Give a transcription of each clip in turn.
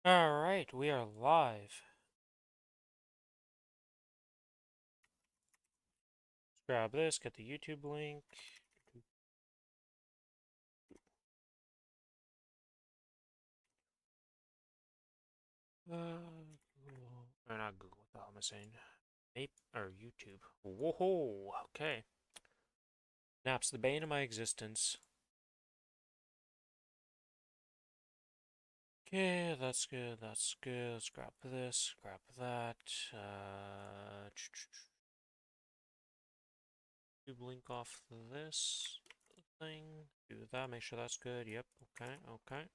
Alright, we are live. Let's grab this, get the YouTube link. Google. Or not Google, what the hell am I saying? Or YouTube. Whoa, okay. Nap's the bane of my existence. Okay, that's good, that's good. Let's grab this, grab that. YouTube link off this thing. Do that, make sure that's good. Yep, okay, okay.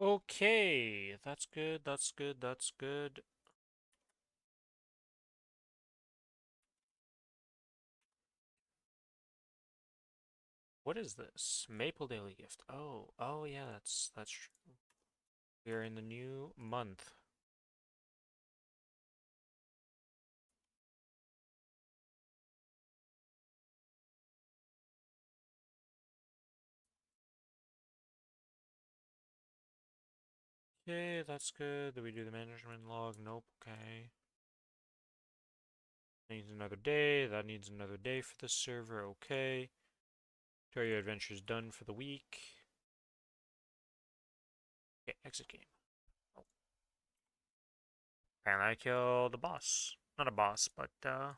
Okay, that's good, that's good, that's good. What is this? Maple Daily Gift. Oh yeah, that's true. We are in the new month. Okay, that's good. Did we do the management log? Nope, okay. Needs another day. That needs another day for the server. Okay. Terraria Adventures done for the week. Okay, exit game. Oh. Apparently I killed a boss. Not a boss, but the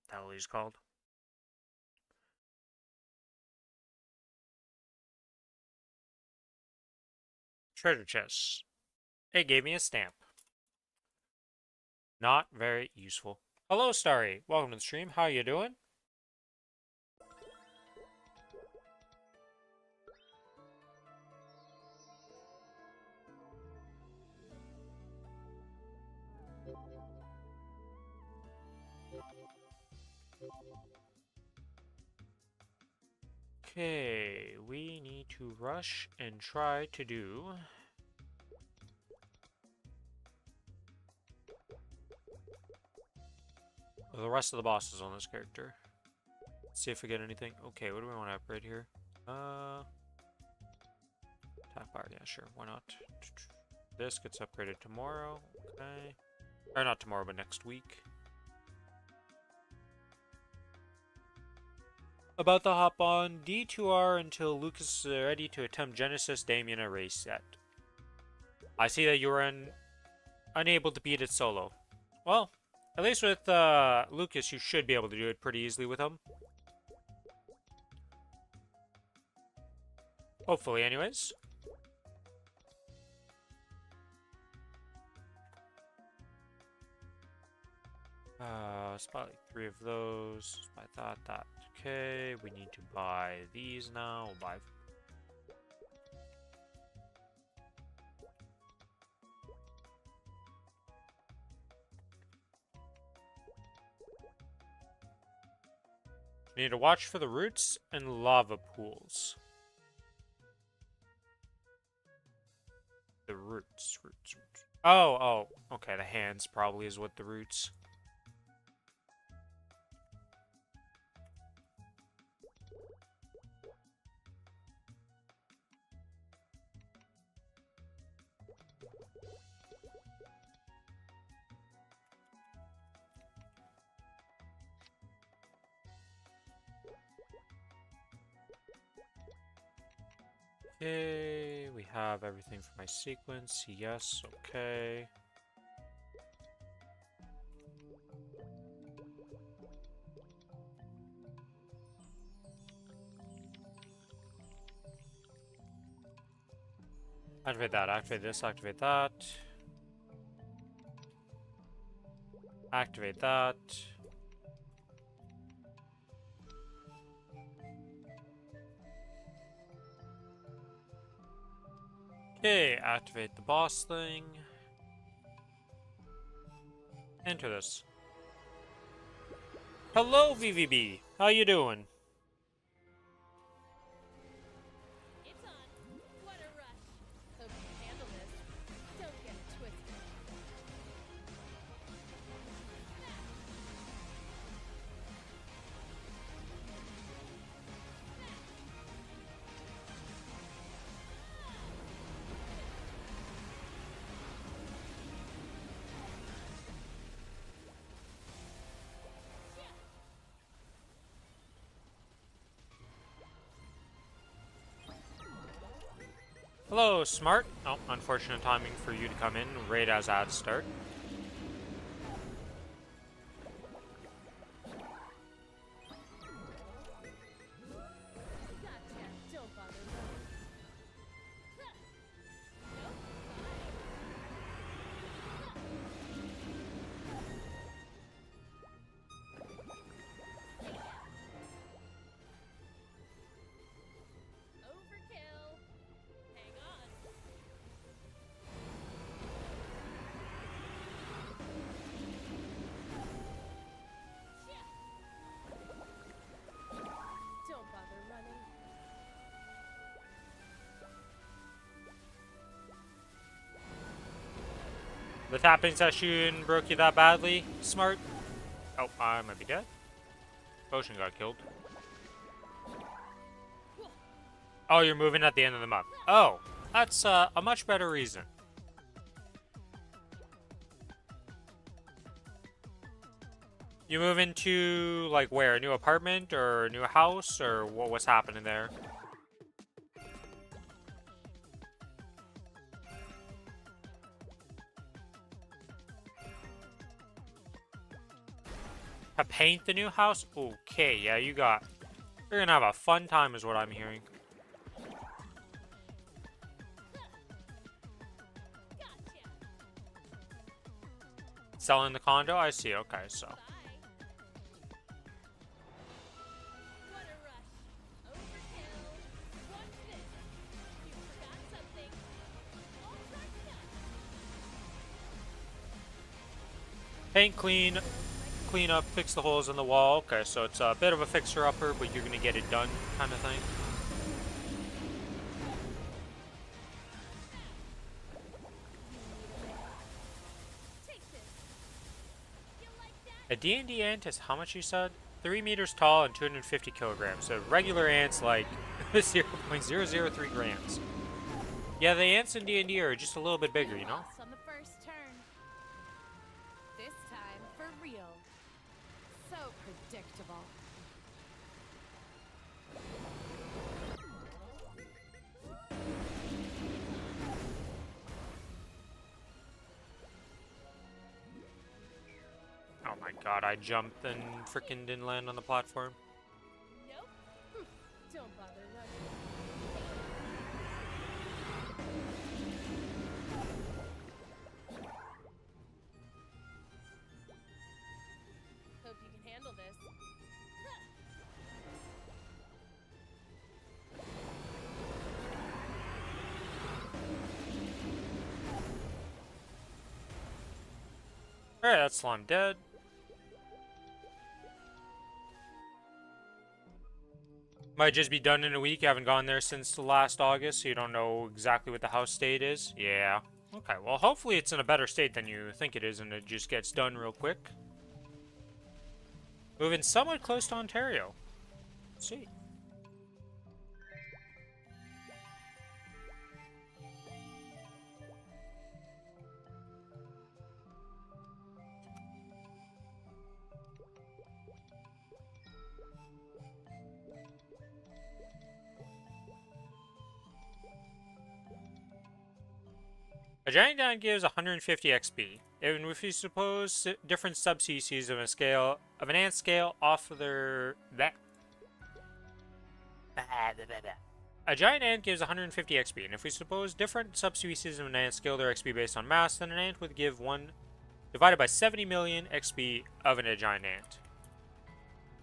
hell he's called. Treasure chests. It gave me a stamp. Not very useful. Hello, Starry. Welcome to the stream. How you doing? Okay, we need to rush and try to do the rest of the bosses on this character. Let's see if we get anything. Okay, what do we want to upgrade here? Attack bar, yeah, sure, why not? This gets upgraded tomorrow, okay. Or not tomorrow, but next week. About to hop on D2R until Lucas is ready to attempt Genesis Damien a race set. I see that you were unable to beat it solo. Well, at least with Lucas, you should be able to do it pretty easily with him. Hopefully, anyways. Let's buy like 3 of those. Let's buy that. Okay, we need to buy these now. We'll buy. We need to watch for the roots and lava pools. The roots. Oh, okay, the hands probably is what the roots. Okay, we have everything for my sequence. Yes, okay. Activate that, activate this, activate that. Activate that. Okay, activate the boss thing. Enter this. Hello, VVB. How you doing? It's on. What a rush. Hope you can handle this. Don't get it twisted. Hello, Smart. Oh, unfortunate timing for you to come in right as ads start. Gotcha. Don't bother running. Nope. Overkill. Hang on. Don't bother running. The tapping session broke you that badly, Smart? Oh, I might be dead. Potion got killed. Oh, you're moving at the end of the month. Oh, that's a much better reason. You move into, like, where? A new apartment or a new house? Or what's happening there? To paint the new house? Okay, yeah, you're gonna have a fun time is what I'm hearing. Gotcha. Selling the condo? I see, okay, so. Bye. What a rush. Overkill. Watch this. You forgot something. All charged up. Paint, clean up, fix the holes in the wall. Okay, so it's a bit of a fixer-upper, but you're gonna get it done kind of thing. Take this. You like that? A D&D ant is how much you said? 3 meters tall and 250 kilograms. So regular ants like 0.003 grams. Yeah, the ants in D&D are just a little bit bigger, you know? Lost on the first turn. This time for real. So predictable. Oh my god, I jumped and frickin' didn't land on the platform. Nope. Don't bother running. Hope you can handle this. Alright, that slime dead. Might just be done in a week. You haven't gone there since the last August, so you don't know exactly what the house state is. Yeah. Okay, well, hopefully it's in a better state than you think it is, and it just gets done real quick. Moving somewhat close to Ontario. Let's see. A giant ant gives 150 XP. Even if you suppose different subspecies of an ant scale off of their a giant ant gives 150 XP, and if we suppose different subspecies of an ant scale their XP based on mass, then an ant would give 1 divided by 70 million XP of a giant ant.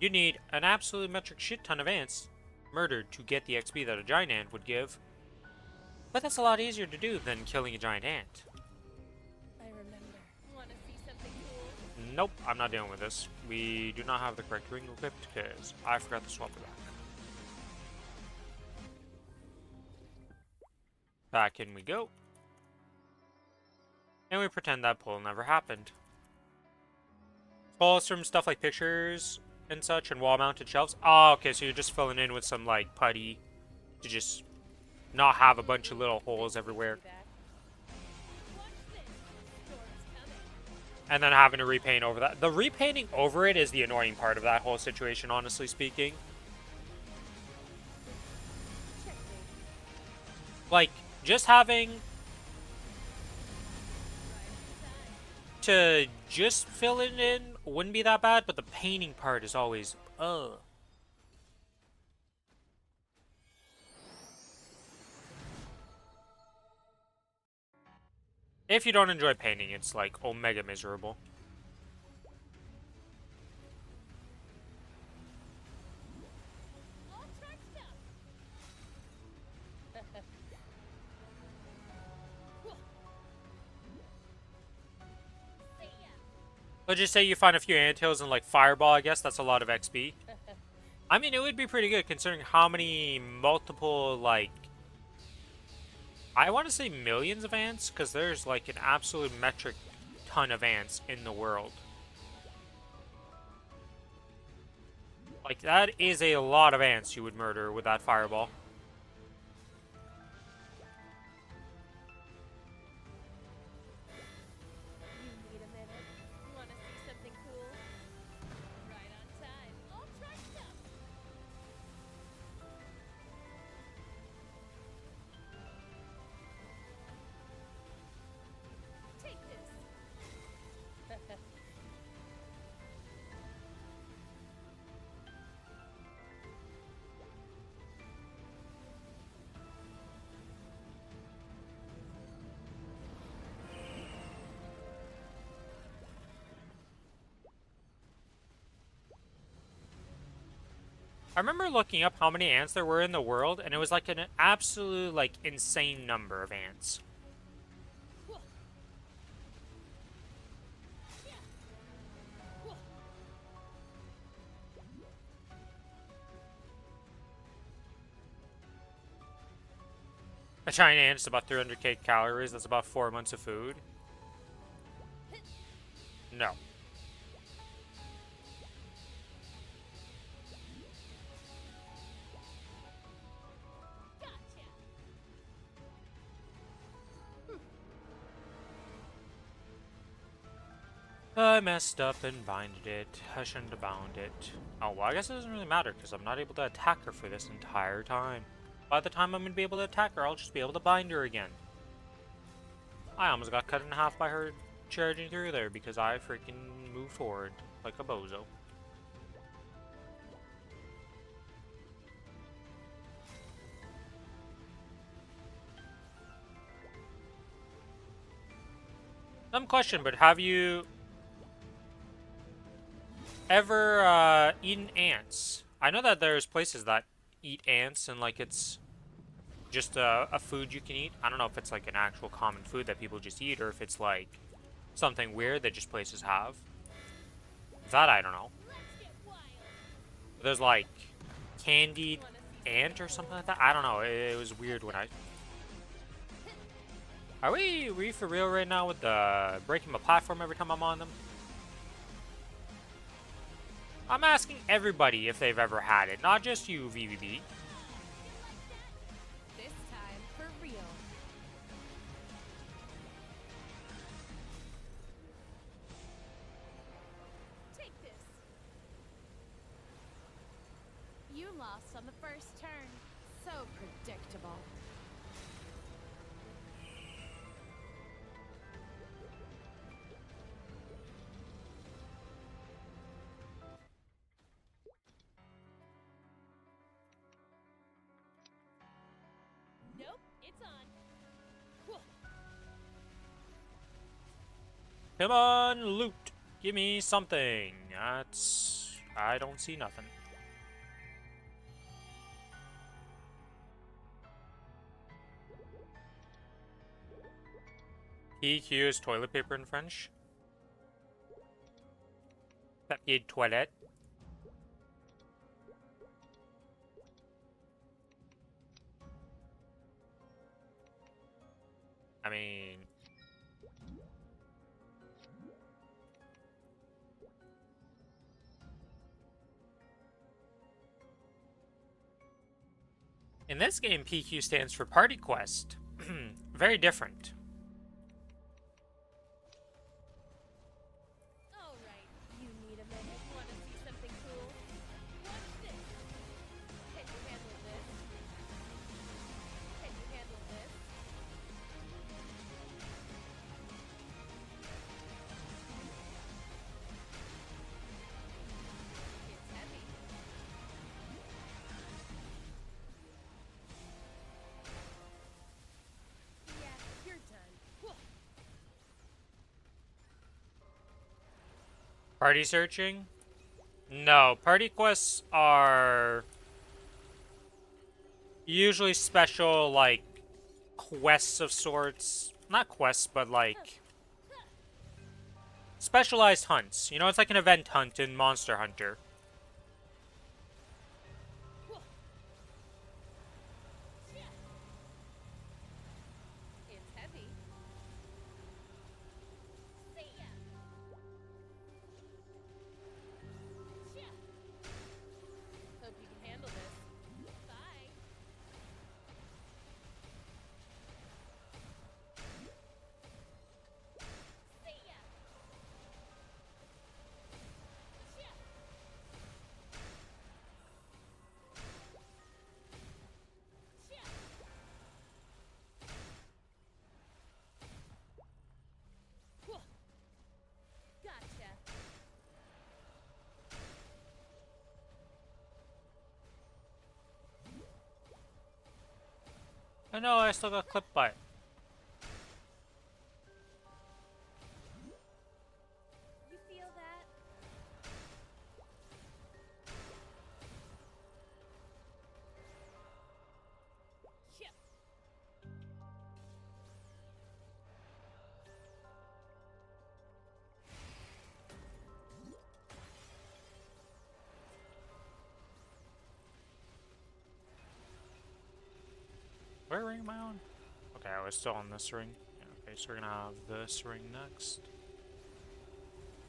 You need an absolute metric shit ton of ants murdered to get the XP that a giant ant would give. But that's a lot easier to do than killing a giant ant. I remember. Wanna see something cool? Nope, I'm not dealing with this. We do not have the correct ring equipped because I forgot to swap it back. Back in we go. And we pretend that pull never happened. Pulls from stuff like pictures and such and wall-mounted shelves. Oh, okay, so you're just filling in with some, like, putty to just not have a bunch of little holes everywhere. And then having to repaint over that. The repainting over it is the annoying part of that whole situation, honestly speaking. Like, just having to just fill it in wouldn't be that bad, but the painting part is always, ugh. If you don't enjoy painting, it's like omega miserable. Let's just say you find a few anthills and like fireball, I guess that's a lot of XP. I mean, it would be pretty good considering how many multiple, like, I want to say millions of ants, because there's like an absolute metric ton of ants in the world. Like, that is a lot of ants you would murder with that fireball. I remember looking up how many ants there were in the world, and it was like an absolute, like, insane number of ants. A giant ant is about 300k calories. That's about 4 months of food. No. I messed up and binded it. I shouldn't have bound it. Oh, well, I guess it doesn't really matter because I'm not able to attack her for this entire time. By the time I'm going to be able to attack her, I'll just be able to bind her again. I almost got cut in half by her charging through there because I freaking moved forward like a bozo. Dumb question, but have you ever eaten ants? I know that there's places that eat ants and like it's just a food you can eat. I don't know if it's like an actual common food that people just eat or if it's like something weird that just places have. That I don't know. There's like candied ant or something like that. I don't know. It was weird when I... Are we for real right now with the breaking my platform every time I'm on them? I'm asking everybody if they've ever had it, not just you, VVB. This time for real. Take this. You lost on the first turn. So predictable. Nope, it's on. Come on, loot. Give me something. That's... I don't see nothing. PQ is toilet paper in French. Papier de toilette. I mean... In this game, PQ stands for Party Quest. Very different. Alright, you need a minute. Want to see something cool? Watch this. Can you handle this? Can you handle this? It's heavy. Yeah, you're done. Whoa. Party searching? No, party quests are usually special, like, quests of sorts. Not quests, but like specialized hunts. You know, it's like an event hunt in Monster Hunter. It's heavy. See ya. Yeah. Hope you can handle this. Bye. See ya. Yeah. Yeah. Whoa. Gotcha. Oh no, I still got clipped by it. You feel that? Yeah. Where ring am I on? Okay, I was still on this ring. Yeah, okay, so we're gonna have this ring next.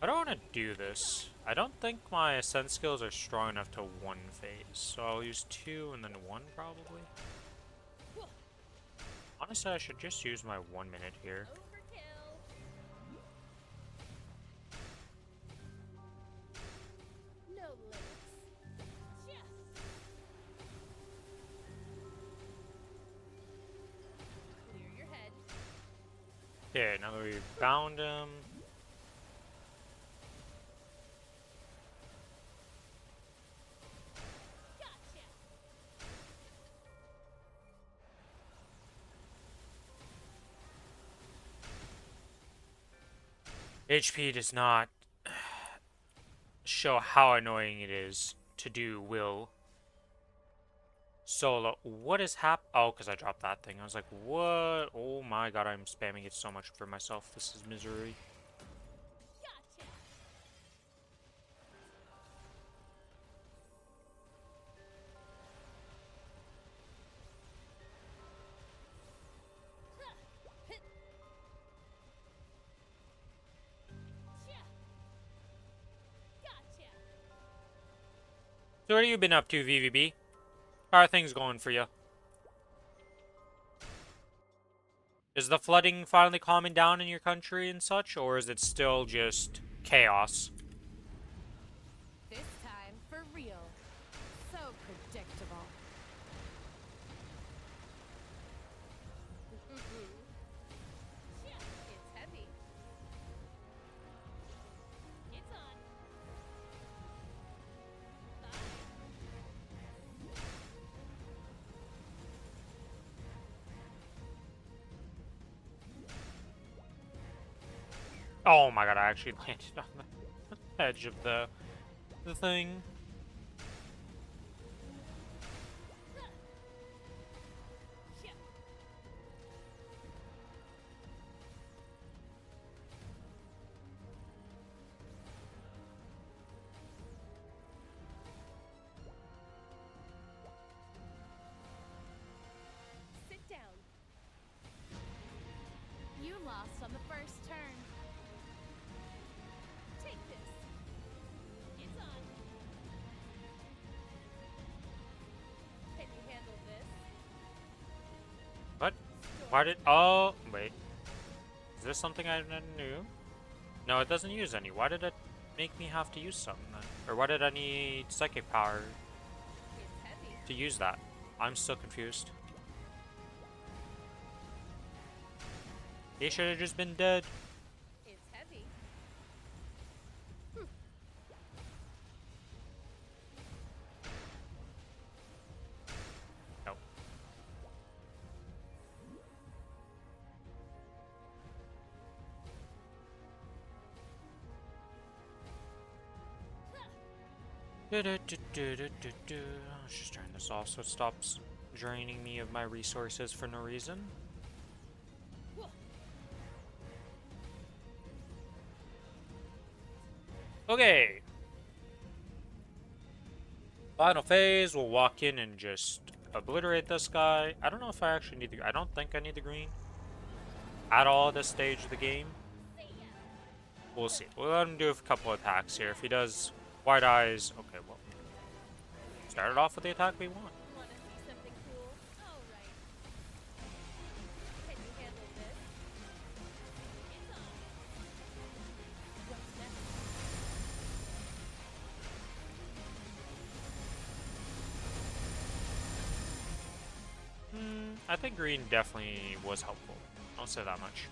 I don't want to do this. I don't think my ascent skills are strong enough to one phase, so I'll use 2 and then 1 probably. Honestly, I should just use my 1 minute here. Overkill. No limits. Yeah. Clear your head. Okay, now that we've bound him. Gotcha. HP does not show how annoying it is to do Will solo. What is Oh, because I dropped that thing. I was like, what? Oh my god, I'm spamming it so much for myself. This is misery. Gotcha. Yeah. Gotcha. So what have you been up to, VVB? How are things going for you? Is the flooding finally calming down in your country and such, or is it still just chaos? This time for real. So predictable. Yeah, it's heavy. It's on. Bye. Oh my god, I actually landed on the edge of the thing. Yeah. What? Why did... Oh, wait. Is this something I didn't knew? No, it doesn't use any. Why did it make me have to use something then? Or why did I need psychic power It's heavy. to use that? I'm still confused. He should have just been dead. It's heavy. Nope. Let's just turn this off so it stops draining me of my resources for no reason. Okay. Final phase, we'll walk in and just obliterate this guy. I don't know if I actually need the... I don't think I need the green at all at this stage of the game. We'll see. We'll let him do a couple attacks here. If he does white eyes... Okay, well. Started off with the attack we want. Want to see something cool? All right. Can you handle this? It's on. What's next? I think green definitely was helpful. I'll say that much.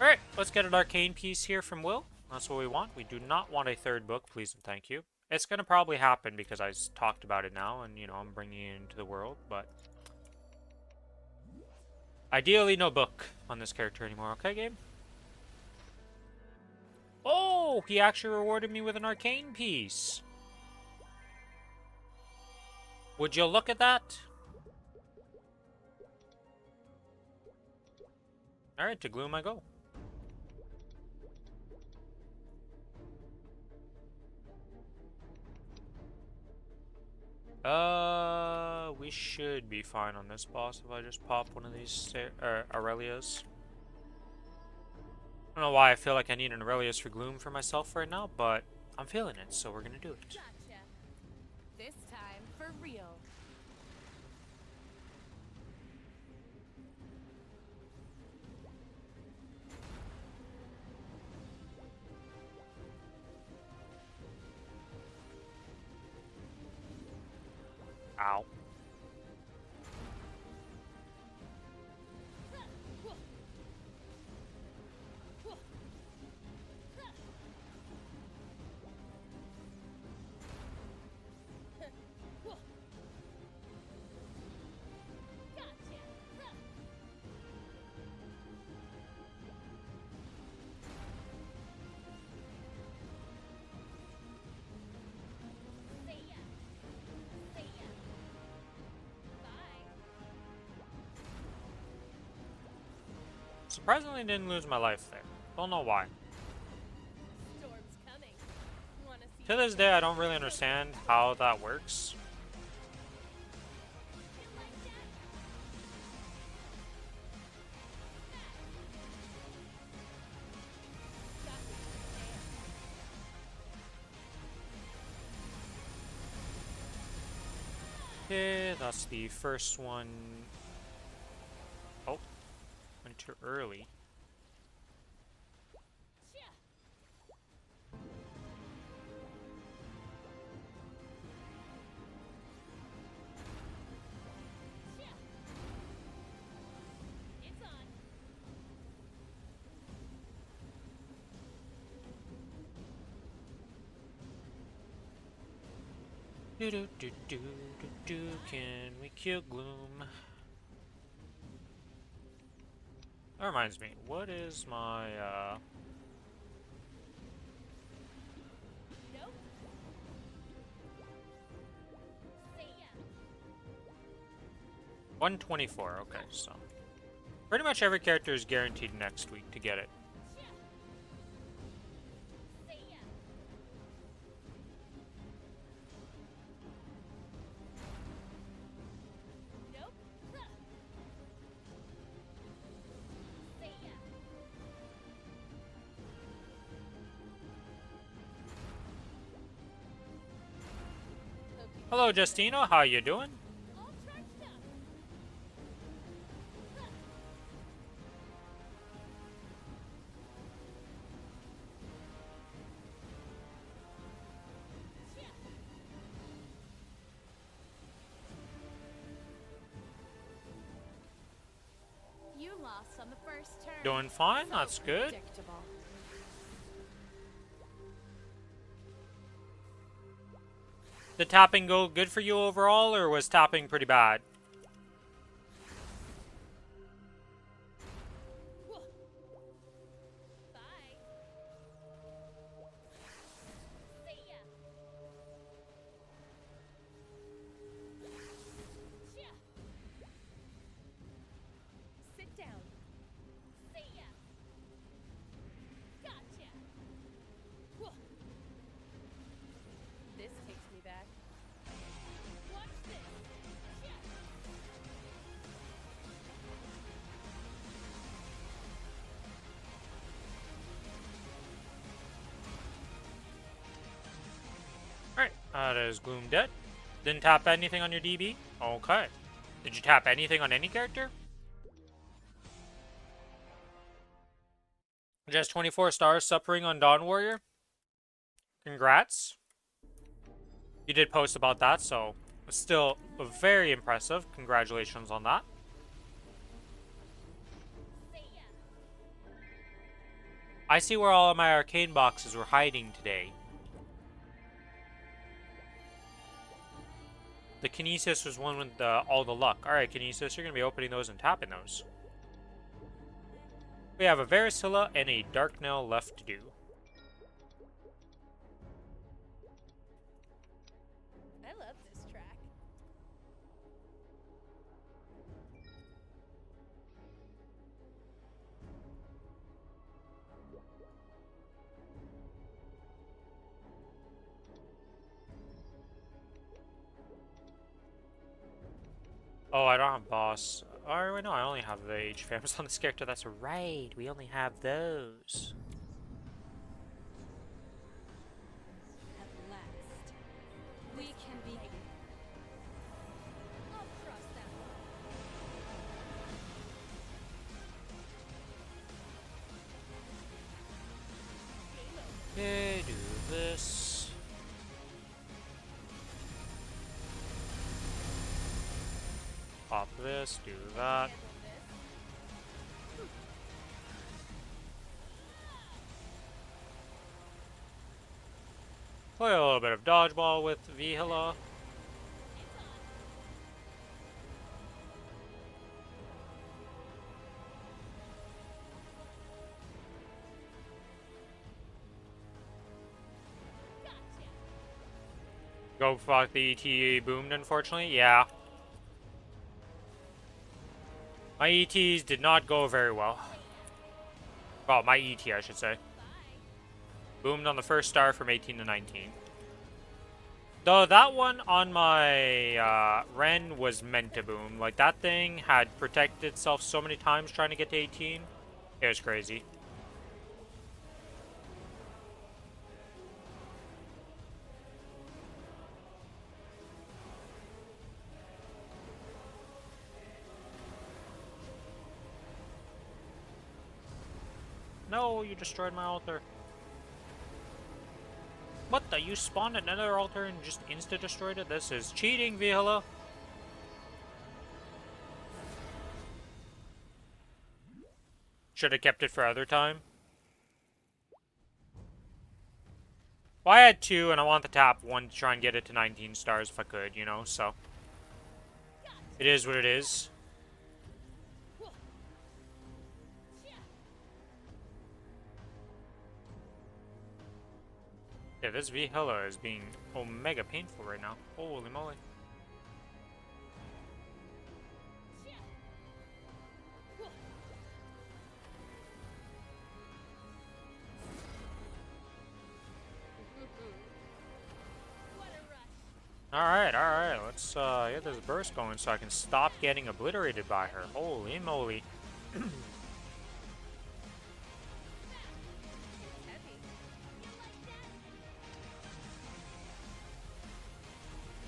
Alright, let's get an arcane piece here from Will. That's what we want. We do not want a third book, please and thank you. It's going to probably happen because I talked about it now and, you know, I'm bringing it into the world, but... Ideally, no book on this character anymore. Okay, game? Oh, he actually rewarded me with an arcane piece. Would you look at that? Alright, to Gloom I go. We should be fine on this boss if I just pop one of these Aurelias. I don't know why I feel like I need an Aurelius for Gloom for myself right now, but I'm feeling it, so we're gonna do it. Gotcha. This time for real. Ow. Surprisingly didn't lose my life there. Don't know why. Storm's coming. Wanna see To this day, I don't really understand how that works. something like that? Okay, that's the first one. Oh, went too early. It's on. Do do do do do do. Can we kill Gloom? That reminds me. What is my Nope. See ya. 124? Okay, so pretty much every character is guaranteed next week to get it. See ya. Nope. See ya. Hope you Hello, Justino. How you doing? all charged up. First turn. Doing fine, So that's good. predictable. Did tapping go good for you overall, or was tapping pretty bad? Bye. See ya. Yeah. Sit down. See ya. Gotcha. Whoa. This takes me back. Watch this. Yeah. Alright, that is Gloom dead. Didn't tap anything on your DB? Okay. Did you tap anything on any character? Just 24 stars suffering on Dawn Warrior? Congrats. You did post about that, so it's still very impressive. Congratulations on that. See ya. I see where all of my arcane boxes were hiding today. The Kinesis was one with all the luck. Alright, Kinesis, you're going to be opening those and tapping those. We have a Varicilla and a Darknail left to do. I love this track. Oh, I don't have boss. Oh, wait, no, I only have the HFAMs on this character. That's right. We only have those. At last, we can begin. I'll cross that line. Okay, do this. Pop this, do that. Handle this. Play a little bit of dodgeball with Vihila. Gotcha. Go fuck the ET boomed, unfortunately. Yeah. My ETs did not go very well. Well, my ET, I should say. Bye. Boomed on the first star from 18 to 19. Though that one on my Ren was meant to boom. Like, that thing had protected itself so many times trying to get to 18. It was crazy. No, you destroyed my altar. What the? You spawned another altar and just insta-destroyed it? This is cheating, Vihila. Should have kept it for other time. Well, I had two, and I want the tap one to try and get it to 19 stars if I could, you know, so. It is what it is. Yeah, this Vihila is being omega painful right now. Holy moly. What a rush. Alright, let's get this burst going so I can stop getting obliterated by her. Holy moly. Heavy.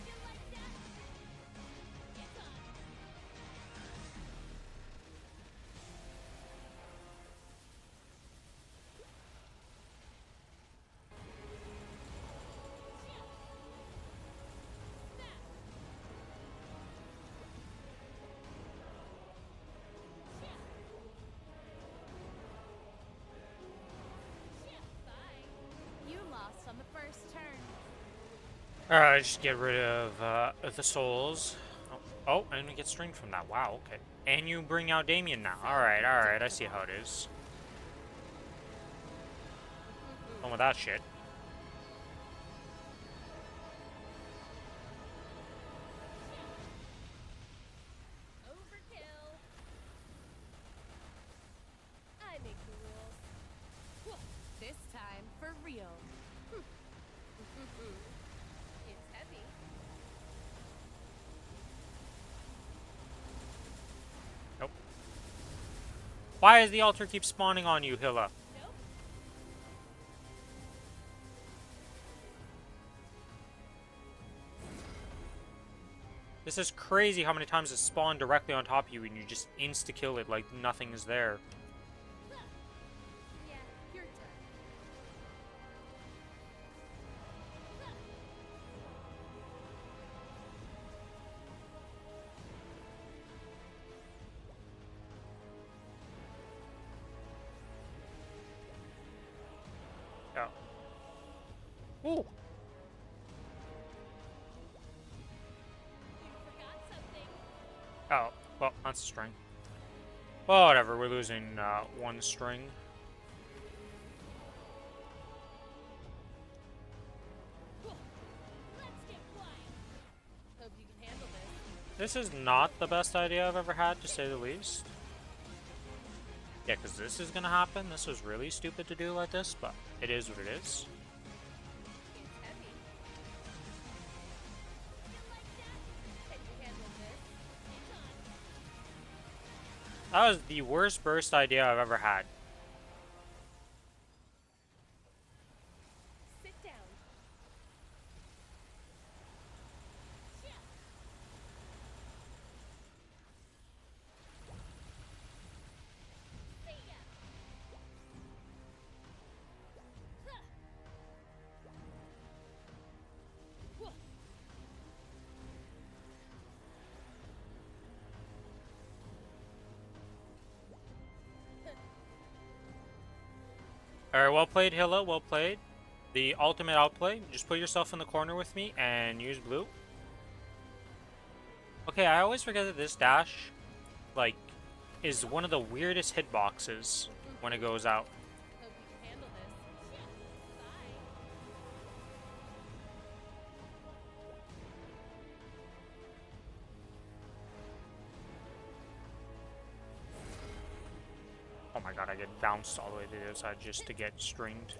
You like that? It's on. Alright, just get rid of the souls. Oh, and we get string from that. Wow, okay. And you bring out Damien now. Alright, I see how it is. Done with that shit. Overkill. I make the rules. This time for real. It's heavy. Nope. Why does the altar keep spawning on you, Hilla? Nope. This is crazy how many times it spawned directly on top of you and you just insta-kill it like nothing is there. Yeah, your turn. Yeah. Ooh. You forgot something. Oh, well, that's a string. Well, whatever, we're losing one string. Let's get flying. Hope you can handle this. This is not the best idea I've ever had, to say the least. Yeah, because this is gonna happen. This was really stupid to do like this, but it is what it is. It's heavy. You like that? Can you handle this? It's on. That was the worst burst idea I've ever had. Sit down. Yeah. See ya. Huh. Whoa. Alright, well played, Hilla, well played. The ultimate outplay. Just put yourself in the corner with me and use blue. Okay, I always forget that this dash, like, is one of the weirdest hitboxes when it goes out. Hope you can handle this. Yeah. Bye. Oh my god, I get bounced all the way to the other side just to get stringed.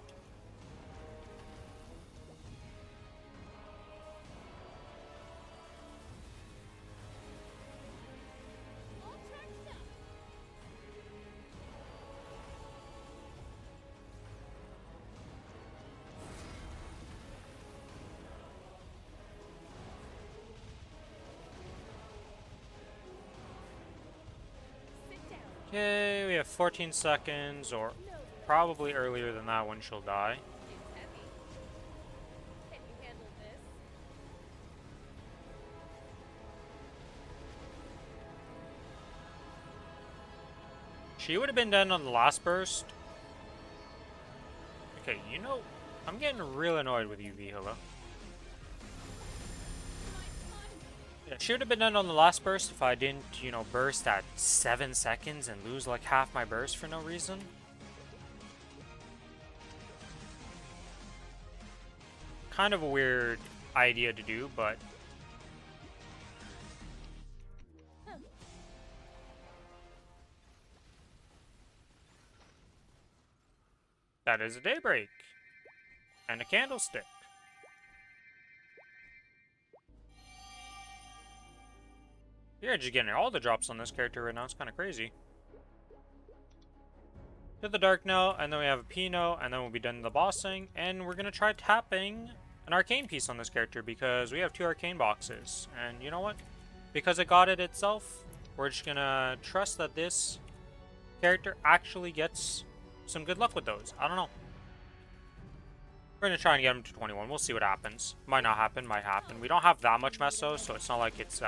All charged up. Sit down. Okay, we have 14 seconds, or No. probably earlier than that when she'll die. It's heavy. Can you handle this? She would have been dead on the last burst. Okay, you know, I'm getting real annoyed with you, Vihila. Yeah, she would have been dead on the last burst if I didn't, you know, burst at 7 seconds and lose like half my burst for no reason. Kind of a weird idea to do, but that is a daybreak. And a candlestick. You're just getting all the drops on this character right now. It's kind of crazy. To the dark note, and then we have a P note, and then we'll be done the bossing. And we're going to try tapping an arcane piece on this character because we have 2 arcane boxes. And you know what? Because it got it itself, we're just going to trust that this character actually gets some good luck with those. I don't know. We're going to try and get him to 21. We'll see what happens. Might not happen, might happen. We don't have that much meso, so it's not like it's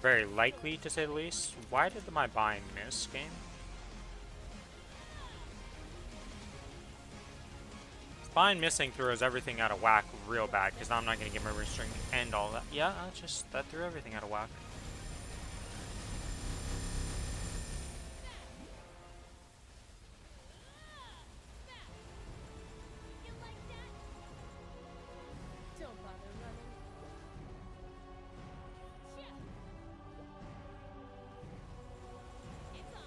very likely, to say the least. Why did my bind miss, game? Fine, missing throws everything out of whack real bad, because now I'm not going to get my ring string and all that. Yeah, that threw everything out of whack. You like that? Don't bother running. Yeah. It's on.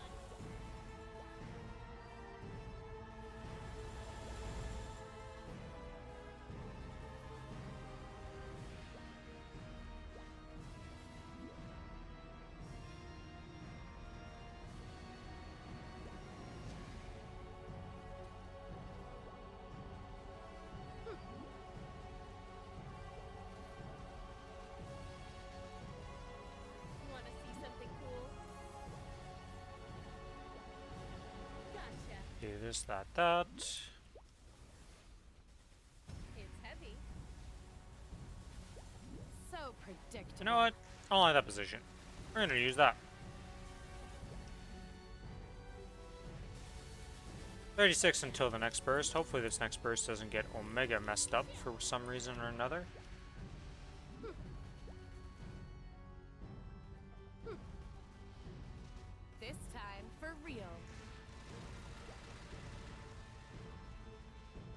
Want to see something cool? Gotcha. Do this, that. It's heavy. So predictable. You know what? I don't like that position. We're going to use that. 36 until the next burst. Hopefully this next burst doesn't get Omega messed up for some reason or another. This time for real.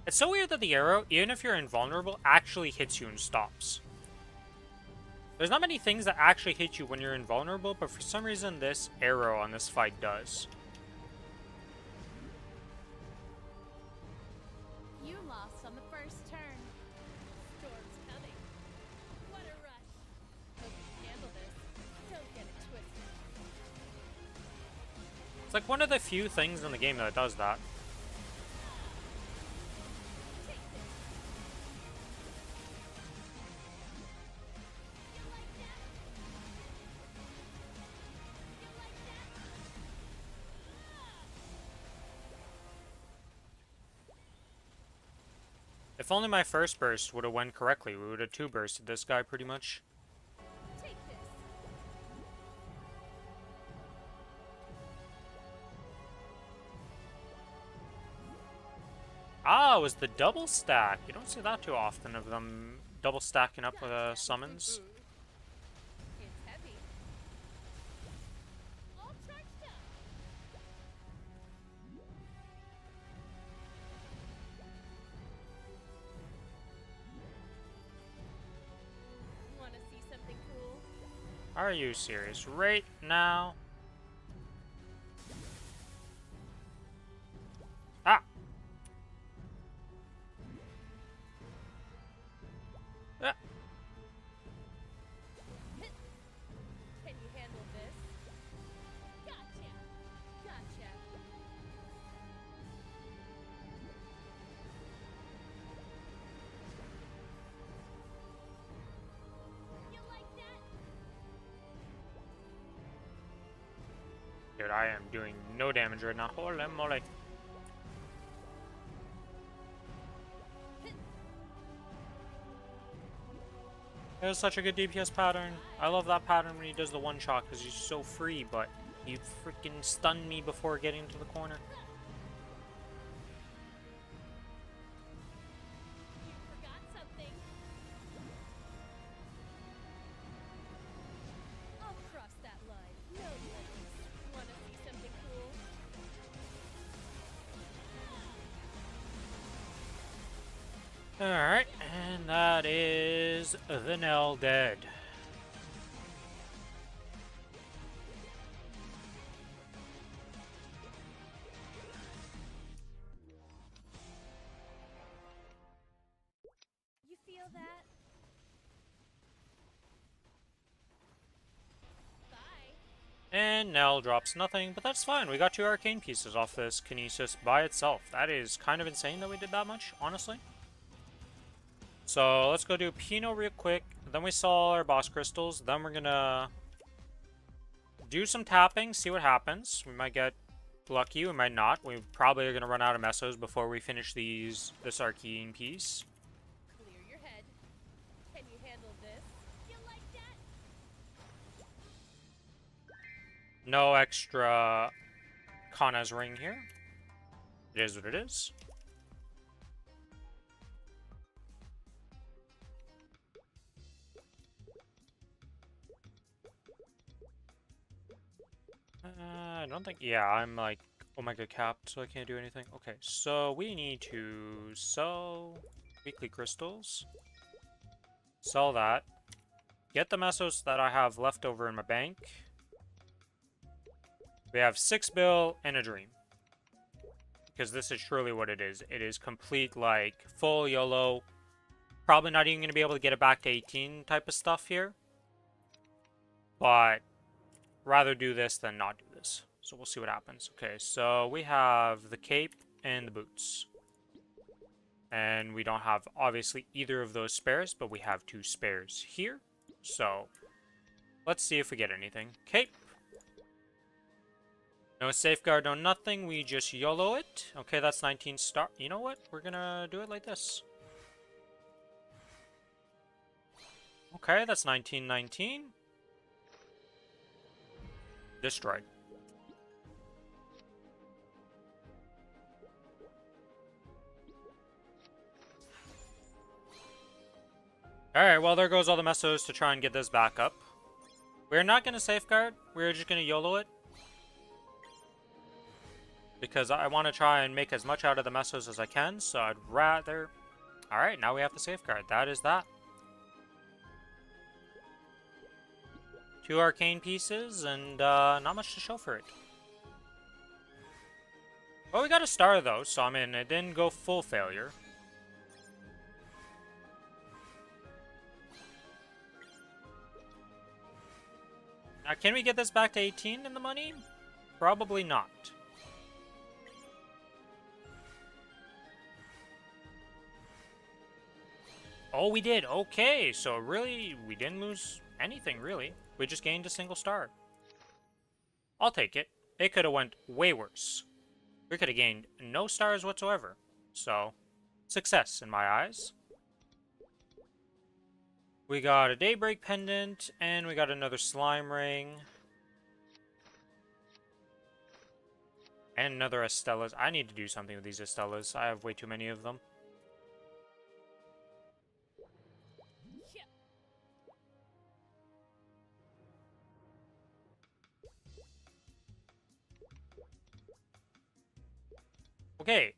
It's so weird that the arrow, even if you're invulnerable, actually hits you and stops. There's not many things that actually hit you when you're invulnerable, but for some reason this arrow on this fight does. You lost on the first turn. Storm's coming. What a rush. Hope you can handle this. Don't get it twisted. It's like one of the few things in the game that does that. Take this. You like that? You like that? If only my first burst would have went correctly, we would have two bursted this guy pretty much. Take this. Ah, it was the double stack. You don't see that too often of them double stacking up with summons. It's heavy. All charged up. Want to see something cool? Are you serious? Right now? Ah! Ah! Can you handle this? Gotcha. Gotcha. You like that? Dude, I am doing no damage right now. Holy moly. It was such a good DPS pattern. I love that pattern when he does the one shot because he's so free, but he freaking stunned me before getting to the corner. You forgot something. I'll cross that line. No limits. Want to see something cool? Alright, and that is the Nell dead. You feel that? Bye. And Nell drops nothing, but that's fine. We got 2 arcane pieces off this Kinesis by itself. That is kind of insane that we did that much, honestly. So let's go do Pino real quick. Then we saw our boss crystals. Then we're gonna do some tapping, see what happens. We might get lucky, we might not. We probably are gonna run out of mesos before we finish this arcane piece. Clear your head. Can you handle this? You like that? No extra Kana's ring here. It is what it is. I don't think... Yeah, I'm like Omega capped, so I can't do anything. Okay, so we need to sell weekly crystals. Sell that. Get the mesos that I have left over in my bank. We have 6 bill and a dream. Because this is truly what it is. It is complete, like, full YOLO. Probably not even going to be able to get it back to 18 type of stuff here. But rather do this than not do this. So we'll see what happens. Okay, so we have the cape and the boots. And we don't have, obviously, either of those spares, but we have 2 spares here. So, let's see if we get anything. Cape. No safeguard, no nothing. We just YOLO it. Okay, that's 19 star. You know what? We're gonna do it like this. Okay, that's 1919. Destroyed. Alright, well, there goes all the mesos to try and get this back up. We're not going to safeguard. We're just going to YOLO it. Because I want to try and make as much out of the mesos as I can, so I'd rather... Alright, now we have the safeguard. That is that. 2 arcane pieces, and not much to show for it. Well, we got a star, though, so I mean, it didn't go full failure. Now, can we get this back to 18 in the money? Probably not. Oh, we did. Okay, so really, we didn't lose anything, really. We just gained a single star. I'll take it. It could have went way worse. We could have gained no stars whatsoever. So, success in my eyes. We got a Daybreak Pendant, and we got another Slime Ring. And another Estella's. I need to do something with these Estella's. I have way too many of them. Okay,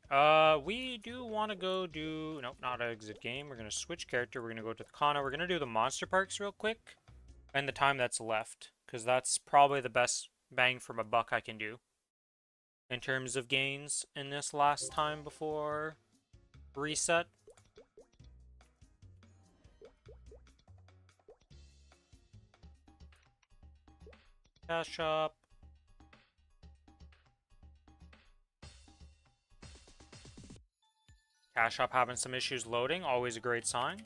we do want to go do... Nope, not exit game. We're going to switch character. We're going to go to the Kana. We're going to do the Monster Parks real quick. And the time that's left. Because that's probably the best bang for my buck I can do. In terms of gains in this last time before reset. Cash up. Cash Shop having some issues loading, always a great sign.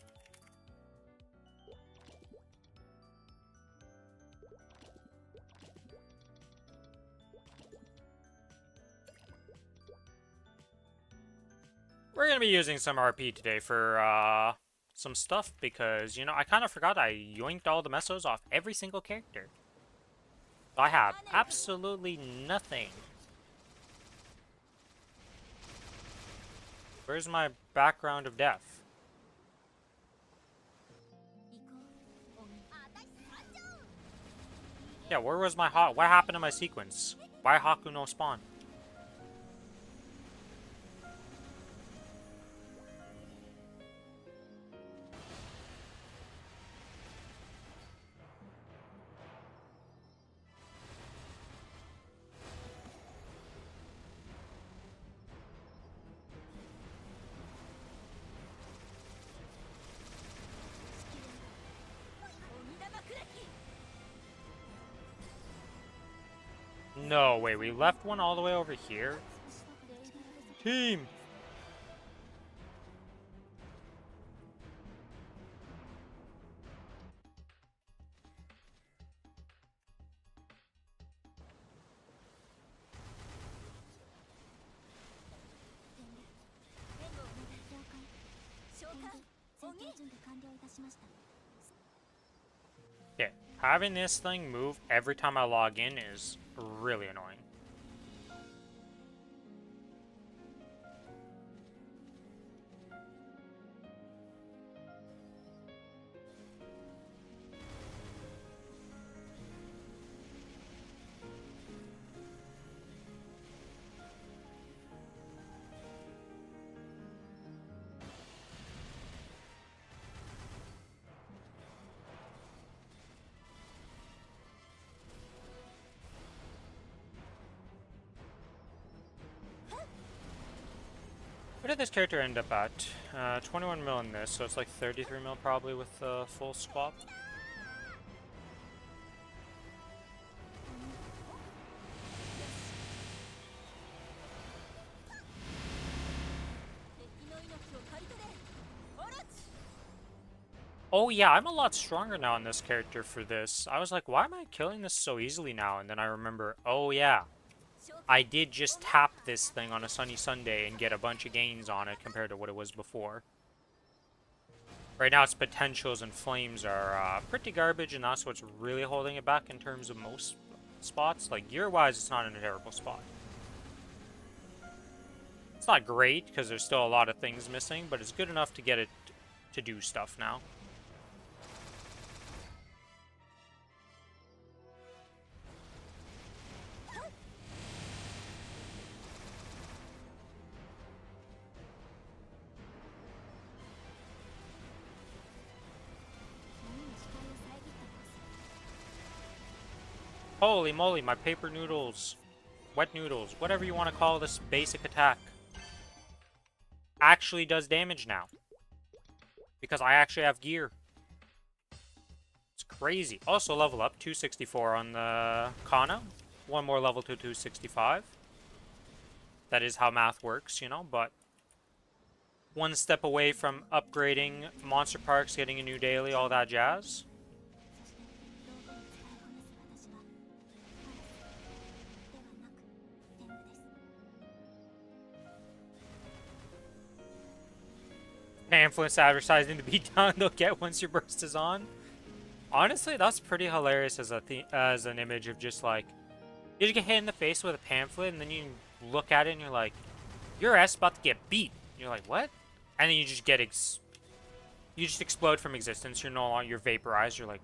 We're going to be using some RP today for some stuff because, you know, I kind of forgot I yoinked all the mesos off every single character. I have absolutely nothing. Where's my background of death? Yeah, where was my what happened to my sequence? Why Haku no spawn? No, wait, we left one all the way over here? Team! Yeah, having this thing move every time I log in is really annoying. What did this character end up at? 21 mil in this, so it's like 33 mil probably with the full swap. Oh yeah, I'm a lot stronger now on this character for this. I was like, why am I killing this so easily now? And then I remember, oh yeah, I did just tap this thing on a sunny Sunday and get a bunch of gains on it compared to what it was before. Right now its potentials and flames are pretty garbage, and that's what's really holding it back in terms of most spots. Like gear-wise, it's not in a terrible spot. It's not great, because there's still a lot of things missing, but it's good enough to get it to do stuff now. Holy moly, my paper noodles, wet noodles, whatever you want to call this basic attack, actually does damage now. Because I actually have gear. It's crazy. Also level up, 264 on the Kana. One more level to 265. That is how math works, you know, but one step away from upgrading monster parks, getting a new daily, all that jazz. Pamphlets advertising to be done they'll get once your burst is on. Honestly, that's pretty hilarious as an image of just like, you just get hit in the face with a pamphlet and then you look at it and you're like, your ass about to get beat. And you're like, what? And then you just get you just explode from existence. You're no longer, you're vaporized. You're like,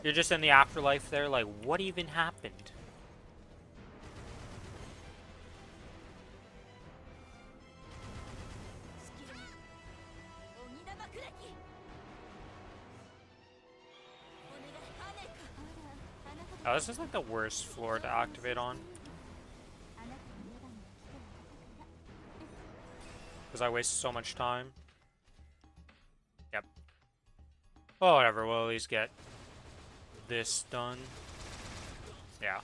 you're just in the afterlife there. Like, what even happened? Oh, this is like the worst floor to activate on. Because I waste so much time. Yep. Oh, whatever, we'll at least get this done. Yeah.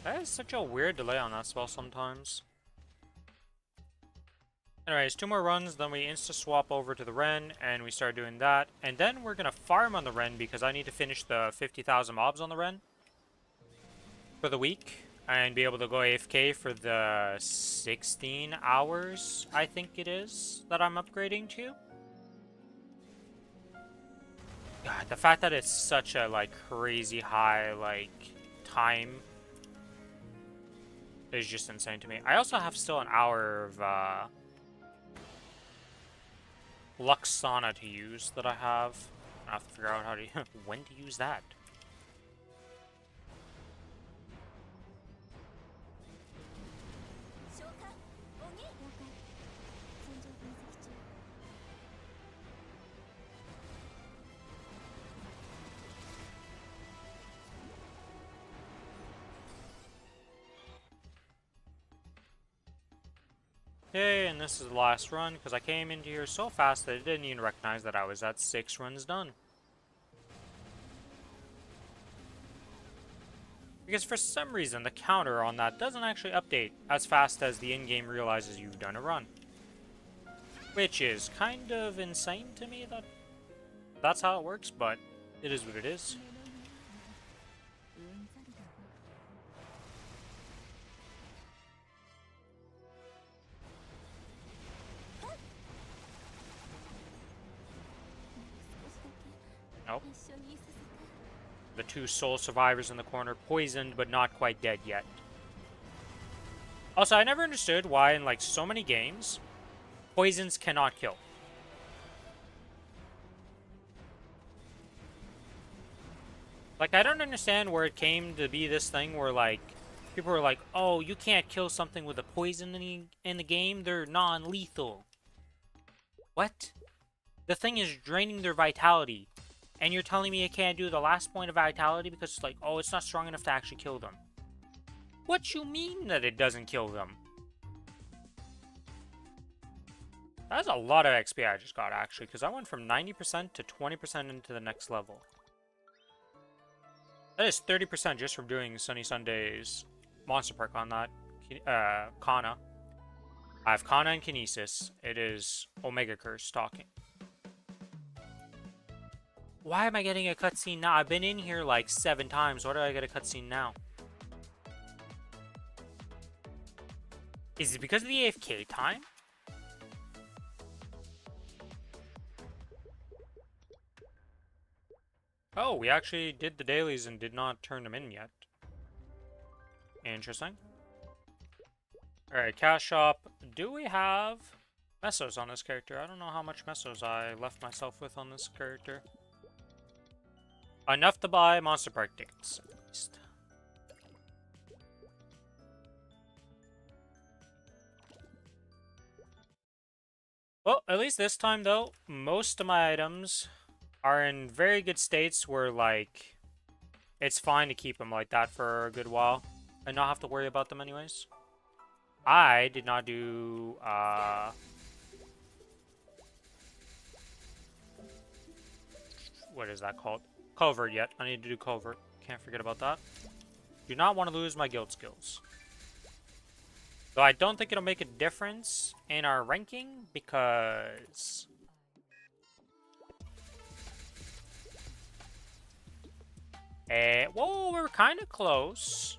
That is such a weird delay on that spell sometimes. Anyways, 2 more runs, then we insta-swap over to the Ren, and we start doing that. And then we're gonna farm on the Ren because I need to finish the 50,000 mobs on the Ren for the week, and be able to go AFK for the 16 hours, I think it is, that I'm upgrading to. God, the fact that it's such a, like, crazy high, like, time is just insane to me. I also have still an hour of, Luxana to use that I have. I have to figure out how to when to use that. Okay, and this is the last run, because I came into here so fast that it didn't even recognize that I was at 6 runs done. Because for some reason, the counter on that doesn't actually update as fast as the in-game realizes you've done a run. Which is kind of insane to me that that's how it works, but it is what it is. Nope. The two soul survivors in the corner, poisoned but not quite dead yet. Also, I never understood why in like so many games, poisons cannot kill. Like, I don't understand where it came to be this thing where like, people were like, oh, you can't kill something with a poison in the game, they're non-lethal. What? The thing is draining their vitality. And you're telling me I can't do the last point of vitality because it's like, oh, it's not strong enough to actually kill them. What you mean that it doesn't kill them? That's a lot of XP I just got, actually, because I went from 90% to 20% into the next level. That is 30% just from doing Sunny Sunday's Monster Park on that Kana. I have Kana and Kinesis. It is Omega Curse talking. Why am I getting a cutscene now? I've been in here like 7 times. Why do I get a cutscene now? Is it because of the AFK time? Oh, we actually did the dailies and did not turn them in yet. Interesting. Alright, cash shop. Do we have mesos on this character? I don't know how much mesos I left myself with on this character. Enough to buy Monster Park tickets, at least. Well, at least this time, though, most of my items are in very good states where, like, it's fine to keep them like that for a good while and not have to worry about them anyways. I did not do, what is that called? Covert yet. I need to do covert. Can't forget about that. Do not want to lose my guild skills. Though I don't think it'll make a difference in our ranking because... whoa, we're kind of close.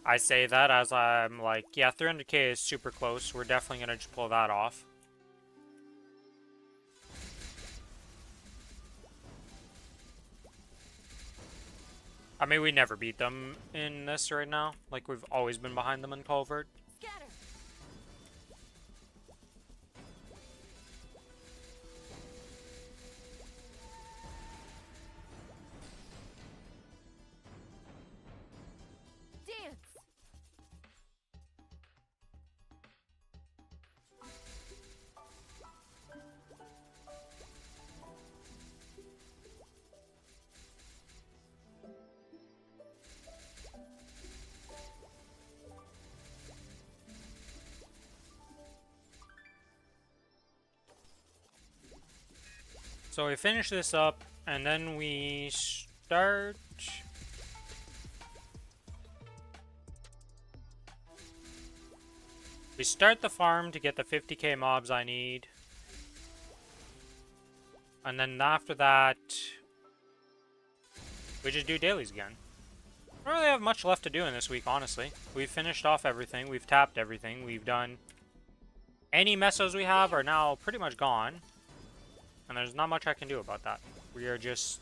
I say that as I'm like, yeah, 300k is super close. We're definitely going to just pull that off. I mean, we never beat them in this right now. Like, we've always been behind them in Covert. So we finish this up, and then we start... We start the farm to get the 50k mobs I need. And then after that... we just do dailies again. I don't really have much left to do in this week, honestly. We've finished off everything, we've tapped everything, we've done... Any mesos we have are now pretty much gone. And there's not much I can do about that. We are just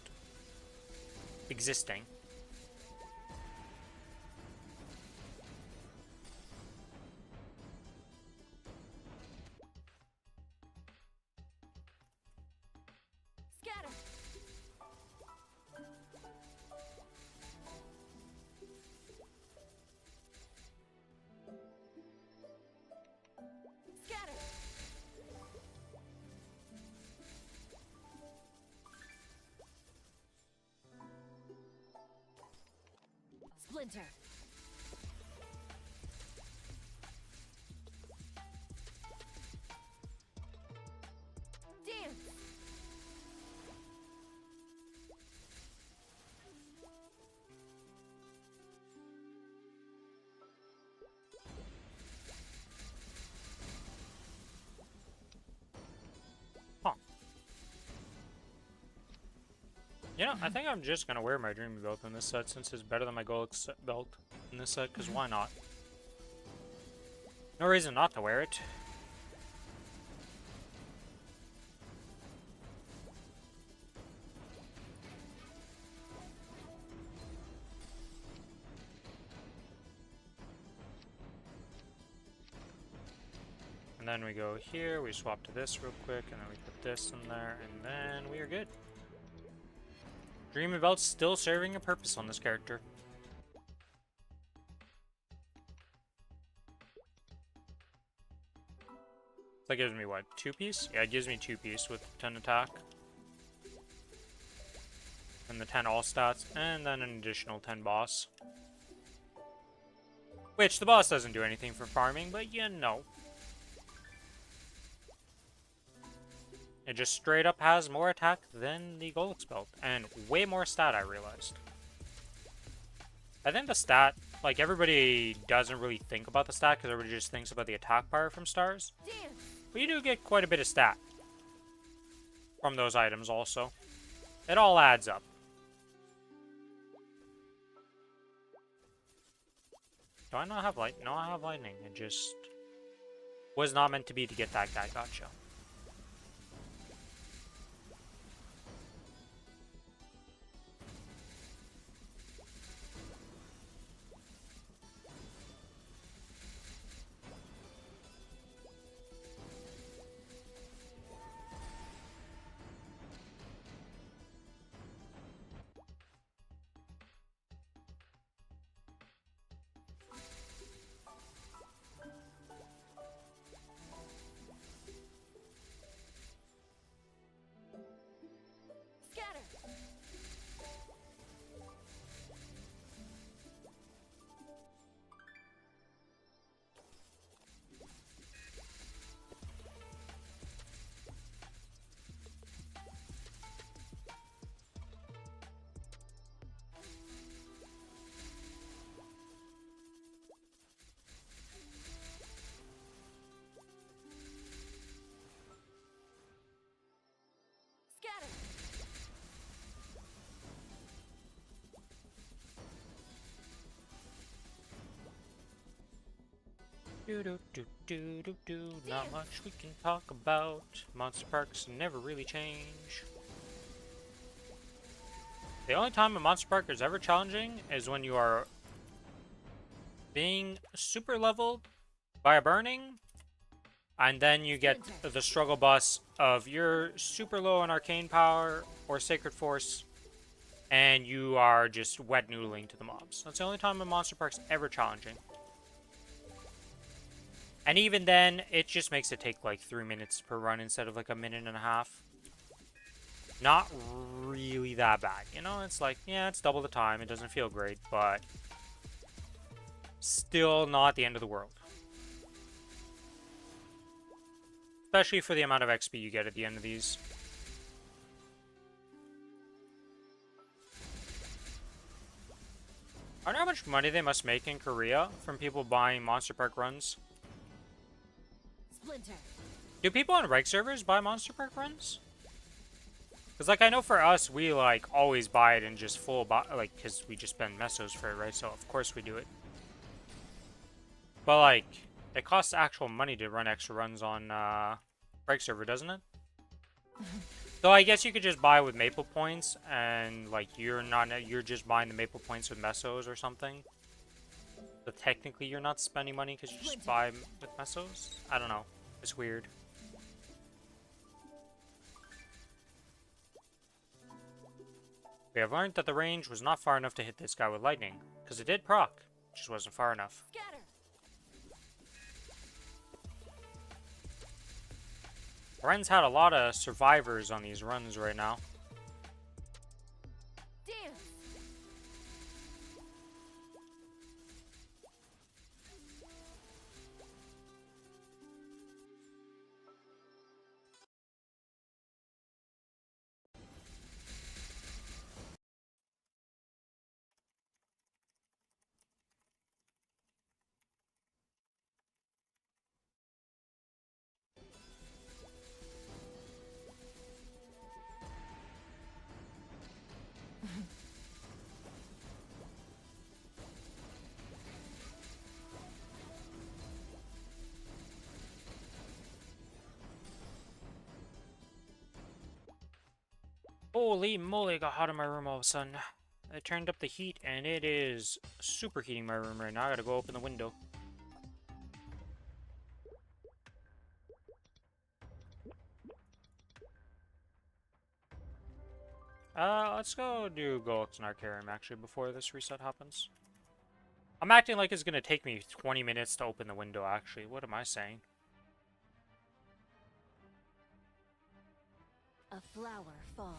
existing. Scatter. Scatter. Splinter. Dance. You know, I think I'm just gonna wear my Dreamy belt in this set since it's better than my Golix belt in this set, because why not? No reason not to wear it. And then we go here, we swap to this real quick, and then we put this in there, and then we are good. Dreamy belt's still serving a purpose on this character. That gives me what, 2-piece? Yeah, it gives me 2-piece with 10 attack. And the 10 all stats, and then an additional 10 boss. Which, the boss doesn't do anything for farming, but you know. It just straight up has more attack than the Golix belt, and way more stat, I realized. I think the stat, like, everybody doesn't really think about the stat, because everybody just thinks about the attack power from stars. Dance. But you do get quite a bit of stat from those items also. It all adds up. Do I not have light? No, I have lightning. It just was not meant to be to get that guy. Gotcha. Scatter. Scatter. Not much we can talk about. Monster parks never really change. The only time a monster park is ever challenging is when you are being super leveled by a burning, and then you get the struggle bus of you're super low on arcane power or sacred force, and you are just wet noodling to the mobs. That's the only time a monster park's ever challenging. And even then, it just makes it take like 3 minutes per run instead of like a minute and a half. Not really that bad, you know? It's like, yeah, it's double the time. It doesn't feel great, but still not the end of the world. Especially for the amount of XP you get at the end of these. I wonder how much money they must make in Korea from people buying Monster Park runs. Splinter. Do people on reg servers buy Monster Park runs? Because, like, I know for us, we, like, always buy it in just full, like, because we just spend mesos for it, right? So, of course we do it. But, like, it costs actual money to run extra runs on, reg server, doesn't it? Though I guess you could just buy with Maple Points, and, like, you're just buying the Maple Points with mesos or something. So technically you're not spending money because you just buy with mesos? I don't know. It's weird. We have learned that the range was not far enough to hit this guy with lightning, because it did proc, just wasn't far enough. Scatter. Ren's had a lot of survivors on these runs right now. Dance. Holy moly, it got hot in my room all of a sudden. I turned up the heat and it is superheating my room right now. I gotta go open the window. Let's go do Golux and Arcarium actually before this reset happens. I'm acting like it's gonna take me 20 minutes to open the window actually. What am I saying? A flower falls.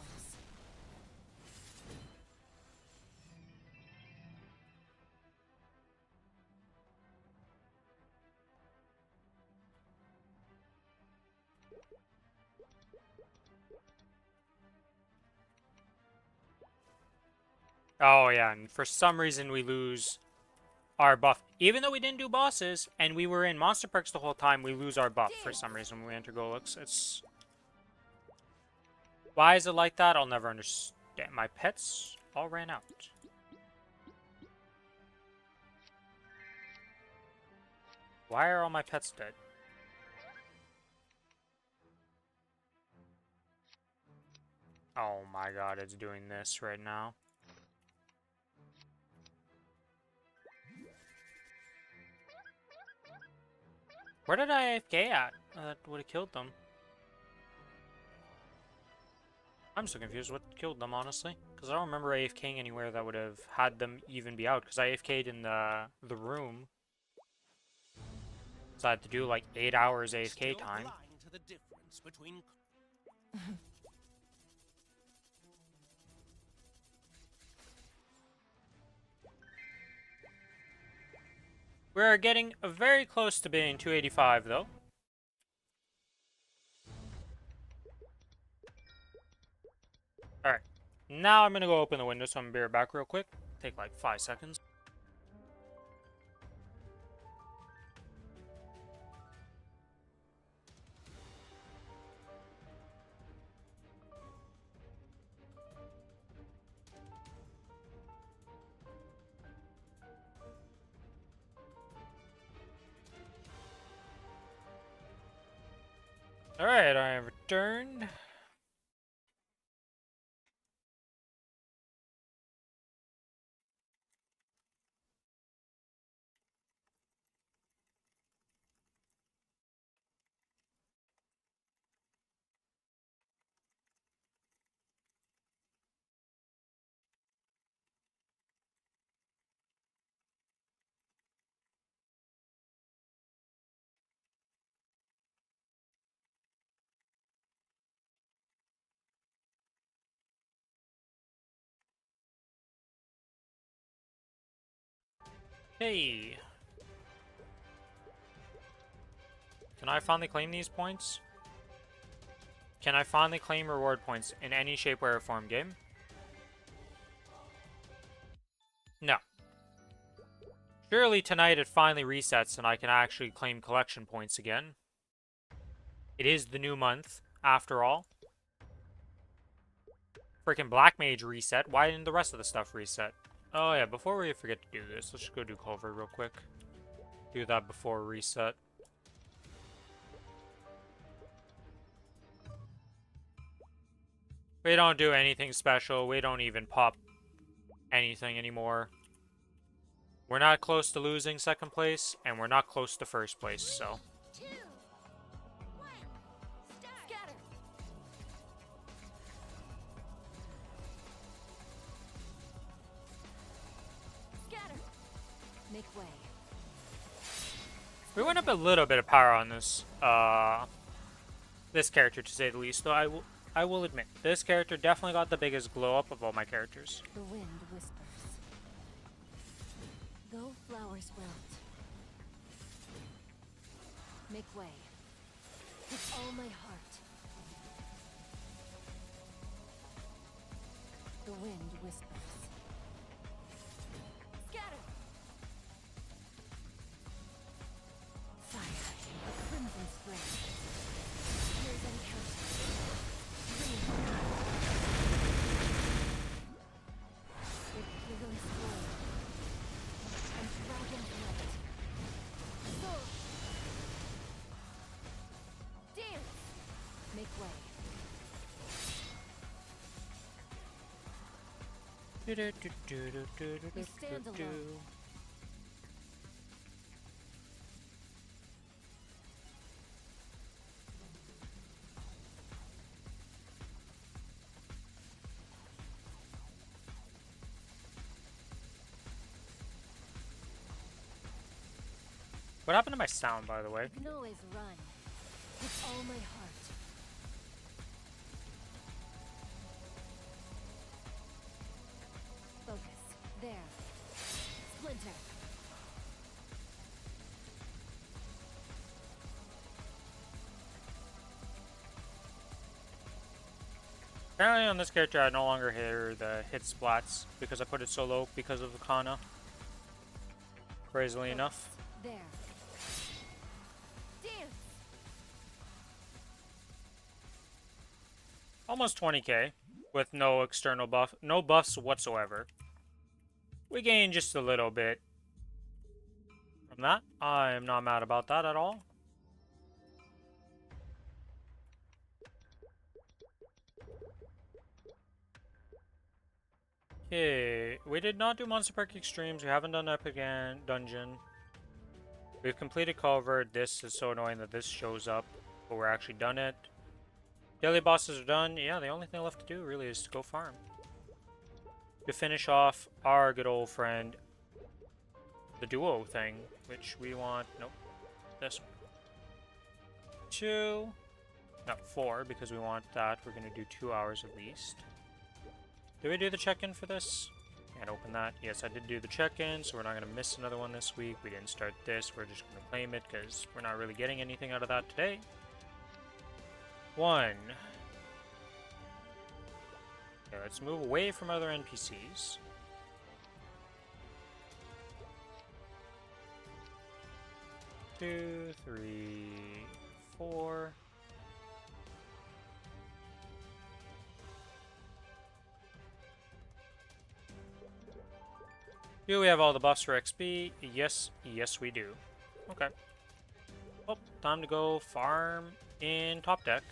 Oh yeah, and for some reason we lose our buff. Even though we didn't do bosses, and we were in Monster Perks the whole time, we lose our buff for some reason when we enter Golux. It's... Why is it like that? I'll never understand. My pets all ran out. Why are all my pets dead? Oh my god, it's doing this right now. Where did I AFK at? That would have killed them. I'm so confused what killed them, honestly. Because I don't remember AFKing anywhere that would have had them even be out. Because I AFK'd in the room. So I had to do like 8 hours AFK time. To the difference between... We're getting very close to being 285, though. Alright. Now I'm going to go open the window, so I'm going to be right back real quick. Take like 5 seconds. Alright, I have returned. Hey! Can I finally claim these points? Can I finally claim reward points in any shape, way, or form game? No. Surely tonight it finally resets and I can actually claim collection points again. It is the new month, after all. Freaking Black Mage reset. Why didn't the rest of the stuff reset? Oh yeah, before we forget to do this, let's just go do Culver real quick. Do that before reset. We don't do anything special. We don't even pop anything anymore. We're not close to losing second place, and we're not close to first place, so... Make way. We went up a little bit of power on this, this character, to say the least, though I will admit, this character definitely got the biggest glow up of all my characters. The wind whispers. Though flowers wilt. Make way. With all my heart. The wind whispers. Scatter! Fire. A crimson spray. Here's encounter. With Gilligan's Sword and Dragon Blood. Sword! Dance! Make way. We stand alone. What happened to my sound, by the way? You can always run. With all my heart. Focus. There. Splinter. Apparently on this character I no longer hear the hit splats because I put it so low because of the Kana. Crazily enough. There. Dance! Almost 20k with no external buff, no buffs whatsoever. We gained just a little bit from that. I am not mad about that at all. Okay, we did not do Monster Park Extremes. We haven't done Epic Dungeon. We've completed Culvert. This is so annoying that this shows up, but we're actually done it. Daily bosses are done. Yeah, the only thing left to do really is to go farm. To finish off our good old friend, the duo thing, which we want. Nope, this one. 2, not 4, because we want that. We're gonna do 2 hours at least. Did we do the check-in for this? Can't open that. Yes, I did do the check-in, so we're not going to miss another one this week. We didn't start this. We're just going to claim it because we're not really getting anything out of that today. 1. Okay, let's move away from other NPCs. 2, 3, 4. Do we have all the buffs for XP? Yes, yes we do. Okay. Oh, time to go farm in top deck.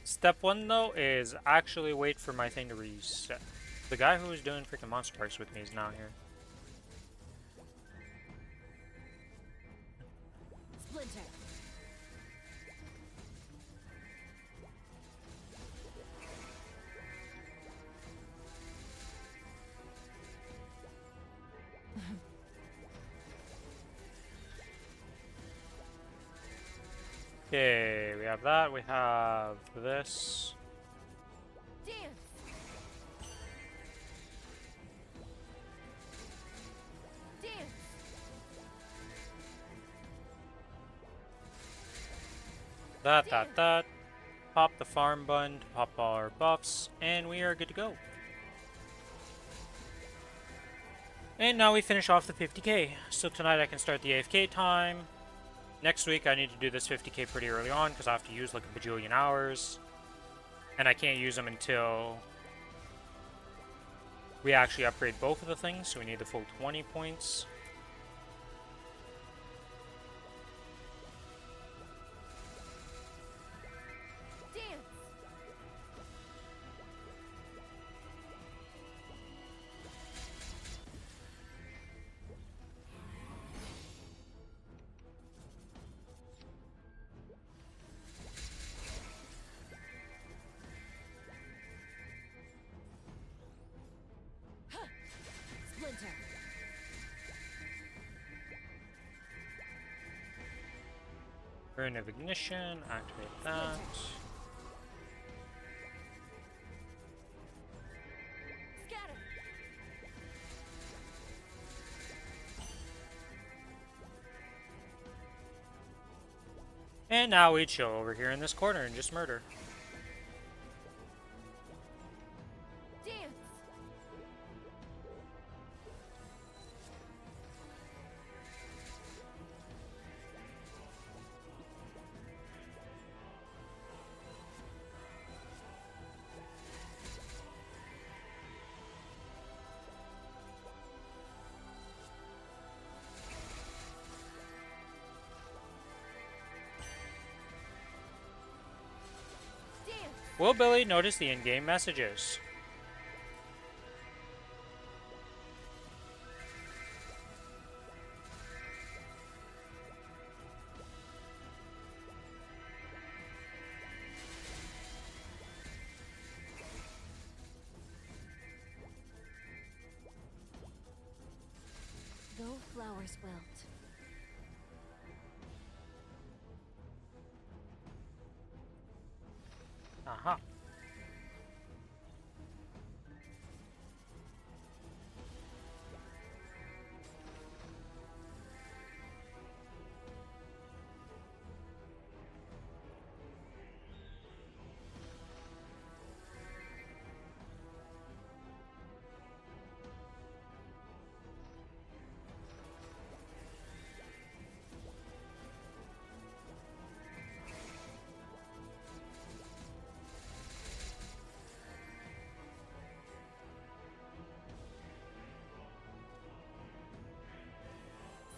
Step 1 though is actually wait for my thing to reset. The guy who was doing freaking monster parks with me is now here. Splinter. Okay, we have that. We have this. Dance! Dance! That. Pop the farm button to pop all our buffs, and we are good to go. And now we finish off the 50k. So tonight I can start the AFK time. Next week I need to do this 50k pretty early on because I have to use like a bajillion hours. And I can't use them until we actually upgrade both of the things, so we need the full 20 points. Dance! Splinter. Rune of Ignition, activate that. Scatter! And now we chill over here in this corner and just murder. Dance! Will Billy notice the in-game messages? Though flowers wilt, Aha.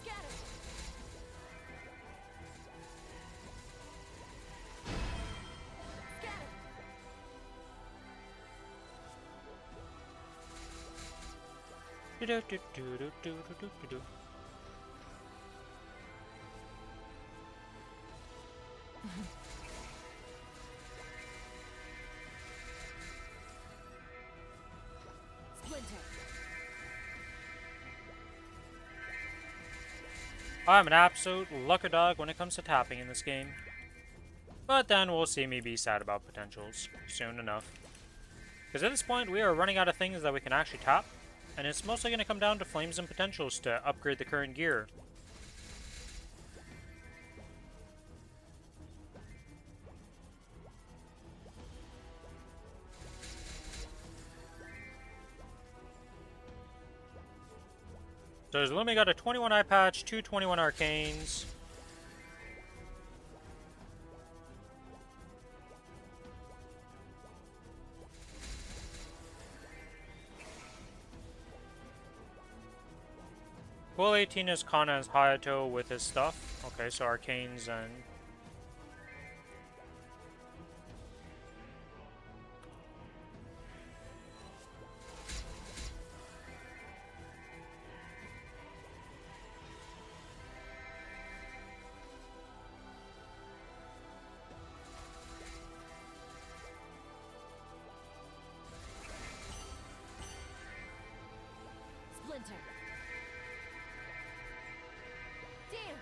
Scatter. Scatter. Do-do-do-do-do-do-do-do-do. splinter. I'm an absolute lucker dog when it comes to tapping in this game. But then we'll see me be sad about potentials soon enough. Because at this point, we are running out of things that we can actually tap, and it's mostly going to come down to flames and potentials to upgrade the current gear. So there's Lumi got a 21 eye patch, 2 21 arcanes. Well, 18 is Kana's Hayato with his stuff. Okay, so arcanes and... Splinter. Dance.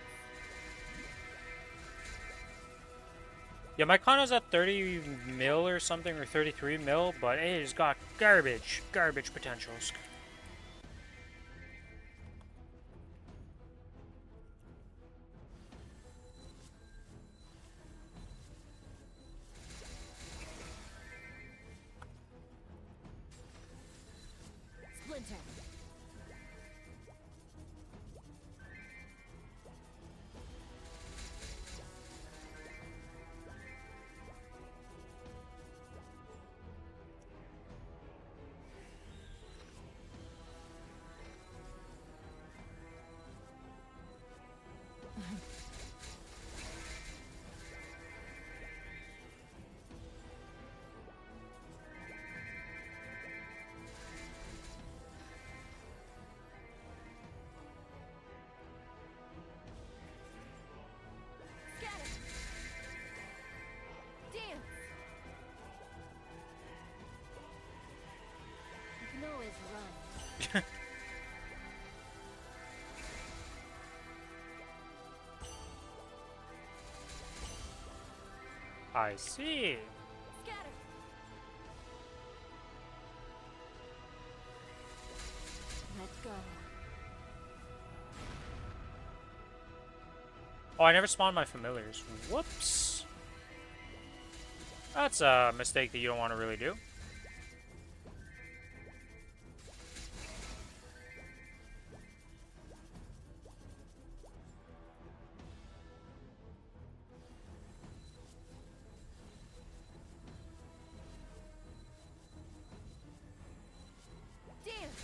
Yeah, my Kana's at 30 mil or something, or 33 mil, but it has got garbage potentials. Splinter. Scatter. Dance. You can always run. I see. Scatter. Let go. Oh, I never spawned my familiars. Whoops. That's a mistake that you don't want to really do. Dance.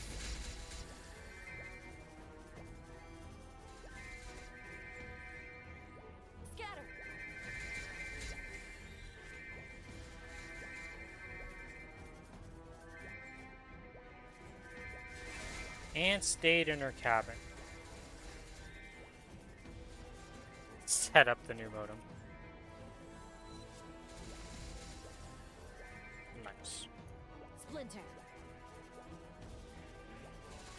Scatter. And stayed in her cabin. Set up the new modem. Nice. Splinter.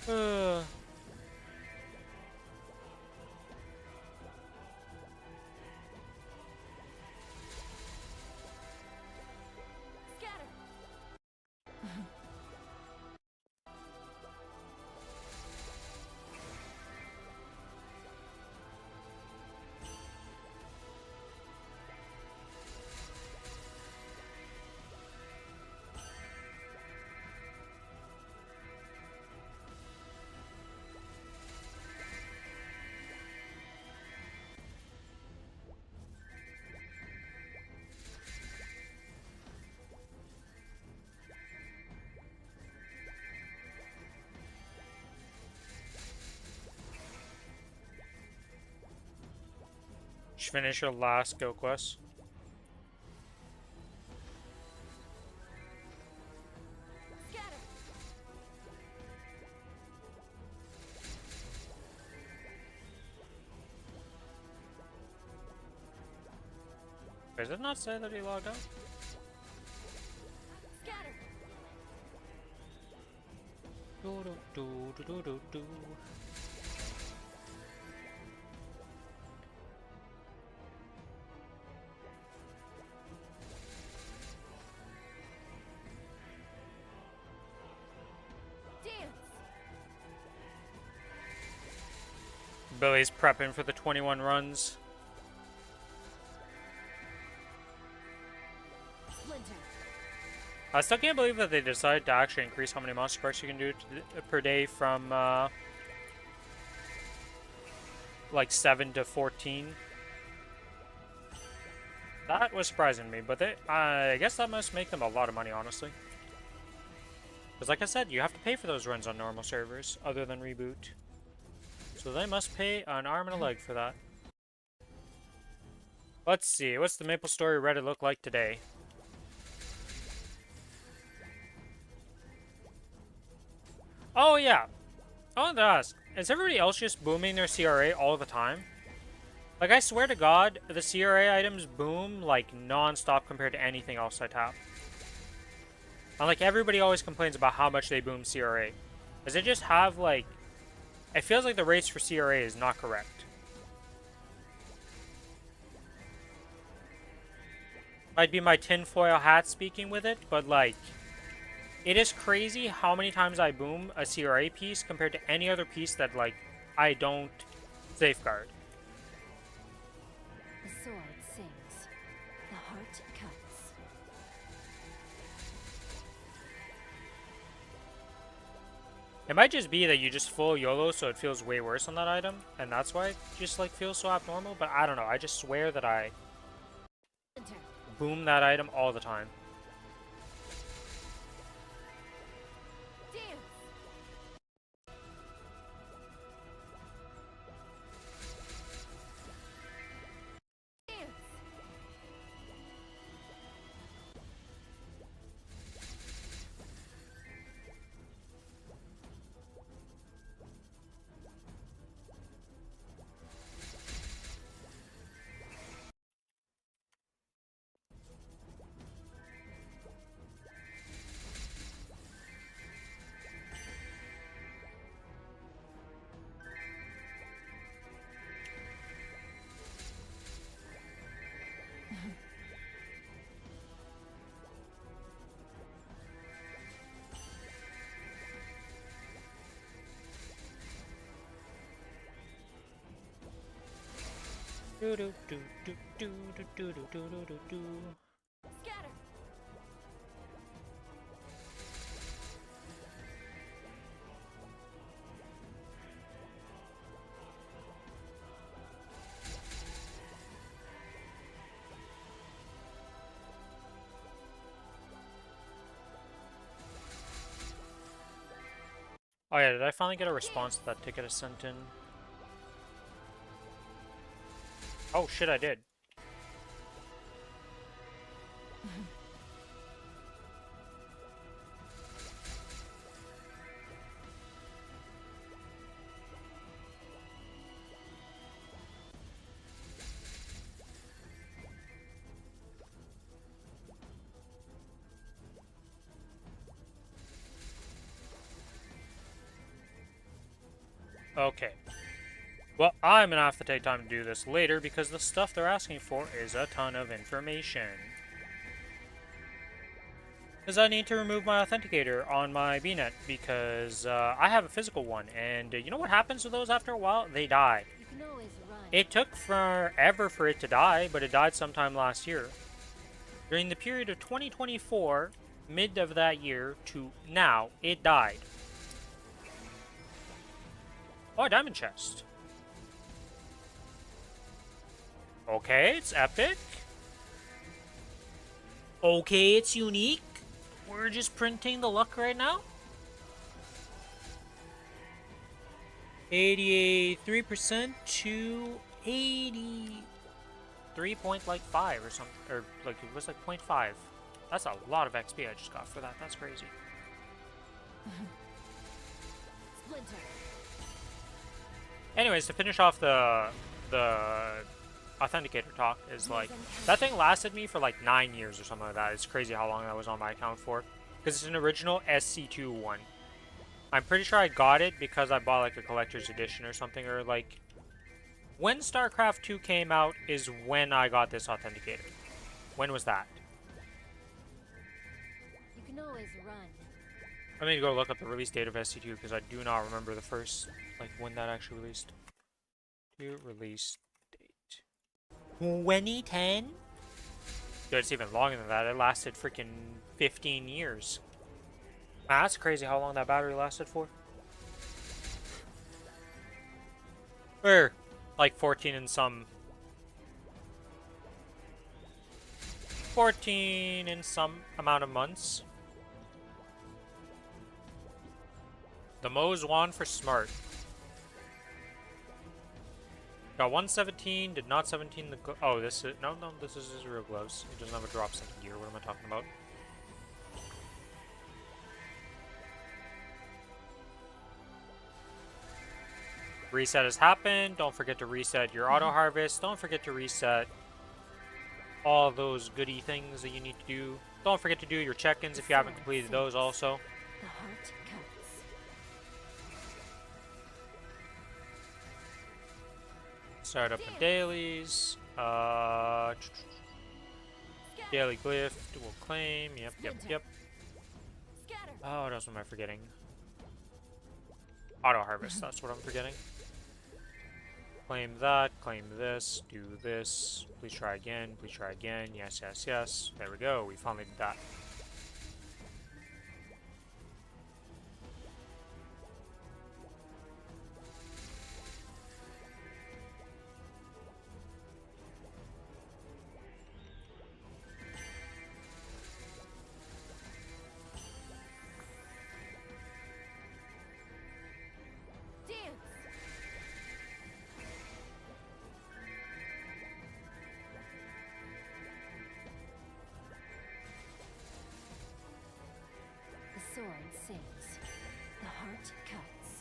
Scatter. Just finish your last go quest. Scatter. Does it not say that he logged out? Scatter. Do do do do do do. Dance. Billy's prepping for the 21 runs. Splinter. I still can't believe that they decided to actually increase how many monster parks you can do per day from like 7 to 14. That was surprising me, but I guess that must make them a lot of money, honestly. Because like I said, you have to pay for those runs on normal servers, other than Reboot. So they must pay an arm and a leg for that. Let's see, what's the Maplestory Reddit look like today? Oh yeah, I wanted to ask, is everybody else just booming their CRA all the time? Like, I swear to God, the CRA items boom, like, non-stop compared to anything else I tap. And, like, everybody always complains about how much they boom CRA. Does it just have, like... It feels like the rates for CRA is not correct. Might be my tinfoil hat speaking with it, but, like... It is crazy how many times I boom a CRA piece compared to any other piece that, like, I don't safeguard. The sword sings. The heart cuts. It might just be that you just full YOLO, so it feels way worse on that item, and that's why it just, like, feels so abnormal, but I don't know. I just swear that I Splinter. boom that item all the time. Dance. Dance. Do do do do do do do do do do do. Scatter. Oh yeah, did I finally get a response to that ticket I sent in? Oh shit, I did. Okay. Well, I'm gonna have to take time to do this later because the stuff they're asking for is a ton of information. Because I need to remove my authenticator on my BNet because I have a physical one, and you know what happens to those after a while? They die. You can always run. It took forever for it to die, but it died sometime last year. During the period of 2024, mid of that year to now, it died. Oh, a diamond chest. Okay, it's epic. Okay, it's unique. We're just printing the luck right now. 83% to 83.5 or something, or like it was like 0.5. That's a lot of XP I just got for that. That's crazy. Splinter. Anyways, to finish off the authenticator talk is like that thing lasted me for like 9 years or something like that. It's crazy how long that was on my account for, because it's an original SC2 one. I'm pretty sure I got it because I bought like a collector's edition or something, or like when StarCraft 2 came out is when I got this authenticator. When was that? You can always run. I need to go look up the release date of SC2 because I do not remember the first, like, when that actually released. Release date. 2010? Dude, it's even longer than that. It lasted freaking 15 years. Man, that's crazy how long that battery lasted for. Or, like 14 and some amount of months. The Mo's wand for smart. Got 117, did not 17 the oh, this is no, this is his real gloves. He doesn't have a drop second gear. What am I talking about? Reset has happened. Don't forget to reset your auto harvest. Don't forget to reset all those goody things that you need to do. Don't forget to do your check-ins if you haven't completed those also. The heart cuts. Start up the dailies. Daily glyph. We'll claim. Yep. Scatter. Oh, what else am I forgetting? Auto harvest. That's what I'm forgetting. Claim that. Claim this. Do this. Please try again. Please try again. Yes. There we go. We finally did that. The sword sings. The heart cuts.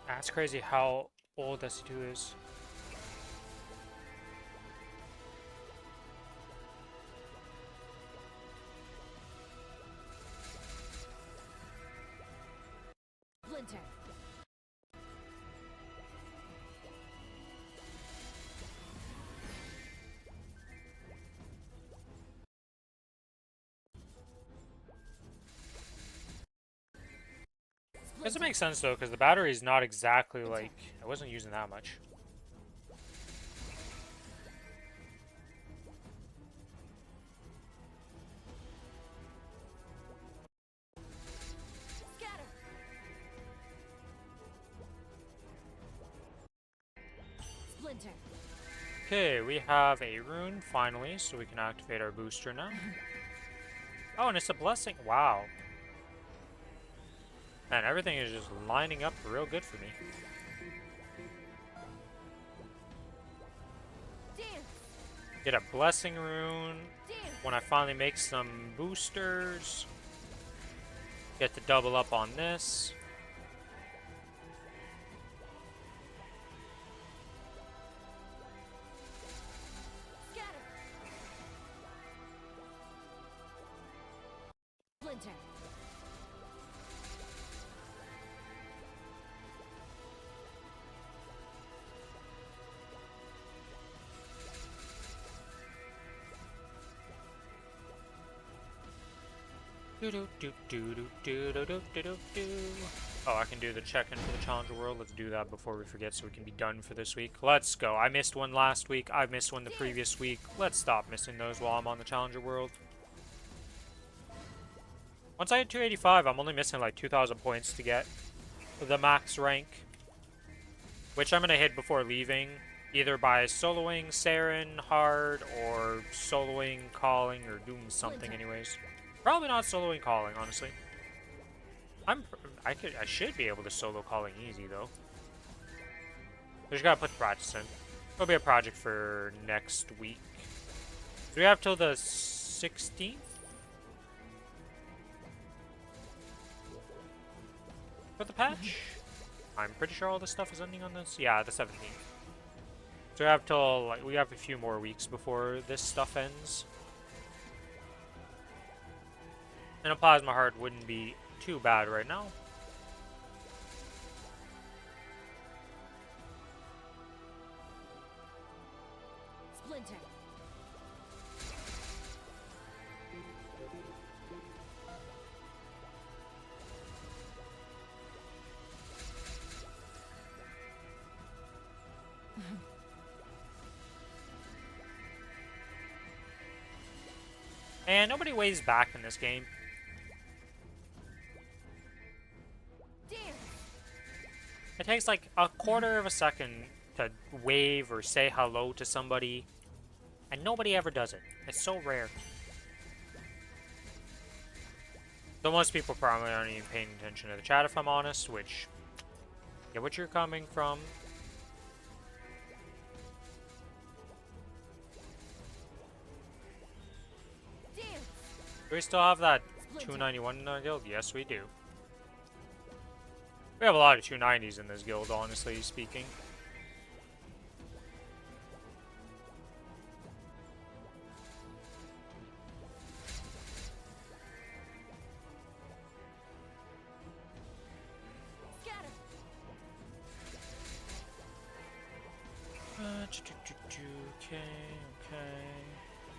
That's crazy how old SC2 is. Splinter. Doesn't make sense though, because the battery is not exactly like, I wasn't using that much. Scatter. Splinter. Okay, we have a rune finally, so we can activate our booster now. Oh, and it's a blessing. Wow. Man, everything is just lining up real good for me. Dance. Get a blessing rune Dance. when I finally make some boosters. Get to double up on this. Oh, I can do the check-in for the Challenger World. Let's do that before we forget so we can be done for this week. Let's go. I missed one last week. I missed one the previous week. Let's stop missing those while I'm on the Challenger World. Once I hit 285, I'm only missing like 2,000 points to get the max rank, which I'm going to hit before leaving, either by soloing Saren hard or soloing calling or doing something anyways. Probably not soloing calling, honestly. I should be able to solo calling easy though. I just gotta put the practice in. It'll be a project for next week. Do we have till the 16th? For the patch? I'm pretty sure all this stuff is ending on this. Yeah, the 17th. So we have till like we have a few more weeks before this stuff ends. And a plasma heart wouldn't be too bad right now. Splinter. And nobody waves back in this game. It takes like a quarter of a second to wave or say hello to somebody, and nobody ever does it. It's so rare. Though most people probably aren't even paying attention to the chat, if I'm honest, which, get what you're coming from. Do we still have that 291 in our guild? Yes, we do. We have a lot of 290s in this guild, honestly speaking. Okay.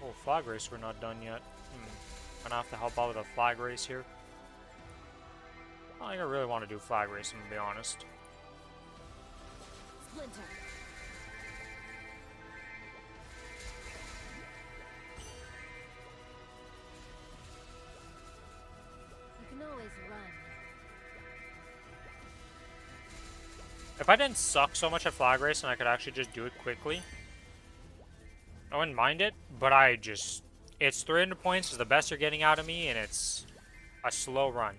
Oh, flag race, we're not done yet. Gonna have to help out with a flag race here. I don't think I really want to do flag race, I'm gonna be honest. Splinter. You can always run. If I didn't suck so much at flag race and I could actually just do it quickly, I wouldn't mind it, but it's 300 points is the best you're getting out of me, and it's a slow run.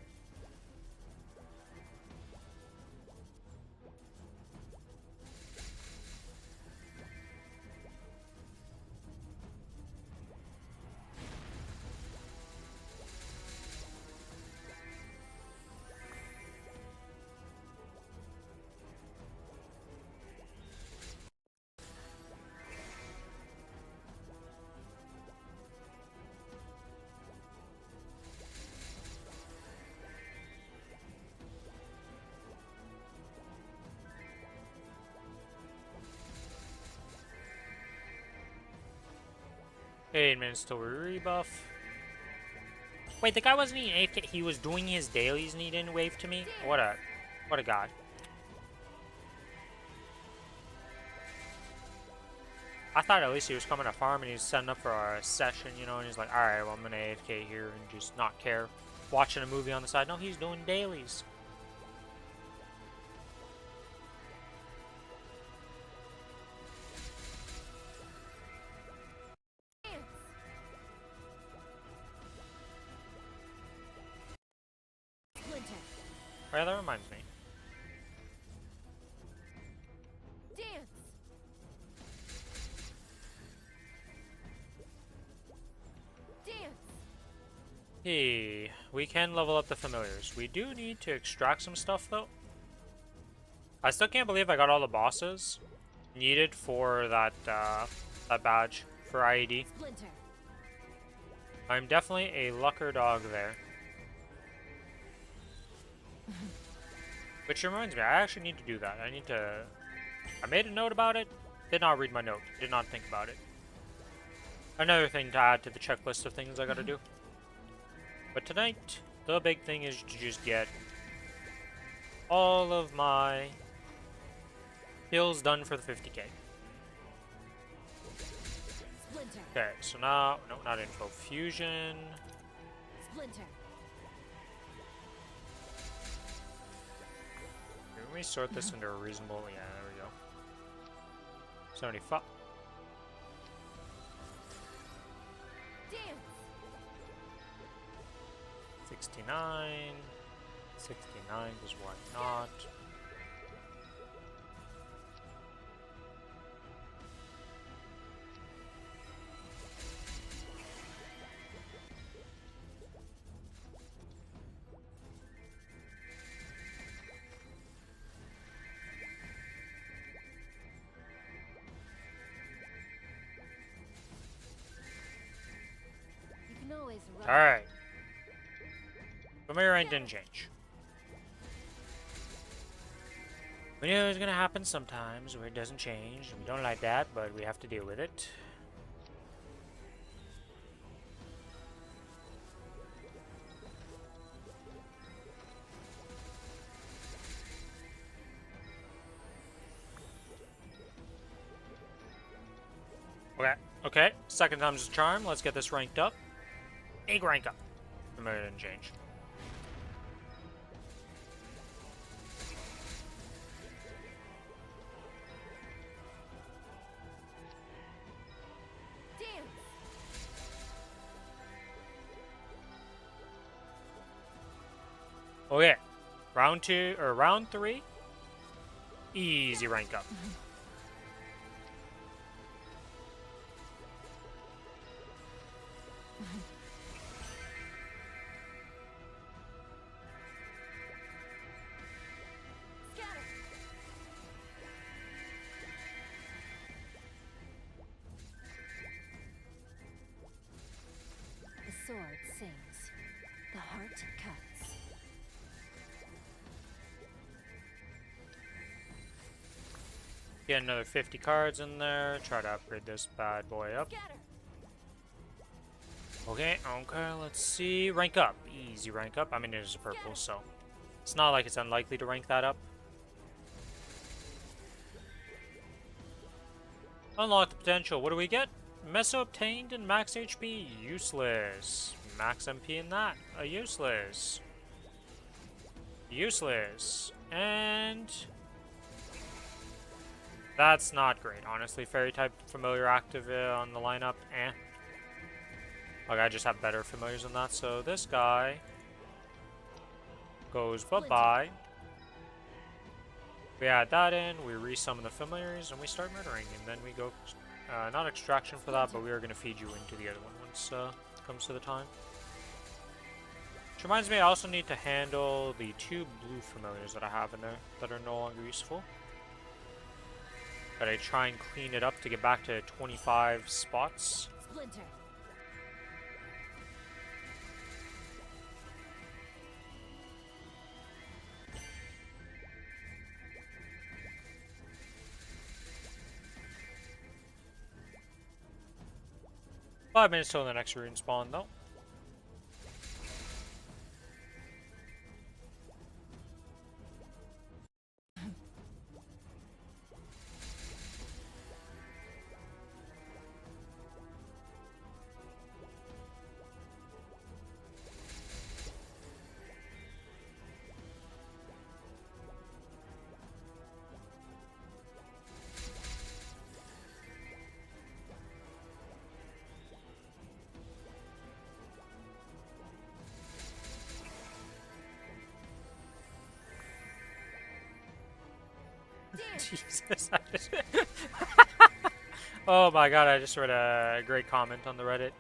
Hey, minutes till we rebuff. Wait, the guy wasn't even AFK. He was doing his dailies and he didn't wave to me? What a god. I thought at least he was coming to farm and he was setting up for a session, you know, and he's like, alright, well, I'm gonna AFK here and just not care. Watching a movie on the side. No, he's doing dailies. Oh, yeah, that reminds me. Dance. Dance. Hey, we can level up the familiars. We do need to extract some stuff, though. I still can't believe I got all the bosses needed for that that badge for IED. Splinter. I'm definitely a lucker dog there. Which reminds me, I actually need to do that. I made a note about it, did not read my note, did not think about it. Another thing to add to the checklist of things I gotta do. But tonight, the big thing is to just get all of my kills done for the 50k. Splinter. Okay, so now, no, not info. Fusion. Splinter. Can we sort this into a reasonable? Yeah, there we go. 75. Dance. 69. 69, because why not? You can always run. Alright. Familiar rank didn't change. We knew it was gonna happen sometimes where it doesn't change. We don't like that, but we have to deal with it. Okay, okay. Second time's a charm. Let's get this ranked up. Egg rank up. Familiar didn't change. Dance. Okay. Round 2 or round 3. Easy rank up. Scatter. The sword sings. The heart cuts. Get another 50 cards in there. Try to upgrade this bad boy up. Scatter. Okay, okay, let's see. Rank up. Easy rank up. I mean, it is a purple, so it's not like it's unlikely to rank that up. Unlock the potential. What do we get? Meso obtained and max HP. Useless. Max MP in that. Useless. Useless. And that's not great, honestly. Fairy type familiar active on the lineup. Eh. Like, I just have better familiars than that. So this guy goes bye-bye. We add that in, we resummon the familiars, and we start murdering. And then we go, not extraction for that, but we are going to feed you into the other one once it comes to the time. Which reminds me, I also need to handle the 2 blue familiars that I have in there that are no longer useful. But I try and clean it up to get back to 25 spots. Splinter. Five minutes till the next rune spawn, though. Jesus. Oh my god, I just read a great comment on the Reddit.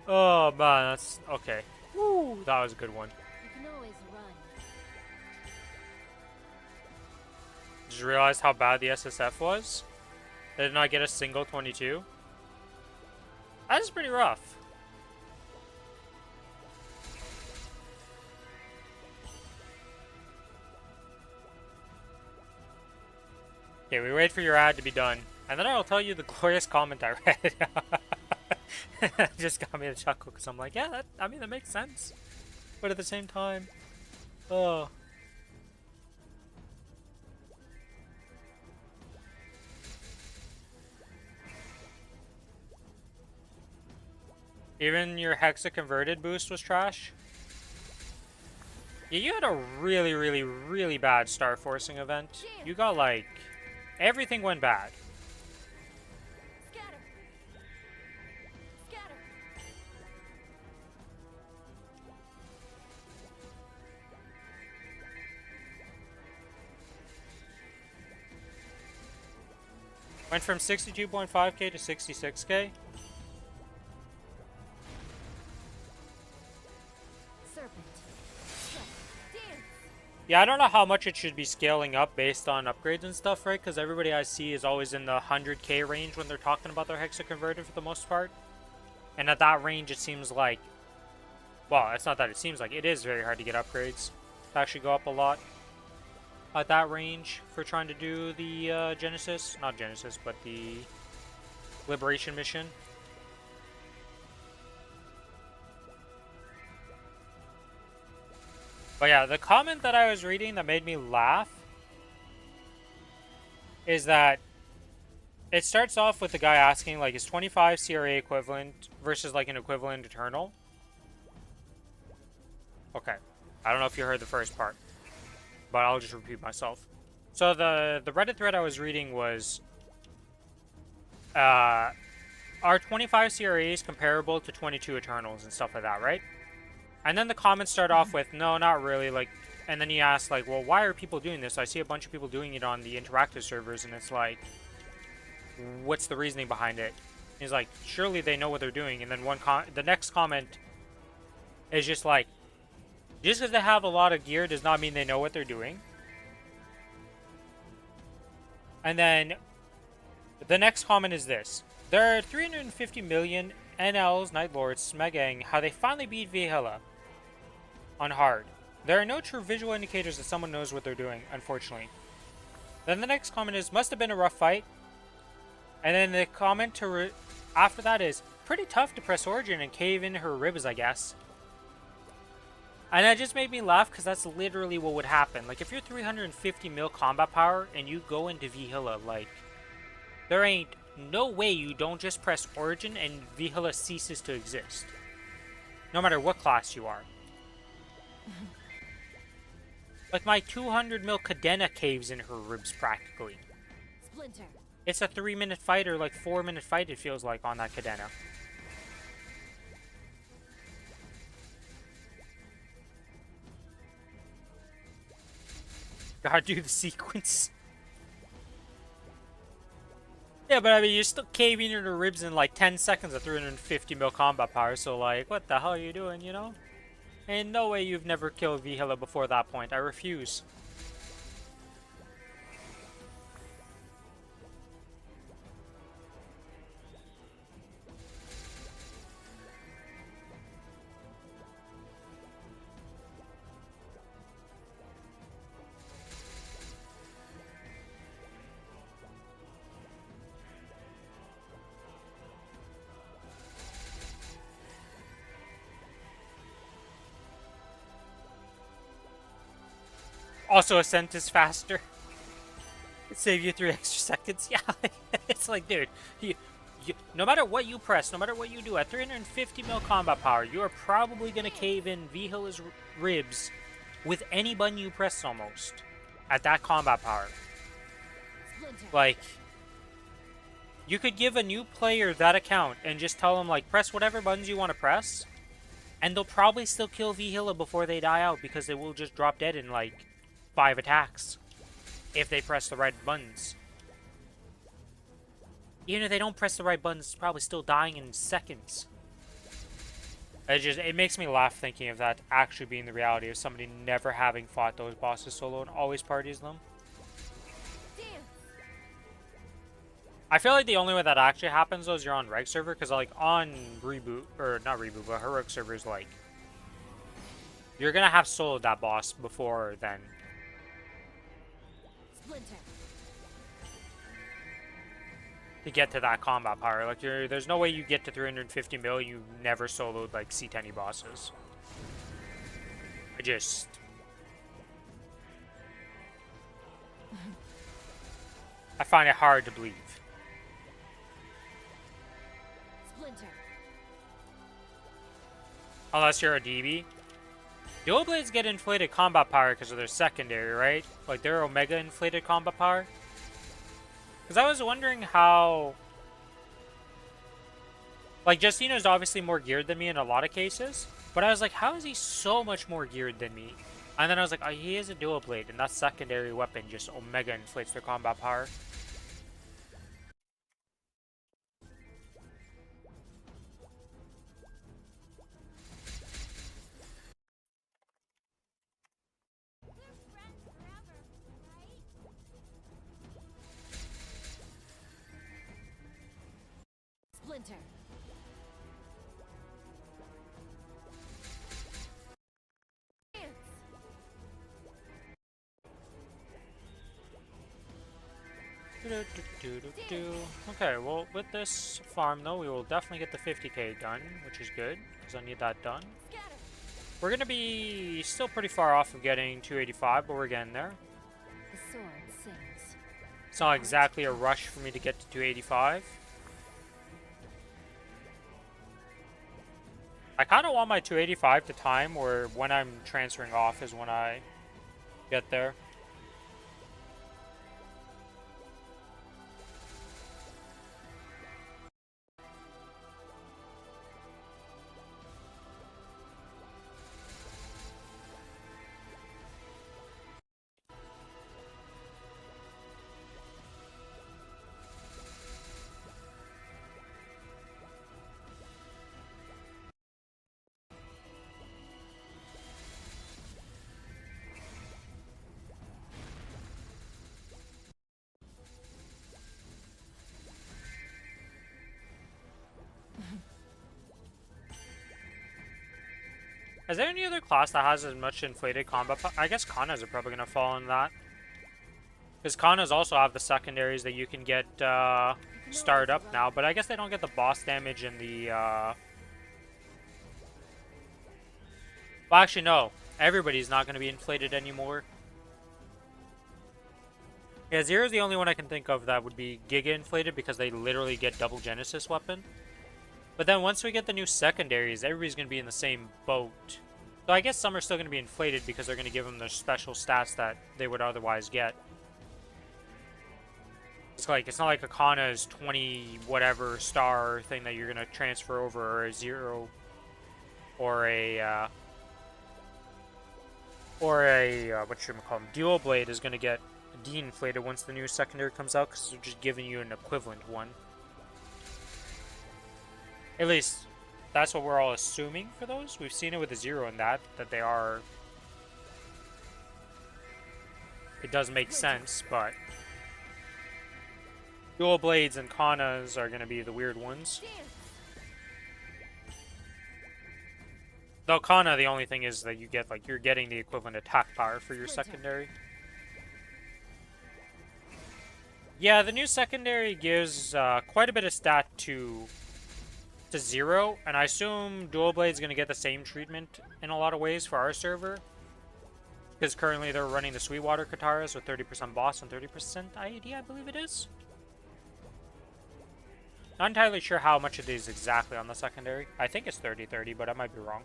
Oh man, that's okay. Woo, that was a good one. You can always run. Just realized how bad the SSF was. They did not get a single 22. That is pretty rough. Okay, we wait for your ad to be done, and then I'll tell you the glorious comment I read. Just got me to chuckle because I'm like, yeah, I mean, that makes sense. But at the same time, oh. Even your Hexa converted boost was trash? Yeah, you had a really, really, really bad star forcing event. You got like, everything went bad. Scatter. Scatter. Went from 62.5k to 66k. Serpent. Dance. Yeah, I don't know how much it should be scaling up based on upgrades and stuff, right? Because everybody I see is always in the 100k range when they're talking about their Hexa converted for the most part. And at that range, it seems like... Well, it's not that it seems like. It is very hard to get upgrades to actually go up a lot at that range for trying to do the Genesis. Not Genesis, but the Liberation mission. But yeah, the comment that I was reading that made me laugh is that it starts off with the guy asking, like, is 25 CRA equivalent versus, like, an equivalent Eternal? Okay. I don't know if you heard the first part, but I'll just repeat myself. So the Reddit thread I was reading was, are 25 CRAs comparable to 22 Eternals and stuff like that, right? And then the comments start off with, no, not really, like, and then he asks, like, well, why are people doing this? I see a bunch of people doing it on the interactive servers, and it's like, what's the reasoning behind it? He's like, surely they know what they're doing. And then the next comment is just like, just because they have a lot of gear does not mean they know what they're doing. And then the next comment is this. There are 350 million NLs, Night Lords, smegging how they finally beat Valhalla on hard. There are no true visual indicators that someone knows what they're doing, unfortunately. Then the next comment is, must have been a rough fight. And then the comment after that is, pretty tough to press Origin and cave in her ribs, I guess. And that just made me laugh because that's literally what would happen. Like, if you're 350 mil combat power and you go into Valhalla, like, there ain't no way you don't just press Origin and Valhalla ceases to exist. No matter what class you are. Like, my 200 mil Cadena caves in her ribs practically. Splinter. It's a 3-minute fight or like 4-minute fight, it feels like, on that Cadena. Gotta do the sequence. Yeah, but I mean, you're still caving in her ribs in like 10 seconds at 350 mil combat power, so like, what the hell are you doing, you know? Ain't no way you've never killed Valhalla before that point. I refuse. Also, Ascent is faster. Save you 3 extra seconds. Yeah, it's like, dude, no matter what you press, no matter what you do, at 350 mil combat power, you are probably going to cave in Valhalla's ribs with any button you press almost. At that combat power. Splinter. Like, you could give a new player that account and just tell them, like, press whatever buttons you want to press, and they'll probably still kill Valhalla before they die out because they will just drop dead in, like, 5 attacks if they press the right buttons. Even if they don't press the right buttons, it's probably still dying in seconds. It makes me laugh thinking of that actually being the reality of somebody never having fought those bosses solo and always parties them. Dance. I feel like the only way that actually happens though is you're on reg server, because like on reboot, or not reboot, but heroic servers, like, you're gonna have soloed that boss before then. Splinter. to get to that combat power. Like, there's no way you get to 350 mil, you never soloed, like, C10 bosses. I find it hard to believe. Splinter. Unless you're a DB. Dual Blades get inflated combat power because of their secondary, right? Like, their Omega inflated combat power. Because I was wondering how... Like, Justino's obviously more geared than me in a lot of cases. But I was like, how is he so much more geared than me? And then I was like, oh, he is a Dual Blade, and that secondary weapon just Omega inflates their combat power. Splinter. Okay, well, with this farm, though, we will definitely get the 50k done, which is good, because I need that done. Scatter. We're going to be still pretty far off of getting 285, but we're getting there. The sword sings. It's not exactly a rush for me to get to 285. I kind of want my 285 to time where when I'm transferring off is when I get there. Is there any other class that has as much inflated combat? I guess Kanas are probably going to fall in that. Because Kanas also have the secondaries that you can get started up now, but I guess they don't get the boss damage and the... Well, actually, no. Everybody's not going to be inflated anymore. Yeah, Zero's the only one I can think of that would be Giga inflated because they literally get double Genesis weapon. But then once we get the new secondaries, everybody's going to be in the same boat. So I guess some are still going to be inflated because they're going to give them the special stats that they would otherwise get. It's not like a Kana's 20 whatever star thing that you're going to transfer over, or a Zero, or a whatchamacallit, Dual Blade is going to get de-inflated once the new secondary comes out because they're just giving you an equivalent one. At least, that's what we're all assuming for those. We've seen it with the Zero in that they are... It does make sense, but... Dual Blades and Kanas are going to be the weird ones. Though Kana, the only thing is that you get, like, you're getting the equivalent attack power for your secondary. Yeah, the new secondary gives quite a bit of stat to Zero, and I assume Dual Blade's going to get the same treatment in a lot of ways for our server. Because currently they're running the Sweetwater Kataras with 30% boss and 30% IED, I believe it is. Not entirely sure how much it is exactly on the secondary. I think it's 30-30, but I might be wrong.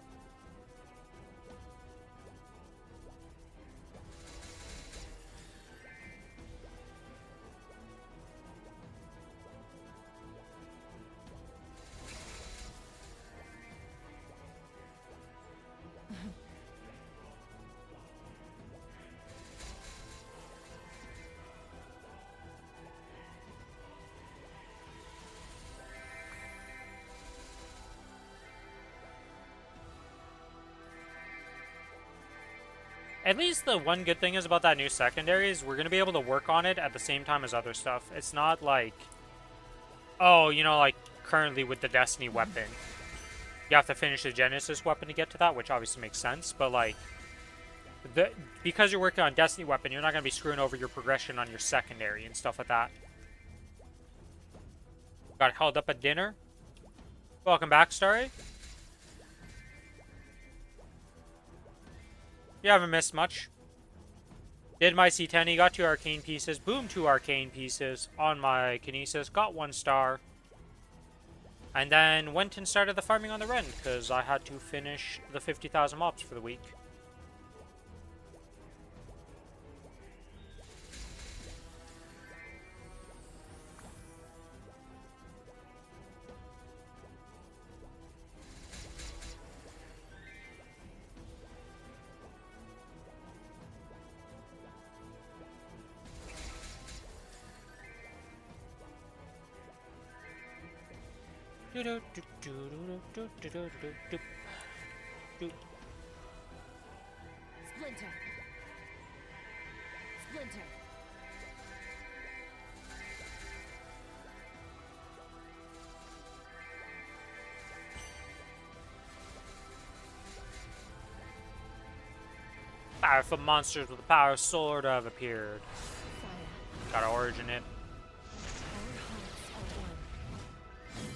At least the one good thing is about that new secondary is we're going to be able to work on it at the same time as other stuff. It's not like, oh, you know, like currently with the Destiny weapon, you have to finish the Genesis weapon to get to that, which obviously makes sense. But like, because you're working on Destiny weapon, you're not going to be screwing over your progression on your secondary and stuff like that. Got held up at dinner. Welcome back, Starry. You haven't missed much. Did my C10, got 2 arcane pieces. Boom, 2 arcane pieces on my Kinesis. Got 1 star. And then went and started the farming on the Rend, because I had to finish the 50,000 mobs for the week. Splinter. Splinter. Powerful monsters with the power of sword have appeared. Fire. Gotta origin it. Our hearts are one.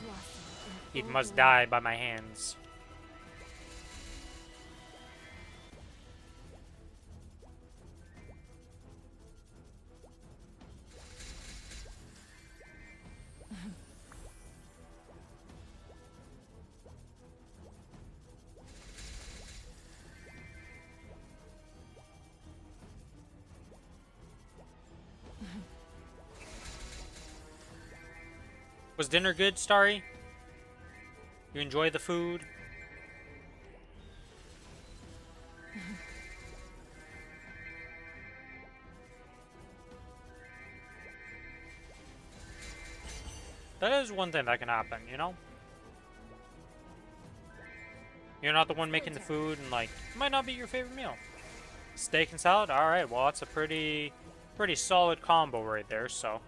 Blossom in It full must bloom. die by my hands. Was dinner good, Starry? You enjoy the food? That is one thing that can happen, you know? You're not the one making the food, and like, it might not be your favorite meal. Steak and salad? Alright, well, that's a pretty solid combo right there, so.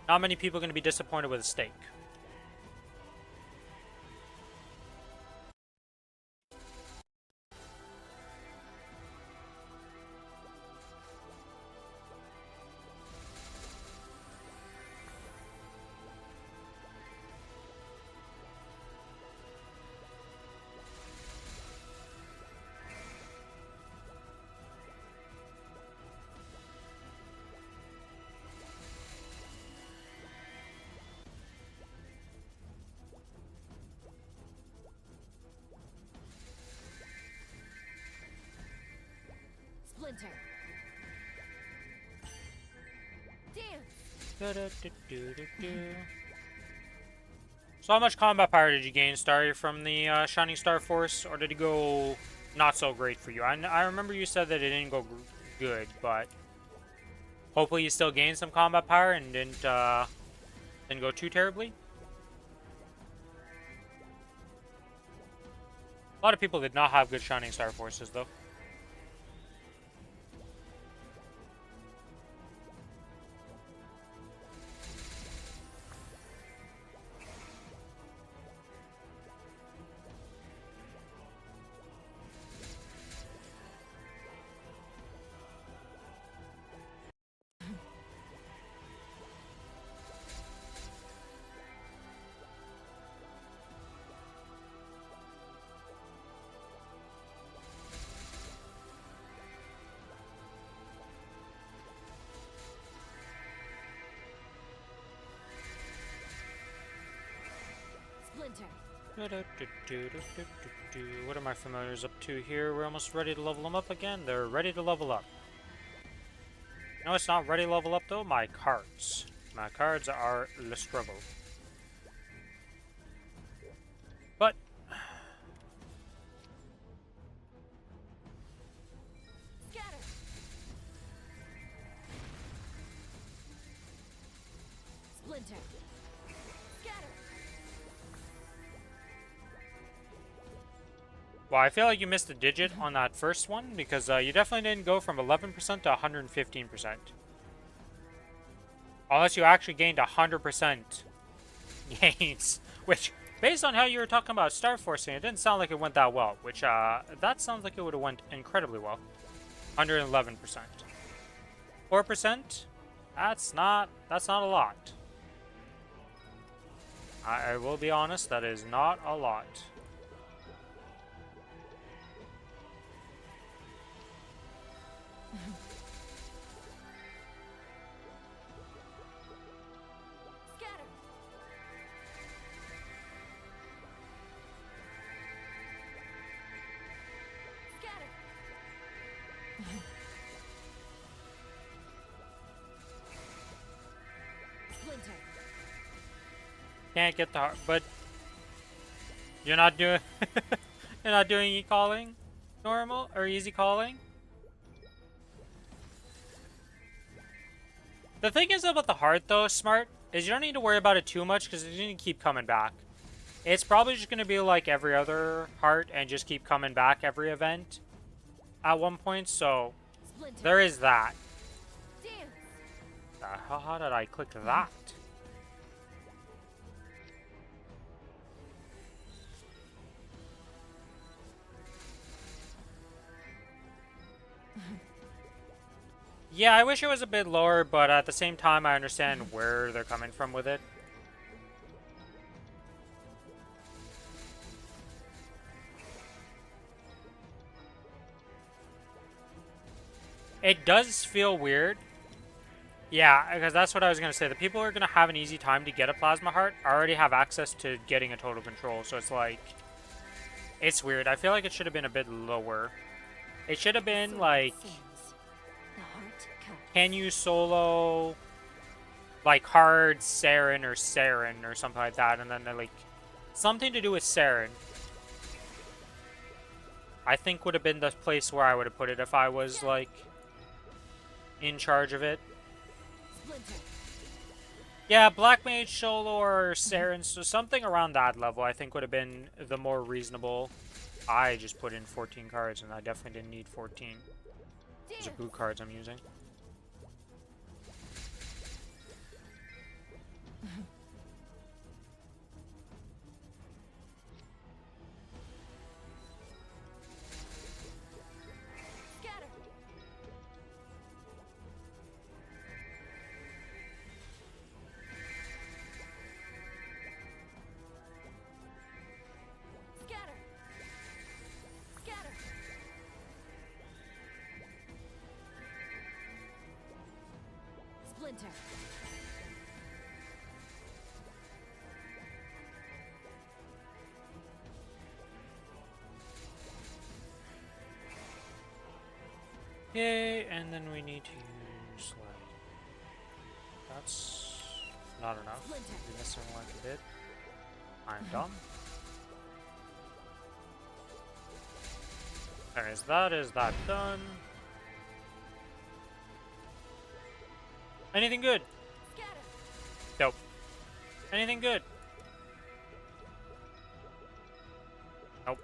Not many people are going to be disappointed with a steak. Splinter. Dance. So how much combat power did you gain, Starry, from the Shining Star Force, or did it go not so great for you? I remember you said that it didn't go good, but hopefully you still gained some combat power and didn't go too terribly. A lot of people did not have good Shining Star Forces, though. Splinter. What are my familiars up to here? We're almost ready to level them up again. They're ready to level up. No, it's not ready to level up though. My cards. My cards are le struggle. But Scatter. Splinter. Scatter. well, I feel like you missed a digit on that first one because you definitely didn't go from 11% to 115%. Unless you actually gained 100% gains, which, based on how you were talking about Star Forcing, it didn't sound like it went that well, which, that sounds like it would have went incredibly well. 111%. 4%? That's not a lot. I will be honest, that is not a lot. Scatter. Scatter. Splinter. Can't get the heart, but you're not doing you're not doing e-calling normal or easy calling. The thing is about the heart though, Smart, is you don't need to worry about it too much because it's going to keep coming back. It's probably just going to be like every other heart and just keep coming back every event at one point, so Splinter. there is that. Dance. How did I click that? Yeah, I wish it was a bit lower, but at the same time, I understand where they're coming from with it. It does feel weird. Yeah, because that's what I was going to say. The people who are going to have an easy time to get a plasma heart already have access to getting a total control, so it's like... It's weird. I feel like it should have been a bit lower. It should have been like... The heart comes. Can you solo like hard Saren or something like that, and then like something to do with Saren I think would have been the place where I would have put it if I was like in charge of it. Splinter. Yeah, Black Mage solo or Saren, so something around that level I think would have been the more reasonable. I just put in 14 cards and I definitely didn't need 14. Those are blue cards I'm using. Scatter. Scatter. Scatter. Splinter. Yay, and then we need to use like... That's not enough. Splinter. We're missing like a bit. I'm dumb. There is that done. Anything good? Scatter. Nope. Anything good? Nope.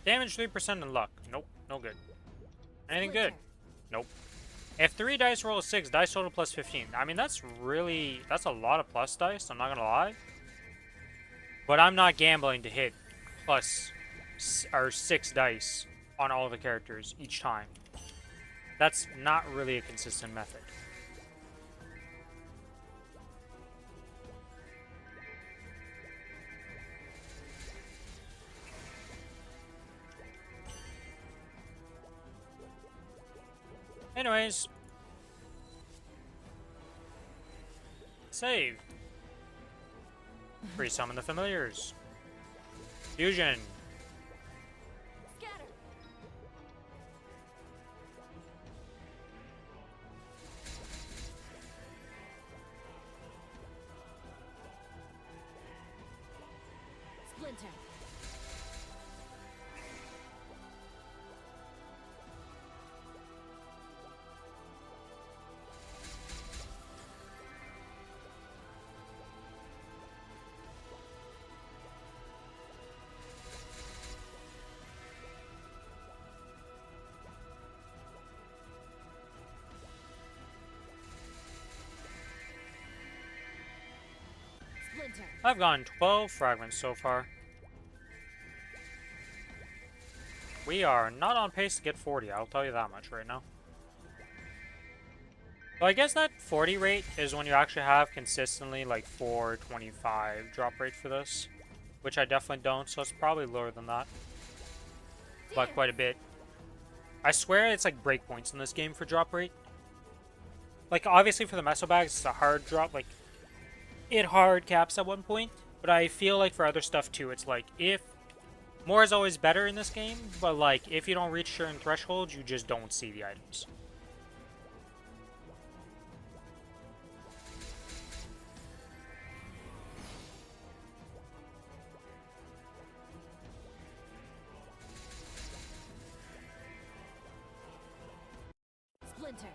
Damage 3% and luck. Nope. No good. Anything good? Splinter. Nope. If 3 dice roll a 6, dice total plus 15. I mean, that's a lot of plus dice, I'm not gonna lie. But I'm not gambling to hit plus or 6 dice on all the characters each time. That's not really a consistent method. Anyways. Save. Re-summon the familiars. Fusion. Scatter. Splinter. Splinter. I've gotten 12 fragments so far. We are not on pace to get 40, I'll tell you that much right now. So I guess that 40 rate is when you actually have consistently like 425 drop rate for this. Which I definitely don't, so it's probably lower than that. But quite a bit. I swear it's like breakpoints in this game for drop rate. Like obviously for the meso bags it's a hard drop, like it hard caps at one point. But I feel like for other stuff too, it's like if more is always better in this game, but like if you don't reach certain thresholds, you just don't see the items. Splinter.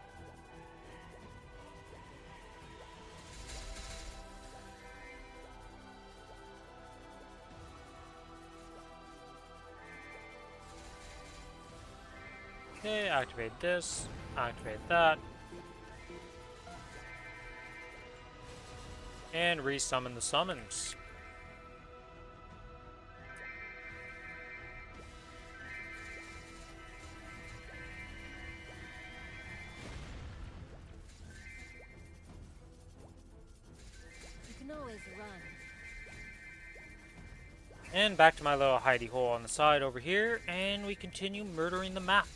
Okay, activate this, activate that. And resummon the summons. You can always run. And back to my little hidey hole on the side over here, and we continue murdering the map.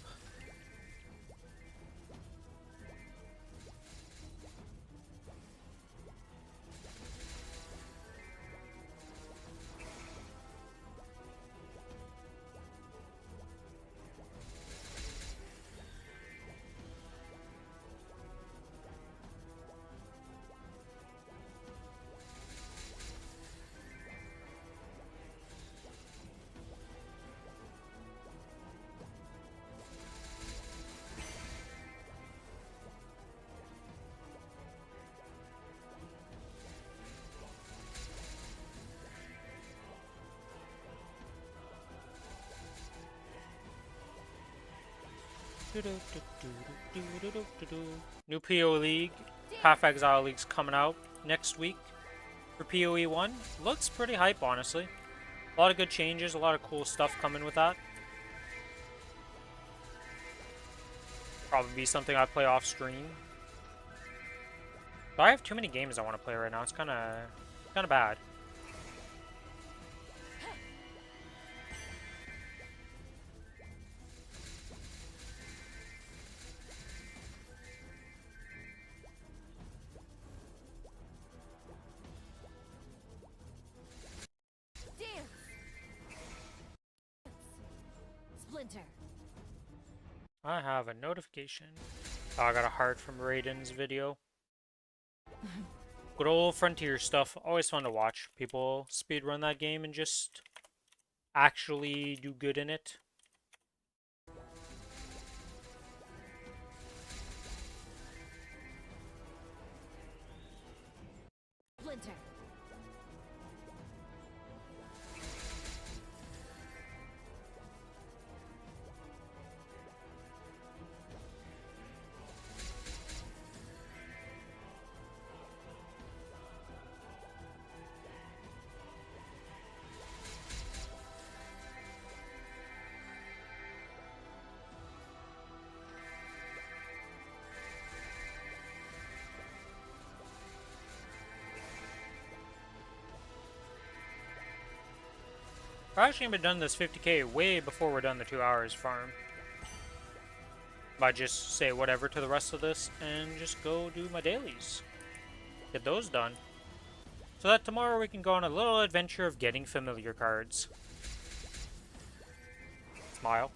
New PoE League, Half Exile League's coming out next week for PoE 1. Looks pretty hype, honestly. A lot of good changes, a lot of cool stuff coming with that. Probably be something I play off stream. But I have too many games I want to play right now. It's kind of bad. Splinter. I have a notification. Oh, I got a heart from Raiden's video. Good old Frontier stuff. Always fun to watch. People speedrun that game and just actually do good in it. Splinter. We're actually gonna be done this 50k way before we're done the 2 hours farm. I just say whatever to the rest of this and just go do my dailies. Get those done. So that tomorrow we can go on a little adventure of getting familiar cards. Smile.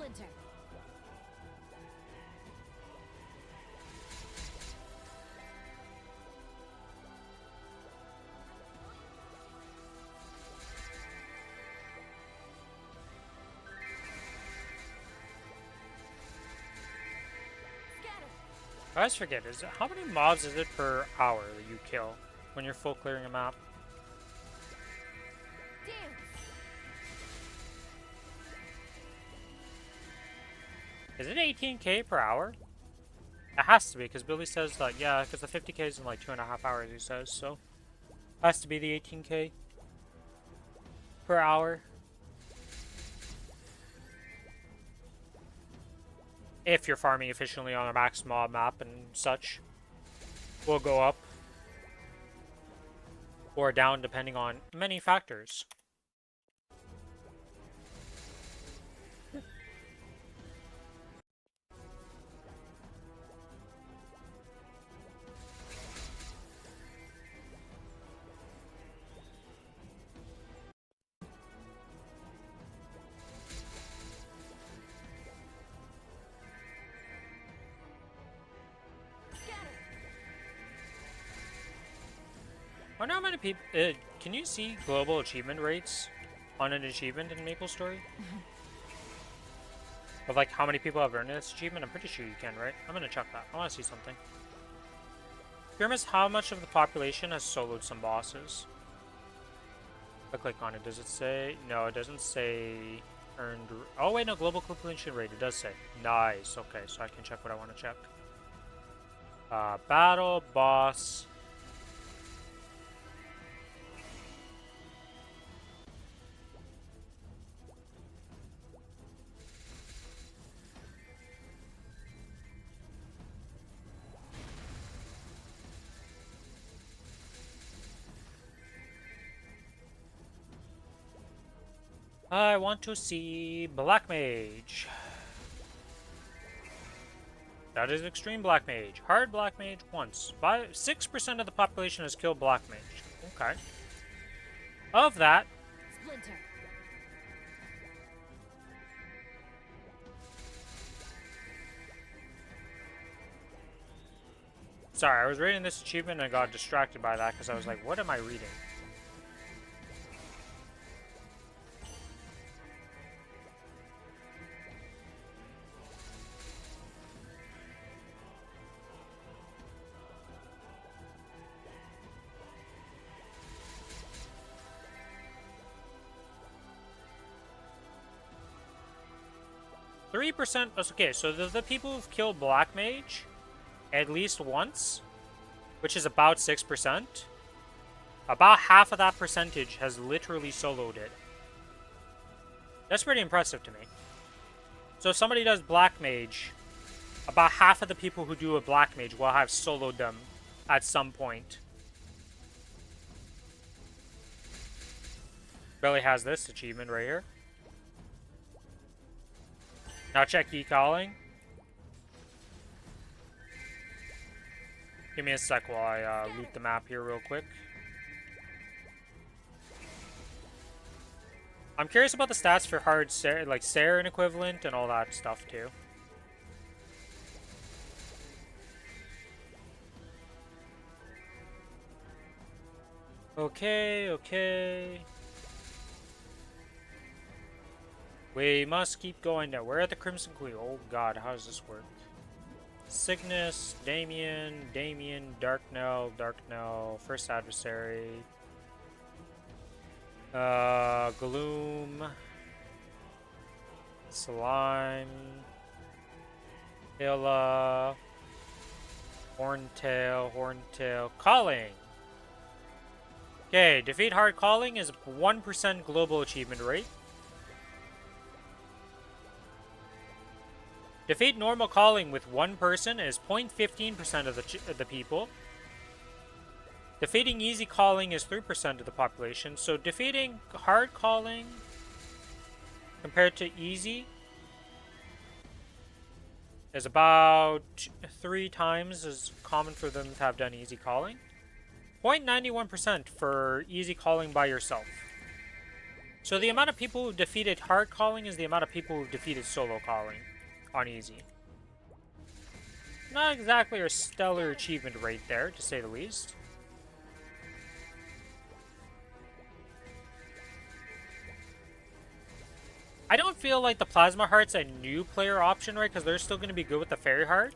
Splinter. I always forget, how many mobs is it per hour that you kill when you're full clearing a map? Dance. Is it 18k per hour? It has to be, because Billy says that, yeah, because the 50k is in like 2.5 hours, he says, so. Has to be the 18k per hour. If you're farming efficiently on a max mob map and such, will go up or down depending on many factors. I wonder how many people. Can you see global achievement rates on an achievement in Maplestory? Of like how many people have earned this achievement? I'm pretty sure you can, right? I'm gonna check that. I want to see something. Curious how much of the population has soloed some bosses. If I click on it, does it say? No, it doesn't say earned. Oh wait, no, global completion rate. It does say. Nice. Okay, so I can check what I want to check. Battle boss. I want to see Black Mage. That is extreme Black Mage. Hard Black Mage once. 6% of the population has killed Black Mage. Okay. Of that, Splinter. sorry, I was reading this achievement and I got distracted by that because I was like, what am I reading? %. Okay, so the people who've killed Black Mage at least once, which is about 6%, about half of that percentage has literally soloed it. That's pretty impressive to me. So if somebody does Black Mage, about half of the people who do a Black Mage will have soloed them at some point. Billy has this achievement right here. Now check e-calling. Give me a sec while I loot the map here real quick. I'm curious about the stats for hard like Saren equivalent and all that stuff too. Okay, okay. We must keep going now. We're at the Crimson Queen. Oh god, how does this work? Cygnus, Damien, Dark Knell, First Adversary. Gloom. Slime. Hilla. Horntail. Calling! Okay, defeat hard calling is 1% global achievement rate. Defeat normal calling with one person is 0.15% of the people. Defeating easy calling is 3% of the population. So defeating hard calling compared to easy is about 3 times as common for them to have done easy calling. 0.91% for easy calling by yourself. So the amount of people who defeated hard calling is the amount of people who defeated solo calling on easy. Not exactly a stellar achievement rate there, to say the least. I don't feel like the Plasma Heart's a new player option, right? Because they're still going to be good with the Fairy Heart.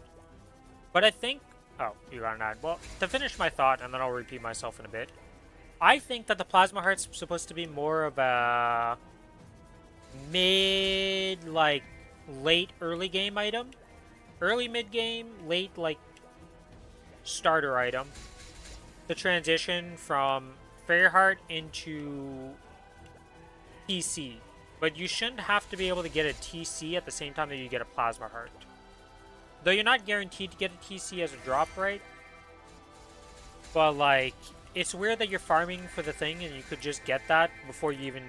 But I think... Oh, you got an ad. Well, to finish my thought, and then I'll repeat myself in a bit. I think that the Plasma Heart's supposed to be more of a... mid, like, late early game item. Early mid game, late, like, starter item. The transition from Fairy Heart into TC. But you shouldn't have to be able to get a TC at the same time that you get a Plasma Heart. Though you're not guaranteed to get a TC as a drop, right? But, like, it's weird that you're farming for the thing and you could just get that before you even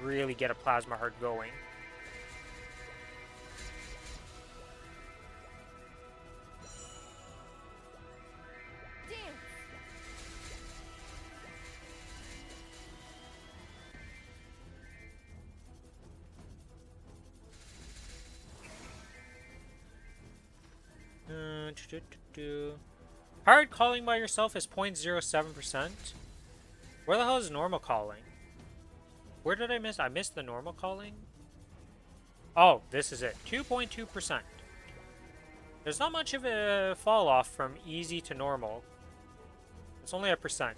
really get a Plasma Heart going. Hard calling by yourself is 0.07%. Where the hell is normal calling? Where did I miss? I missed the normal calling? Oh, this is it. 2.2%. There's not much of a fall off from easy to normal. It's only 1%.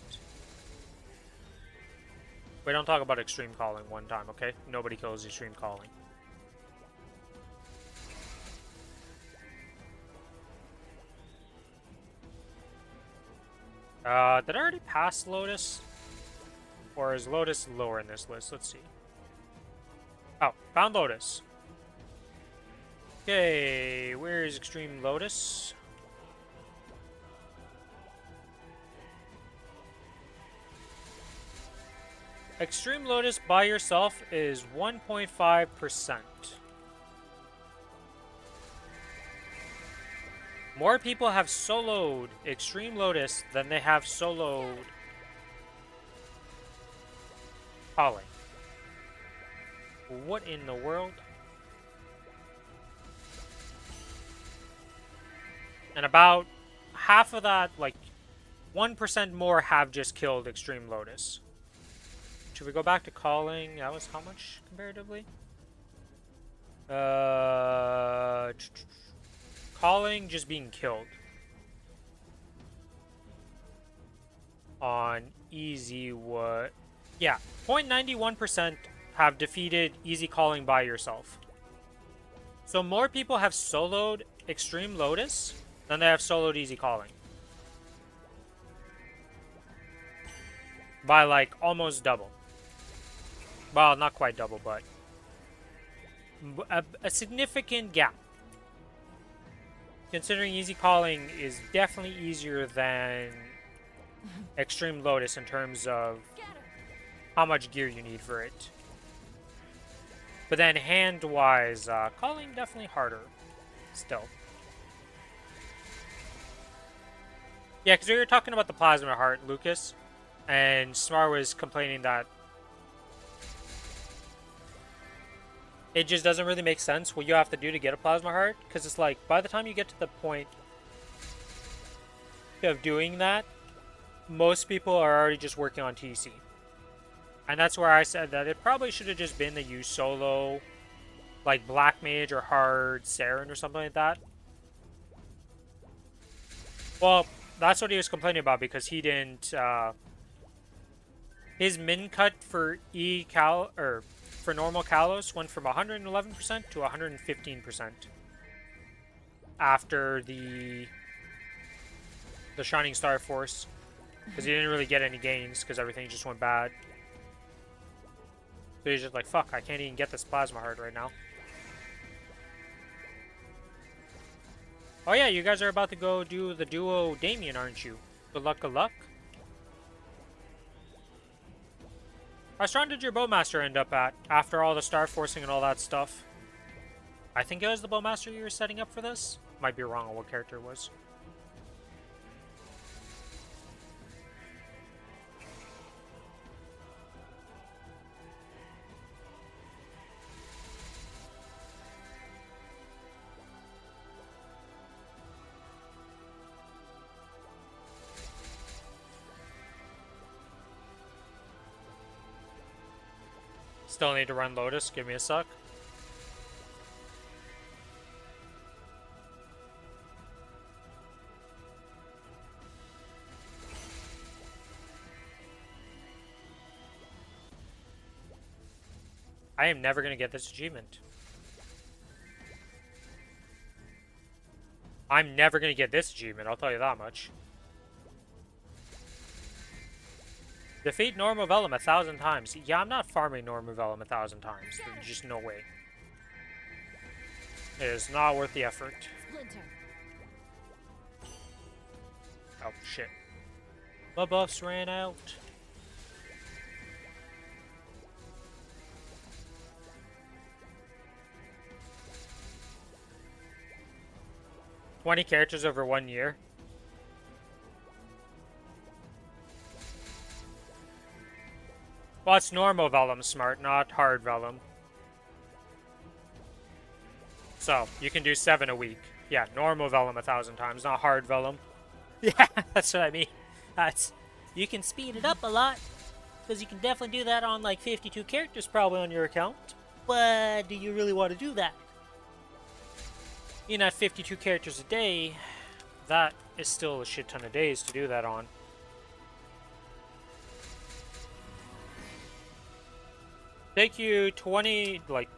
We don't talk about extreme calling one time, okay? Nobody kills extreme calling. Did I already pass Lotus? Or is Lotus lower in this list? Let's see. Oh, found Lotus. Okay, where is Extreme Lotus? Extreme Lotus by yourself is 1.5%. More people have soloed Extreme Lotus than they have soloed Calling. What in the world? And about half of that, like 1% more, have just killed Extreme Lotus. Should we go back to Calling? That was how much comparatively? Calling just being killed on easy. What? Yeah, 0.91% have defeated easy calling by yourself. So more people have soloed Extreme Lotus than they have soloed easy calling. By like almost double. Well, not quite double, but a significant gap. Considering easy calling is definitely easier than Extreme Lotus in terms of how much gear you need for it. But then hand-wise, calling definitely harder still. Yeah, because we were talking about the Plasma Heart, Lucas, and Smar was complaining that it just doesn't really make sense what you have to do to get a Plasma Heart, because it's like, by the time you get to the point of doing that, most people are already just working on TC. And that's where I said that it probably should have just been the use solo, like Black Mage or Hard Saren or something like that. Well, that's what he was complaining about, because he didn't, his min cut for for normal Kalos went from 111% to 115% after the Shining Star Force, because he didn't really get any gains because everything just went bad. So he's just like, fuck, I can't even get this Plasma Heart right now. Oh yeah, you guys are about to go do the duo Damien, aren't you? Good luck, good luck. How strong did your Bowmaster end up at after all the Star Forcing and all that stuff? I think it was the Bowmaster you were setting up for this. Might be wrong on what character it was. Still need to run Lotus. Give me a suck. I am never going to get this achievement. I'm never going to get this achievement, I'll tell you that much. Defeat normal Vellum 1,000 times. Yeah, I'm not farming normal Vellum 1,000 times. There's just no way. It is not worth the effort. Splinter. Oh, shit. My buffs ran out. "20 characters over 1 year." Well, it's normal Vellum, Smart, not hard Vellum. So, you can do 7 a week. Yeah, normal Vellum 1,000 times, not hard Vellum. Yeah, that's what I mean. You can speed it up a lot, because you can definitely do that on like 52 characters probably on your account. But do you really want to do that? You know, at 52 characters a day, that is still a shit ton of days to do that on. Take you 20, like,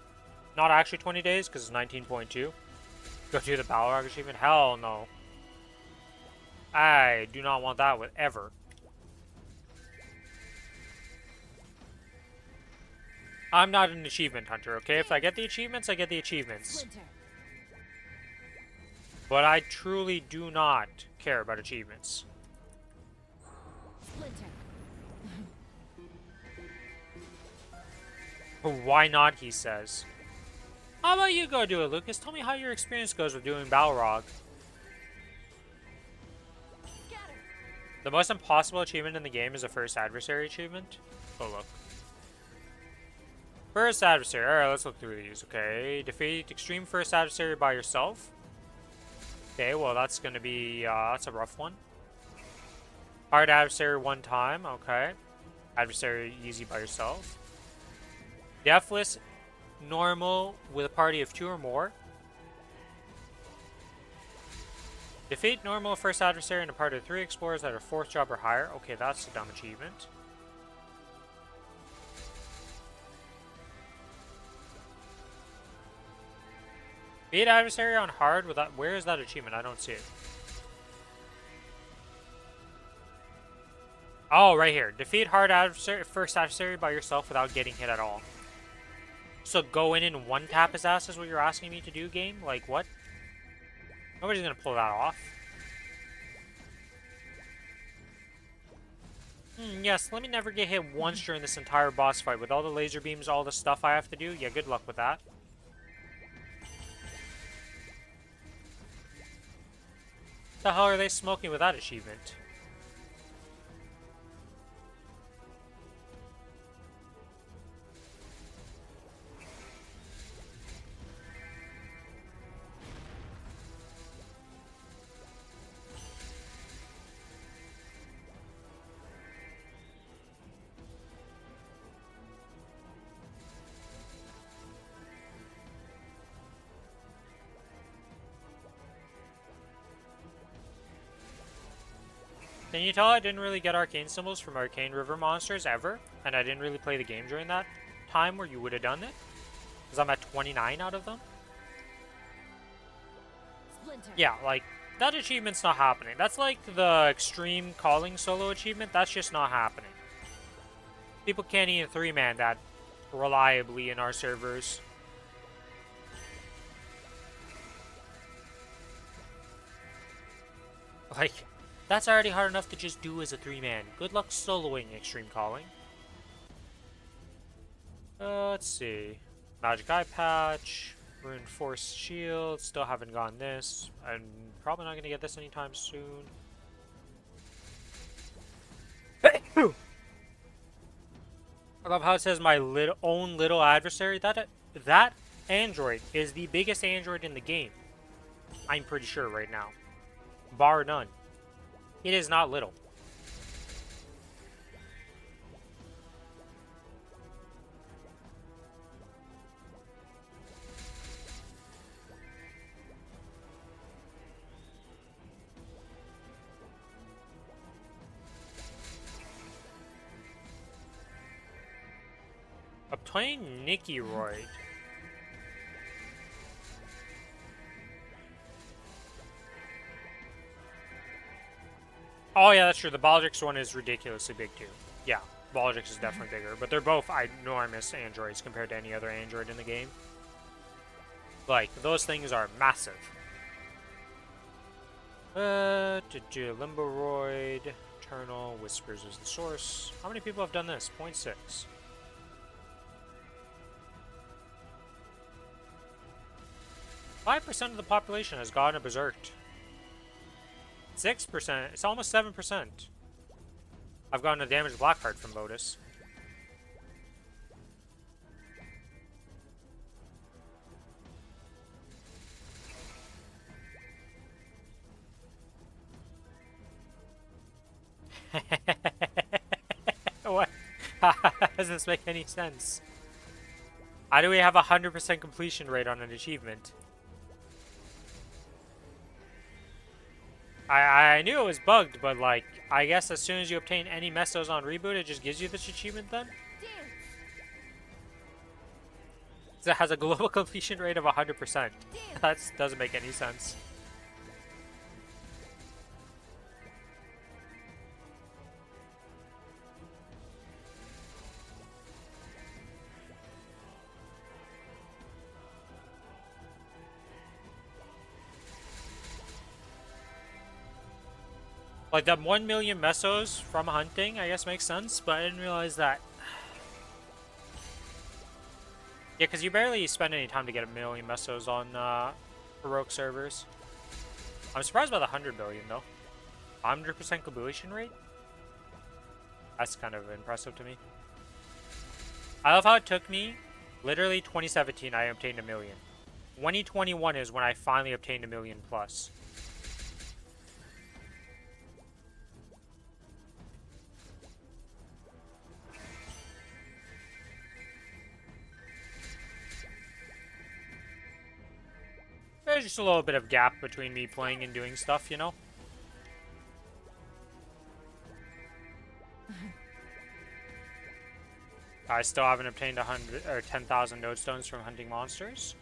not actually 20 days, because it's 19.2. Go do the Balrog achievement? Hell no. I do not want that with ever. I'm not an achievement hunter, okay? If I get the achievements, I get the achievements. Splinter. But I truly do not care about achievements. Splinter. Why not, he says. How about you go do it, Lucas? Tell me how your experience goes with doing Balrog. Scatter. The most impossible achievement in the game is the first adversary achievement. Oh, look. First adversary. Alright, let's look through these, okay? Defeat extreme first adversary by yourself. Okay, well, that's gonna be, that's a rough one. Hard adversary 1 time, okay. Adversary easy by yourself. Deathless, normal with a party of 2 or more. Defeat normal first adversary in a party of 3 explorers that are 4th job or higher. Okay, that's a dumb achievement. Beat adversary on hard without. Where is that achievement? I don't see it. Oh, right here. Defeat hard adversary, first adversary by yourself without getting hit at all. So go in and one tap his ass is what you're asking me to do, game? Like, what? Nobody's gonna pull that off. Yes, let me never get hit once during this entire boss fight with all the laser beams, all the stuff I have to do. Yeah, good luck with that. The hell are they smoking with that achievement? Can you tell I didn't really get arcane symbols from Arcane River monsters ever? And I didn't really play the game during that time where you would have done it? Because I'm at 29 out of them? Splinter. Yeah, like, that achievement's not happening. That's like the extreme calling solo achievement. That's just not happening. People can't even 3-man that reliably in our servers. Like, that's already hard enough to just do as a 3-man. Good luck soloing extreme calling. Let's see. Magic Eye Patch. Reinforced Shield. Still haven't gotten this. I'm probably not going to get this anytime soon. I love how it says my own little adversary. That android is the biggest android in the game. I'm pretty sure right now. Bar none. It is not little. playing Nicky Royd. Oh yeah, that's true. The Baldrix one is ridiculously big too. Yeah, Baldrix is definitely bigger, but they're both enormous androids compared to any other android in the game. Like, those things are massive. Limboroid, Eternal, Whispers is the source. How many people have done this? 0.6. 5% of the population has gone berserk. 6%. It's almost 7%. I've gotten a damaged black card from Lotus. What? How does this make any sense? How do we have a 100% completion rate on an achievement? I knew it was bugged, but like, I guess as soon as you obtain any Mestos on reboot, it just gives you this achievement then? Dance. So it has a global completion rate of 100%. That doesn't make any sense. Like, that 1 million Mesos from hunting, I guess makes sense, but I didn't realize that. Yeah, because you barely spend any time to get 1 million Mesos on Heroic servers. I'm surprised by the 100 billion, though. 100% completion rate? That's kind of impressive to me. I love how it took me, literally 2017, I obtained 1 million. 2021 is when I finally obtained 1 million plus. There's just a little bit of gap between me playing and doing stuff, you know? I still haven't obtained 100 or 10,000 node stones from hunting monsters.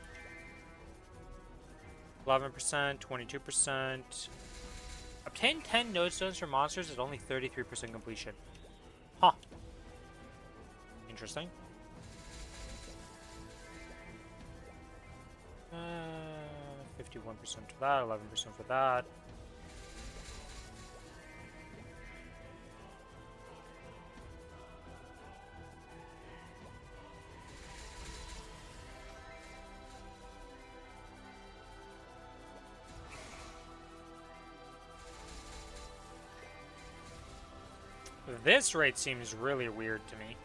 11%, 22%. Obtain 10 node stones from monsters is only 33% completion. Huh. Interesting. 51% for that, 11% for that. This rate seems really weird to me.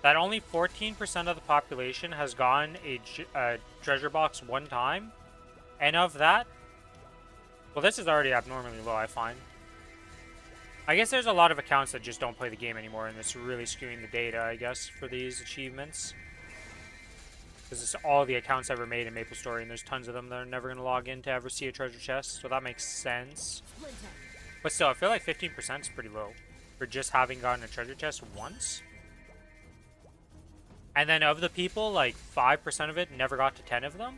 That only 14% of the population has gotten a treasure box one time. And of that, well, this is already abnormally low, I find. I guess there's a lot of accounts that just don't play the game anymore, and it's really skewing the data, I guess, for these achievements. Because it's all the accounts ever made in Maplestory, and there's tons of them that are never going to log in to ever see a treasure chest, so that makes sense. But still, I feel like 15% is pretty low for just having gotten a treasure chest once. And then of the people, like 5% of it never got to 10 of them.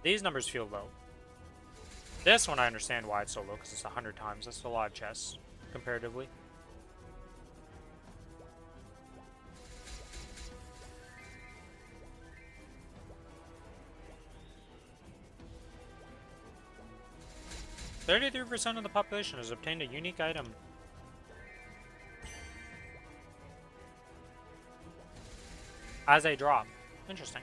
These numbers feel low. This one I understand why it's so low, because it's 100 times. That's a lot of chests, comparatively. "33% of the population has obtained a unique item." As a drop. Interesting.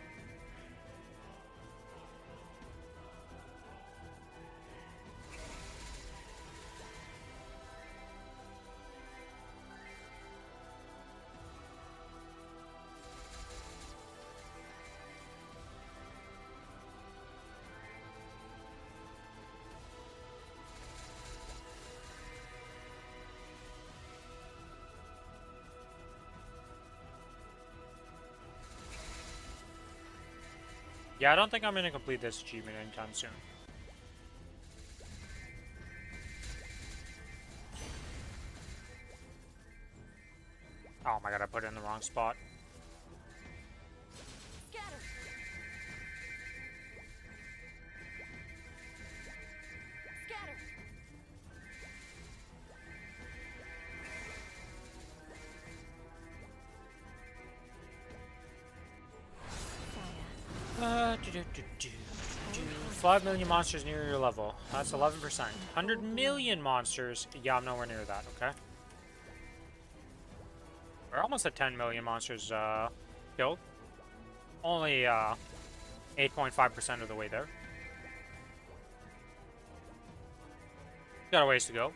Yeah, I don't think I'm going to complete this achievement anytime soon. Oh, put it in the wrong spot. Scatter. Scatter. Saya. 5 million monsters near your level. That's 11%. 100 million monsters. Yeah, I'm nowhere near that, okay? We're almost at 10 million monsters killed. Only 8.5% of the way there. Got a ways to go.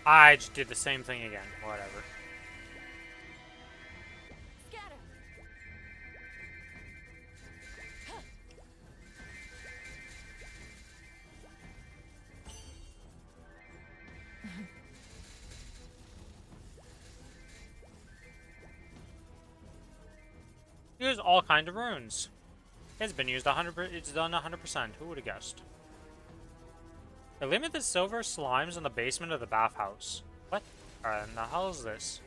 I just did the same thing again. Whatever. Scatter. Use all kinds of runes. It's been used 100%. It's done 100%. Who would have guessed? Eliminate the silver slimes in the basement of the bathhouse. What? In the hell is this?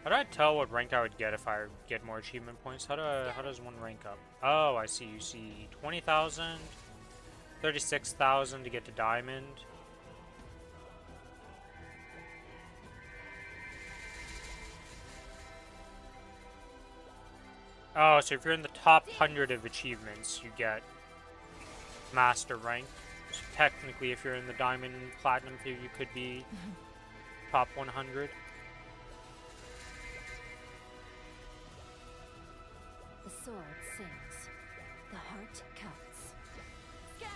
How do I tell what rank I would get if I get more achievement points? How does one rank up? Oh, I see. You see 20,000, 36,000 to get to diamond. Oh, so if you're in the top 100 of achievements, you get master rank. So technically, if you're in the diamond and platinum tier, you could be top 100. The sword sings. The heart counts. Scatter.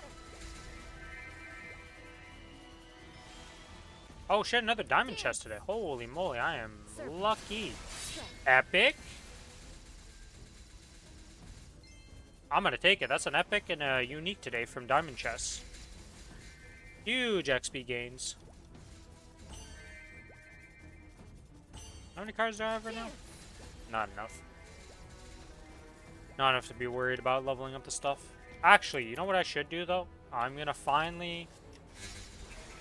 Oh shit, another diamond chest today. Holy moly, I am Serpent. lucky. Strike. Epic? I'm gonna take it. That's an epic and a unique today from diamond chests. Huge XP gains. How many cards do I have right now? Not enough. Not enough to be worried about leveling up the stuff. Actually, you know what I should do though? I'm gonna finally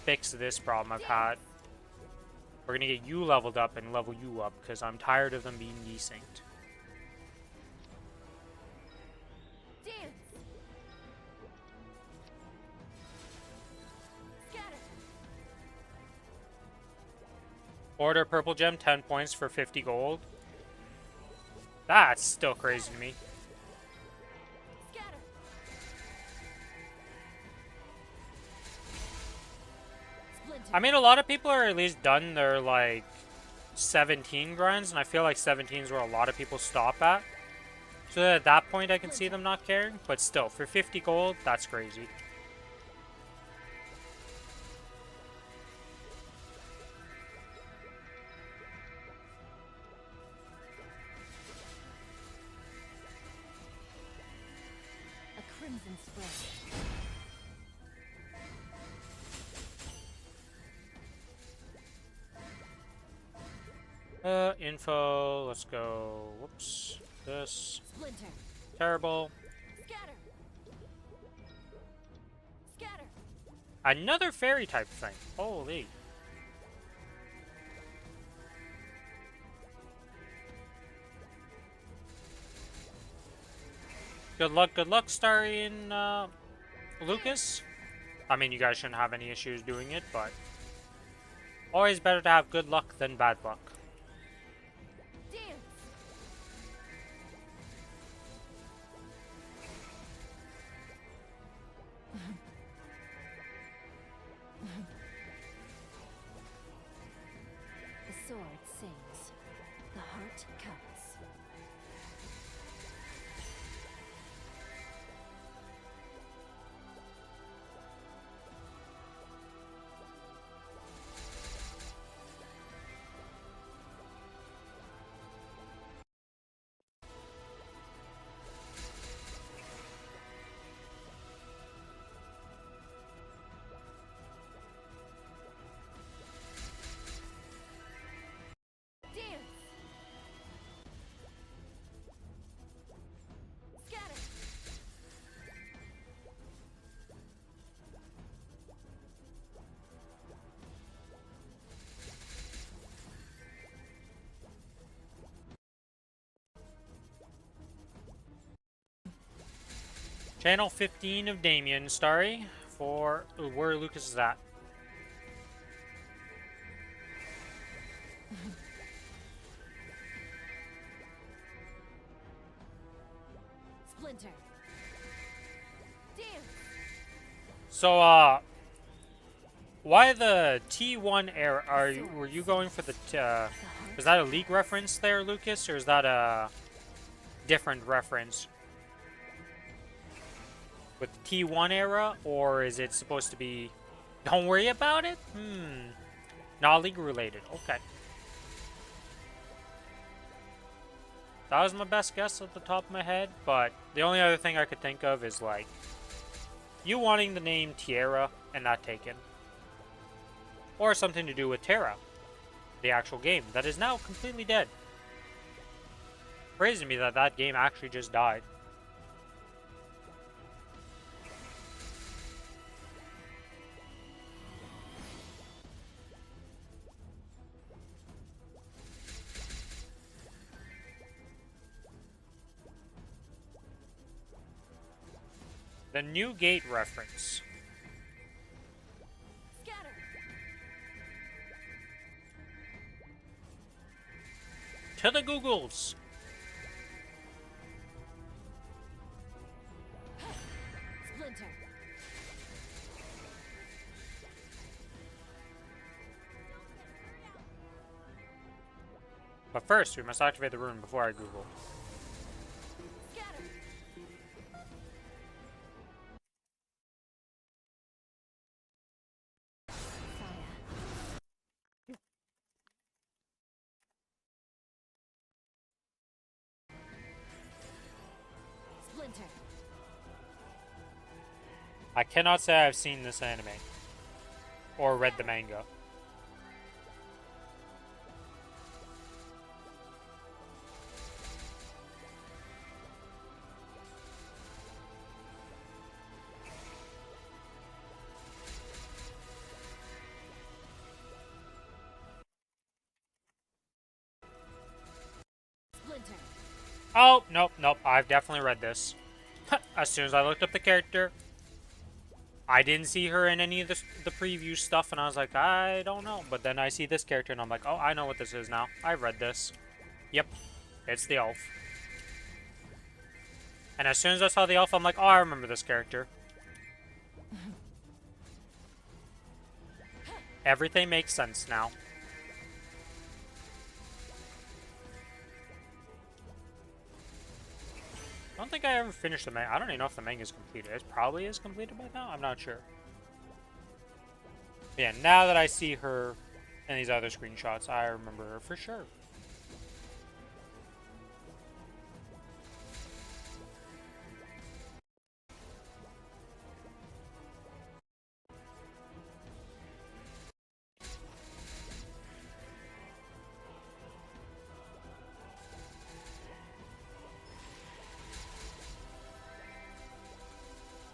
fix this problem I've had. We're gonna get you leveled up and level you up because I'm tired of them being desynced. Dance. Scatter. Order purple gem, 10 points for 50 gold. That's still crazy to me. Scatter. Splinter. I mean, a lot of people are at least done their, like, 17 grinds, and I feel like 17 is where a lot of people stop at. So at that point, I can see them not caring, but still, for 50 gold, that's crazy. A crimson spray. Info, let's go, whoops, this, Splinter. terrible. Scatter. Scatter. Another fairy type thing, holy. Good luck, Starry and, Lucas. I mean, you guys shouldn't have any issues doing it, but always better to have good luck than bad luck. Dance. The sword sings. Channel 15 of Damien Starry for where Lucas is at. Splinter. Damn. So, why the T1 era? Were you going for the? Was that a League reference there, Lucas, or is that a different reference with the T1 era, or is it supposed to be? Don't worry about it. Not League related. Okay. That was my best guess at the top of my head, but the only other thing I could think of is like you wanting the name Tierra and not taken. Or something to do with Terra, the actual game that is now completely dead. Crazy to me that that game actually just died. The New Gate reference. Scatter. To the Googles. Splinter. But first, we must activate the rune before I Google. Scatter. Fire. Splinter. I cannot say I've seen this anime. Or read the manga. Splinter. Oh, nope, nope. I've definitely read this. As soon as I looked up the character, I didn't see her in any of the preview stuff, and I was like, I don't know. But then I see this character, and I'm like, oh, I know what this is now. I've read this. Yep, it's the elf. And as soon as I saw the elf, I'm like, oh, I remember this character. Everything makes sense now. I don't think I ever finished the manga. I don't even know if the manga is completed. It probably is completed by now. I'm not sure. Yeah, now that I see her in these other screenshots, I remember her for sure.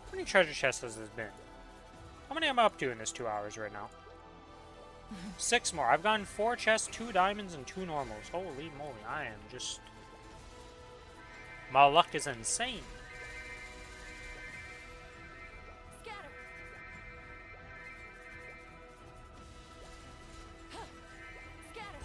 How many treasure chests has this been? How many am I up to in this 2 hours right now? 6 more. I've gotten 4 chests, 2 diamonds, and 2 normals. Holy moly, I am just... My luck is insane. Scatter. Scatter.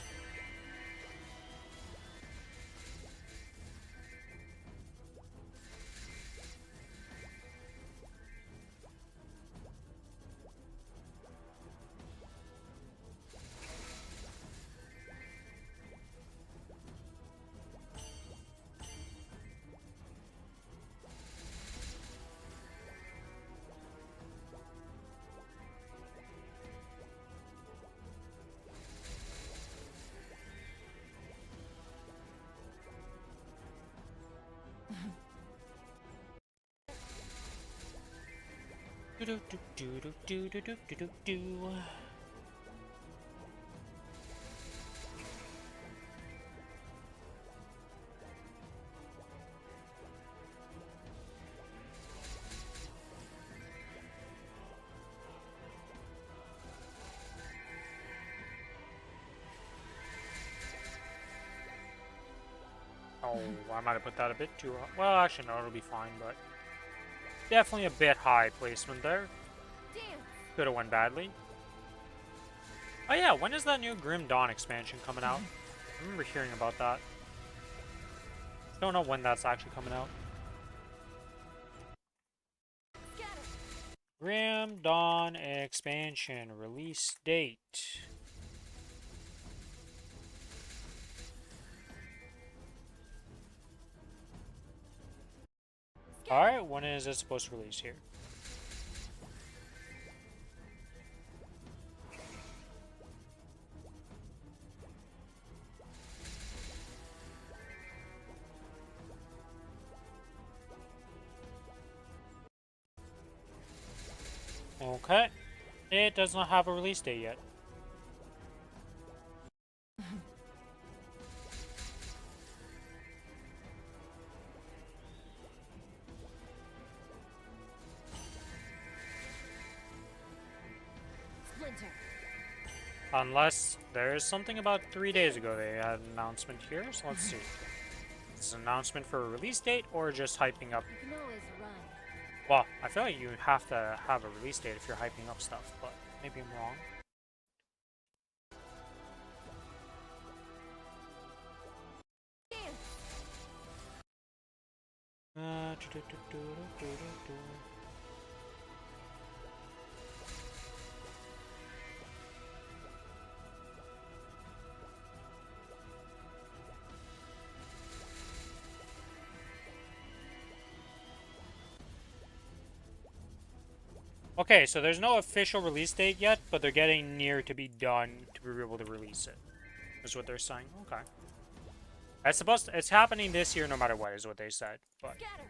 Do do do do do do do do do do. Oh, I might have put that a bit too... Well, actually, no, it'll be fine, but... definitely a bit high placement there. Dance. Could have went badly. Oh yeah, when is that new Grim Dawn expansion coming out? I remember hearing about that. Don't know when that's actually coming out. Scatter. Grim Dawn expansion release date. Alright, when is it supposed to release here? Okay. It does not have a release date yet. Splinter. Unless there's something about 3 days ago they had an announcement here, so let's see. Is it an announcement for a release date or just hyping up? You can always run. Well, I feel like you have to have a release date if you're hyping up stuff, but maybe I'm wrong. Dance. Okay, so there's no official release date yet, but they're getting near to be done to be able to release it. Is what they're saying. Okay. It's happening this year no matter what, is what they said. But Scatter.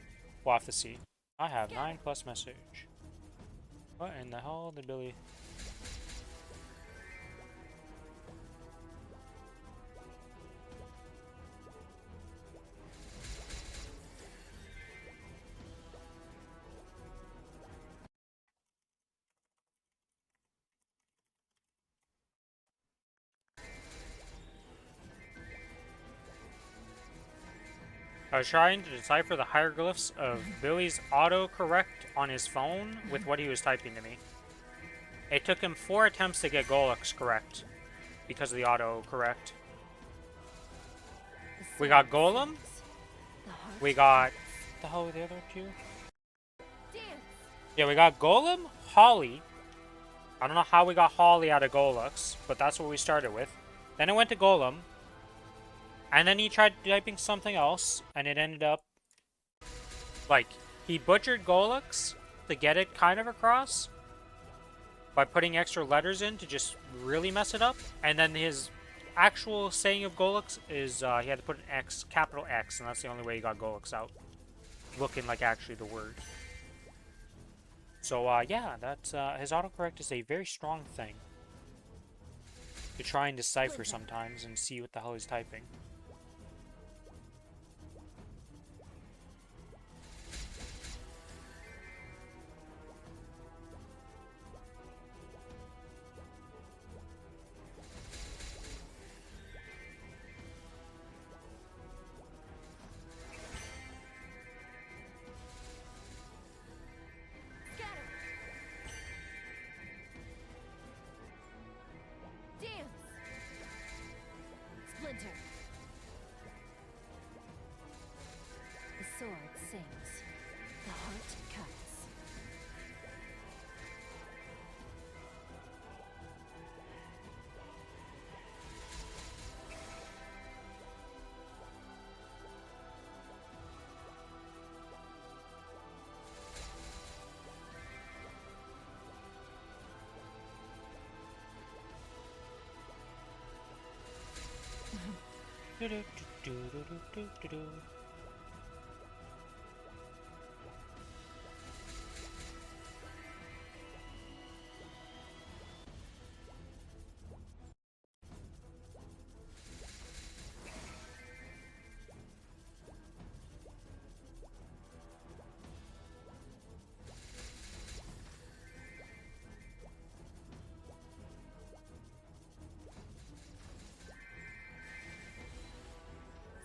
we'll have to see. I have 9+ message. What in the hell did Billy... I was trying to decipher the hieroglyphs of Billy's autocorrect on his phone with what he was typing to me. It took him 4 attempts to get Golux correct because of the autocorrect. We got Golem. We got... What the hell were the other two? Dance. Yeah, we got Golem, Holly. I don't know how we got Holly out of Golux, but that's what we started with. Then it went to Golem. And then he tried typing something else, and it ended up... Like, he butchered Golux to get it kind of across by putting extra letters in to just really mess it up. And then his actual saying of Golux is he had to put an X, capital X, and that's the only way he got Golux out. Looking like actually the word. So, yeah, that's, his autocorrect is a very strong thing to try and decipher sometimes and see what the hell he's typing. Scatter. Dance. Splinter. The sword sings. The heart cuts.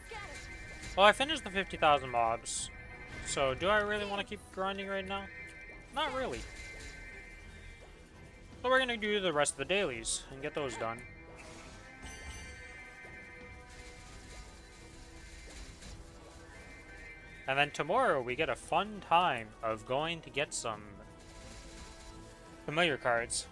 Scatter. Well, I finished the 50,000 mobs. So, do I really want to keep grinding right now? Not really. So we're gonna do the rest of the dailies and get those done. And then tomorrow we get a fun time of going to get some familiar cards.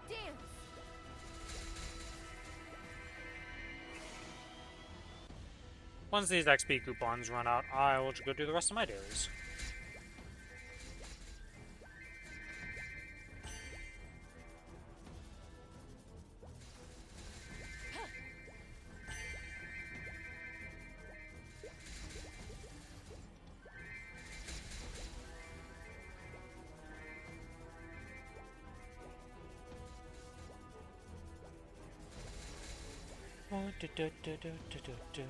Dance! Once these XP coupons run out, I will just go do the rest of my dailies. Oh, da, da, da, da, da, da, da.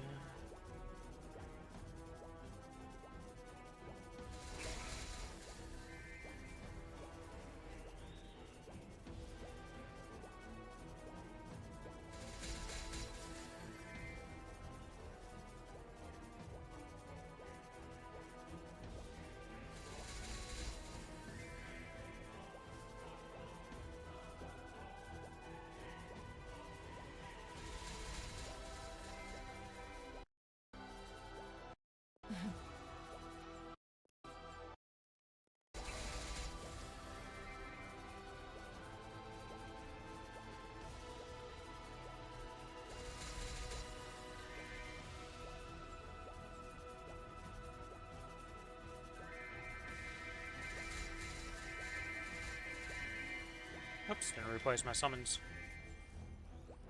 Oops, didn't replace my summons.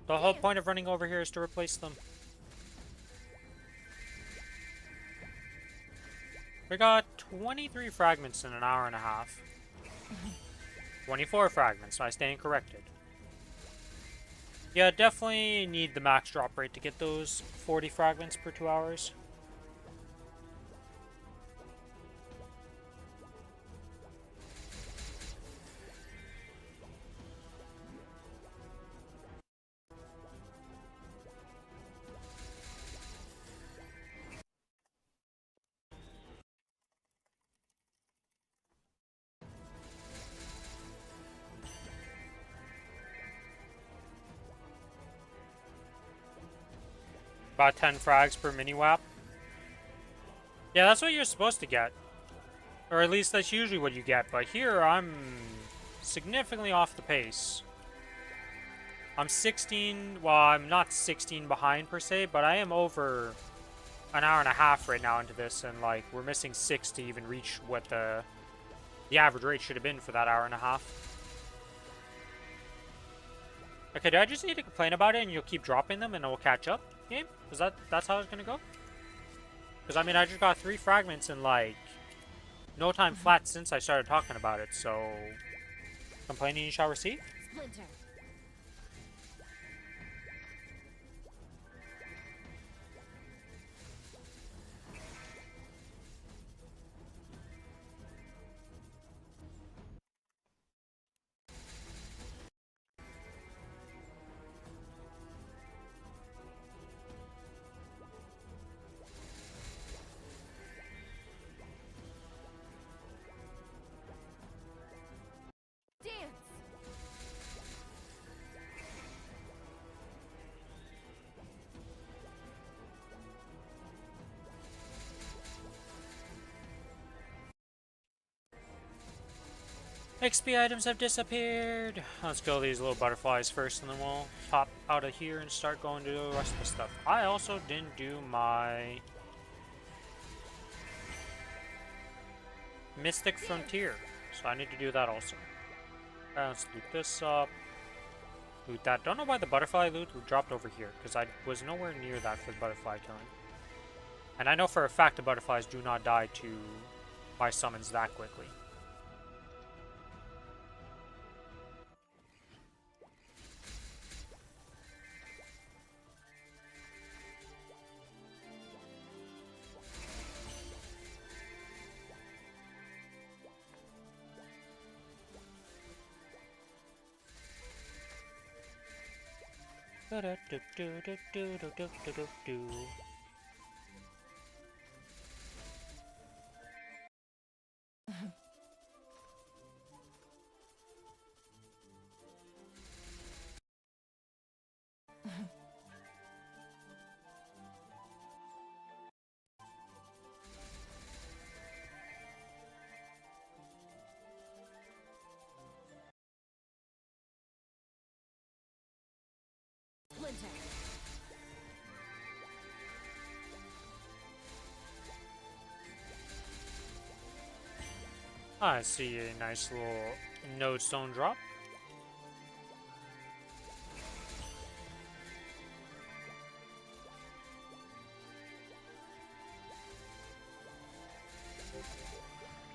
The whole point of running over here is to replace them. We got 23 fragments in an hour and a half. 24 fragments, I stand corrected. Yeah, definitely need the max drop rate to get those 40 fragments per 2 hours. About 10 frags per mini-wap. Yeah, that's what you're supposed to get. Or at least that's usually what you get, but here I'm significantly off the pace. I'm 16, well, I'm not 16 behind per se, but I am over an hour and a half right now into this, and like, we're missing 6 to even reach what the average rate should have been for that hour and a half. Okay, do I just need to complain about it and you'll keep dropping them and it will catch up, game? Is that's how it's gonna go? Because I mean, I just got 3 fragments in like no time flat since I started talking about it, so complaining you shall receive. Splinter. Dance! XP items have disappeared. Let's kill these little butterflies first, and then we'll pop out of here and start going to the rest of the stuff. I also didn't do my Mystic Frontier, so I need to do that also. Let's loot this up. Loot that. Don't know why the butterfly loot dropped over here, because I was nowhere near that for the butterfly killing. And I know for a fact the butterflies do not die to my summons that quickly. Splinter. I see a nice little node stone drop.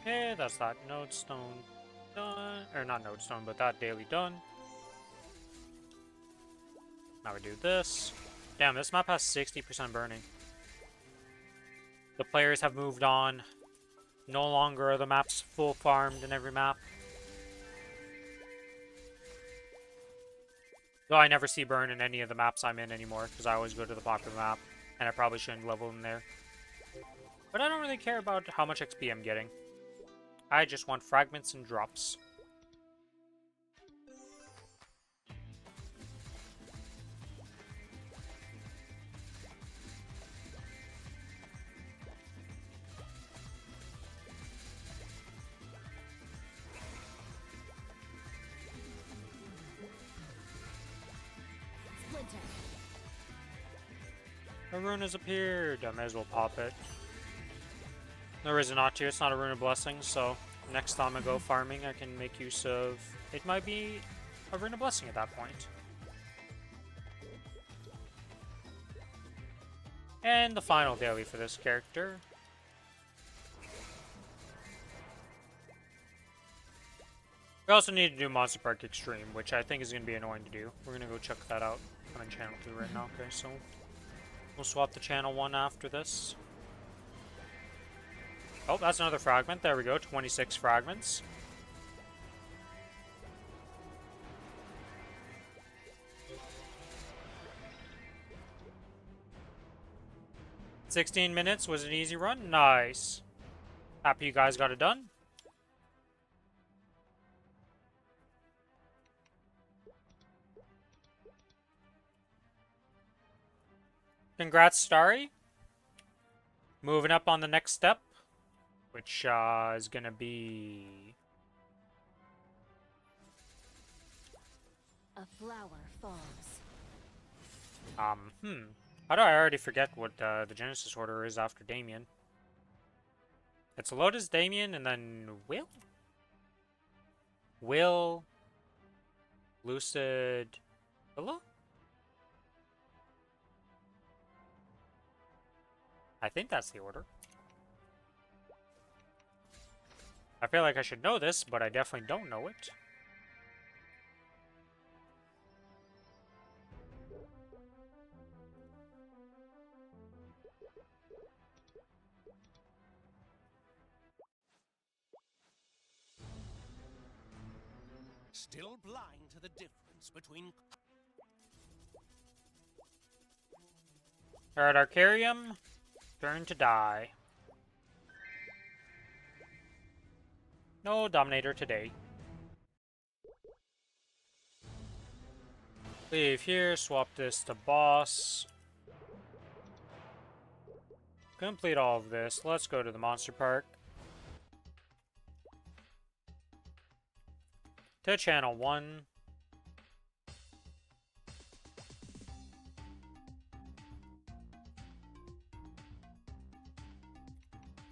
Okay, that's that node stone done. Or not node stone, but that daily done. Now we do this. Damn, this map has 60% burning. The players have moved on. No longer are the maps full farmed in every map. Though I never see burn in any of the maps I'm in anymore, because I always go to the popular map, and I probably shouldn't level in there. But I don't really care about how much XP I'm getting. I just want fragments and drops. Splinter. A rune has appeared. I may as well pop it. No reason not to. It's not a rune of blessing, so next time I go farming, I can make use of... It might be a rune of blessing at that point. And the final daily for this character. We also need to do Monster Park Extreme, which I think is going to be annoying to do. We're going to go check that out on channel 2 right now. Okay, so we'll swap to channel 1 after this. Oh, that's another fragment. There we go. 26 fragments. "16 minutes was an easy run. Nice. Happy you guys got it done. Congrats, Starry. Moving up on the next step, which is gonna be... A flower falls. How do I already forget what the Genesis order is after Damien? It's Lotus, Damien, and then Will? Will... Lucid... Villa? I think that's the order. I feel like I should know this, but I definitely don't know it. Still blind to the difference between... Alright, Arcarium. Turn to die. No Dominator today. Leave here, swap this to boss. Complete all of this. Let's go to the Monster Park. To channel 1.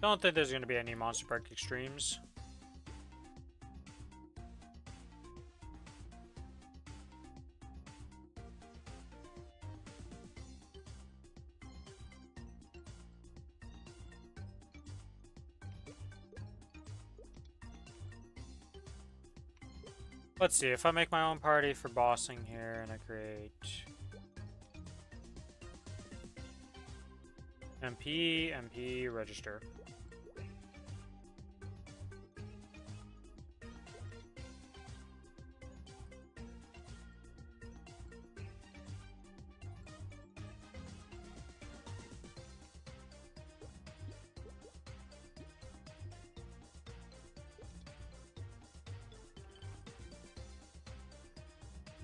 Don't think there's going to be any Monster Park Extremes. Let's see, if I make my own party for bossing here and I create MP, register.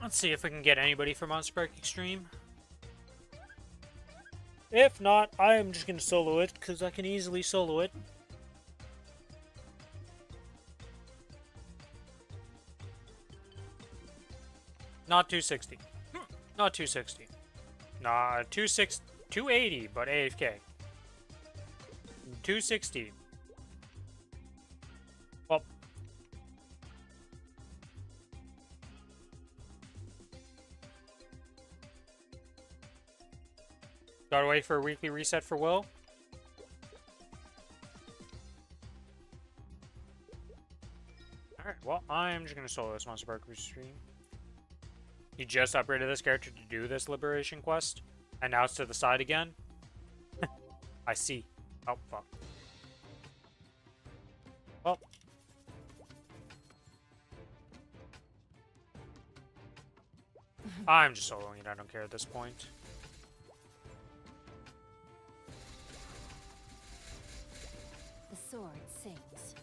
Let's see if we can get anybody for Monster Park Extreme. If not, I am just going to solo it, because I can easily solo it. Not 260. Not 260. Nah, 280, but AFK. 260. Well. Gotta wait for a weekly reset for Will. Alright, well, I'm just gonna solo this Monster Park stream. He just upgraded this character to do this liberation quest, and now it's to the side again. I see. Oh, fuck. Well. I'm just soloing it, I don't care at this point. The sword sings.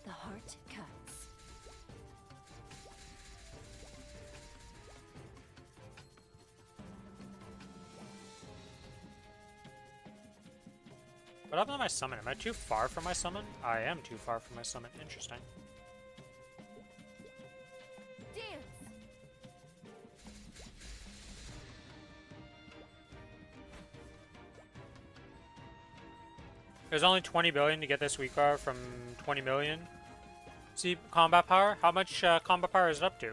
The heart cuts. What happened to my summon? Am I too far from my summon? I am too far from my summon. Interesting. Dance. There's only 20 billion to get this weak bar from 20 million. See, combat power? How much combat power is it up to?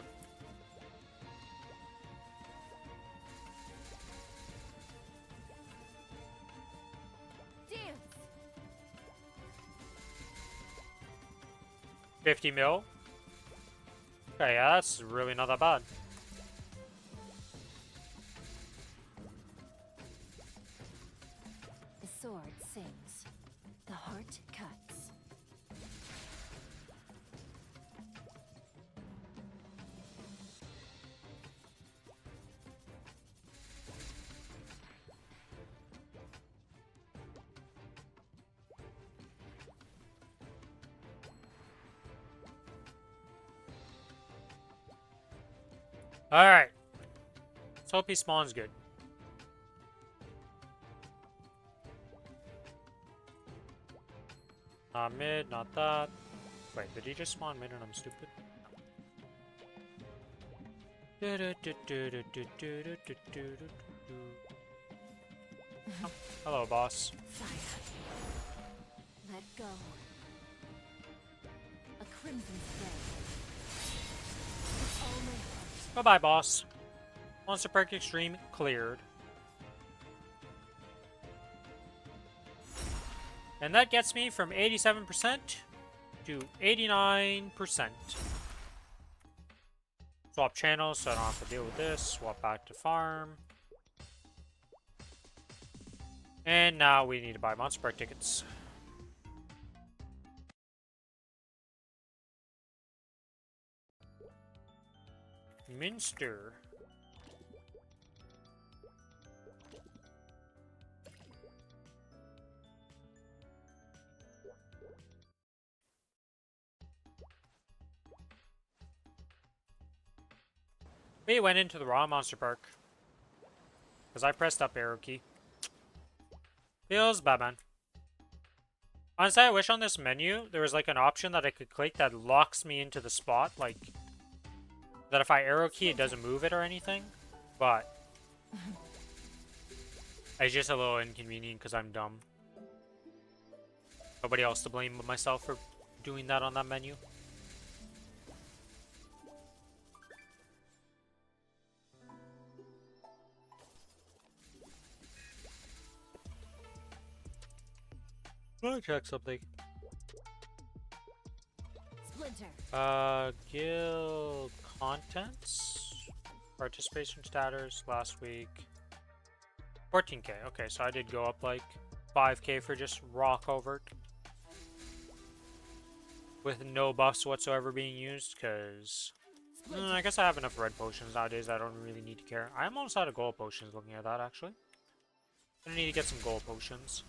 Dance. 50 mil? Okay, yeah, that's really not that bad. The sword sings. The heart cuts. Alright. Let's hope he spawns good. Not mid, not that. Wait, did he just spawn mid and I'm stupid? Oh, hello, boss. Fire. Let go. A crimson thread. With all my heart. Bye-bye, boss. Monster Park Extreme cleared. And that gets me from 87% to 89%. Swap channels so I don't have to deal with this. Swap back to farm. And now we need to buy Monster Park tickets. Minster. We went into the wrong Monster Park. Because I pressed up arrow key. Feels bad, man. Honestly, I wish on this menu there was like an option that I could click that locks me into the spot. Like, that if I arrow key it doesn't move it or anything. But it's just a little inconvenient because I'm dumb. Nobody else to blame but myself for doing that on that menu. Let me check something. Guild contents, participation status last week, 14k. Okay, so I did go up like 5k for just raw covert, with no buffs whatsoever being used. Because I guess I have enough red potions nowadays. I don't really need to care. I'm almost out of gold potions. Looking at that, actually, I need to get some gold potions.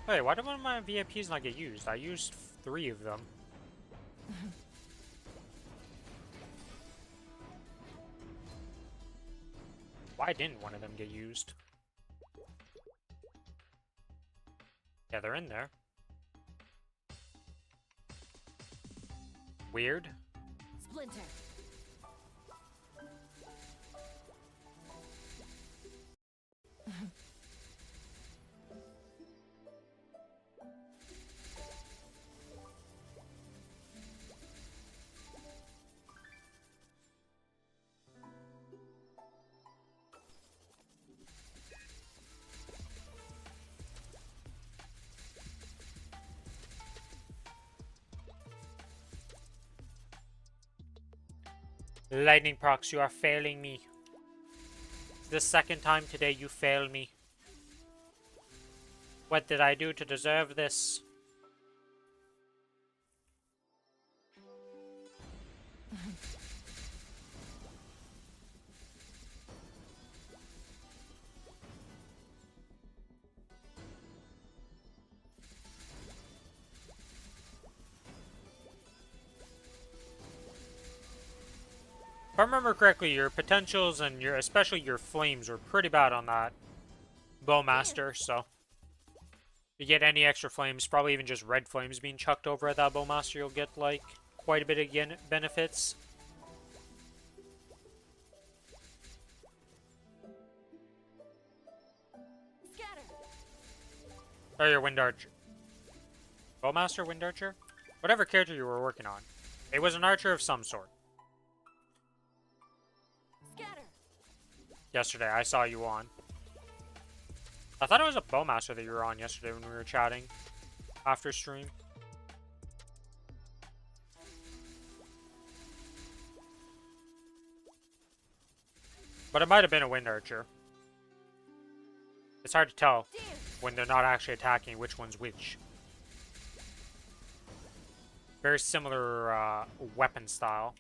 Wait, why did one of my VIPs not get used? I used 3 of them. Why didn't one of them get used? Yeah, they're in there. Weird. Splinter. Lightning procs, you are failing me. It's the second time today you fail me. What did I do to deserve this? If I remember correctly, your potentials and especially your flames were pretty bad on that Bowmaster, so if you get any extra flames, probably even just red flames being chucked over at that Bowmaster, you'll get like quite a bit of benefits. Scatter. Or your Wind Archer. Bowmaster, Wind Archer? Whatever character you were working on. It was an archer of some sort. Scatter. Yesterday, I saw you on. I thought it was a Bowmaster that you were on yesterday when we were chatting after stream. But it might have been a Wind Archer. It's hard to tell when they're not actually attacking which one's which. Very similar weapon style.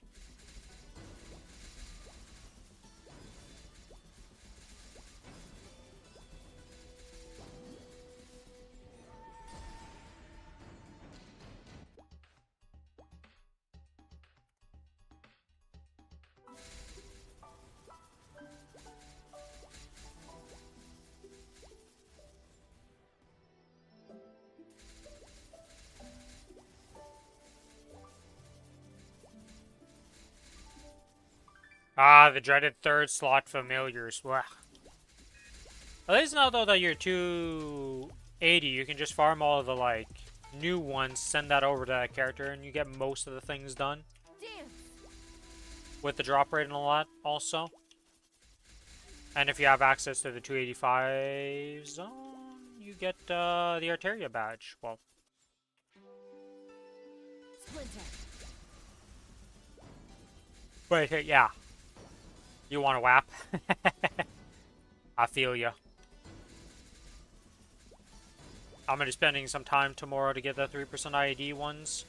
Ah, the dreaded third slot familiars. Wah. At least now though that you're 280, you can just farm all of the like new ones, send that over to that character, and you get most of the things done. Damn. With the drop rate and all that also. And if you have access to the 285 zone, you get the Arteria badge. Well, Splinter. wait, yeah. You want to whap? I feel ya. I'm gonna be spending some time tomorrow to get the 3% IED ones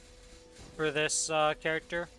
for this character.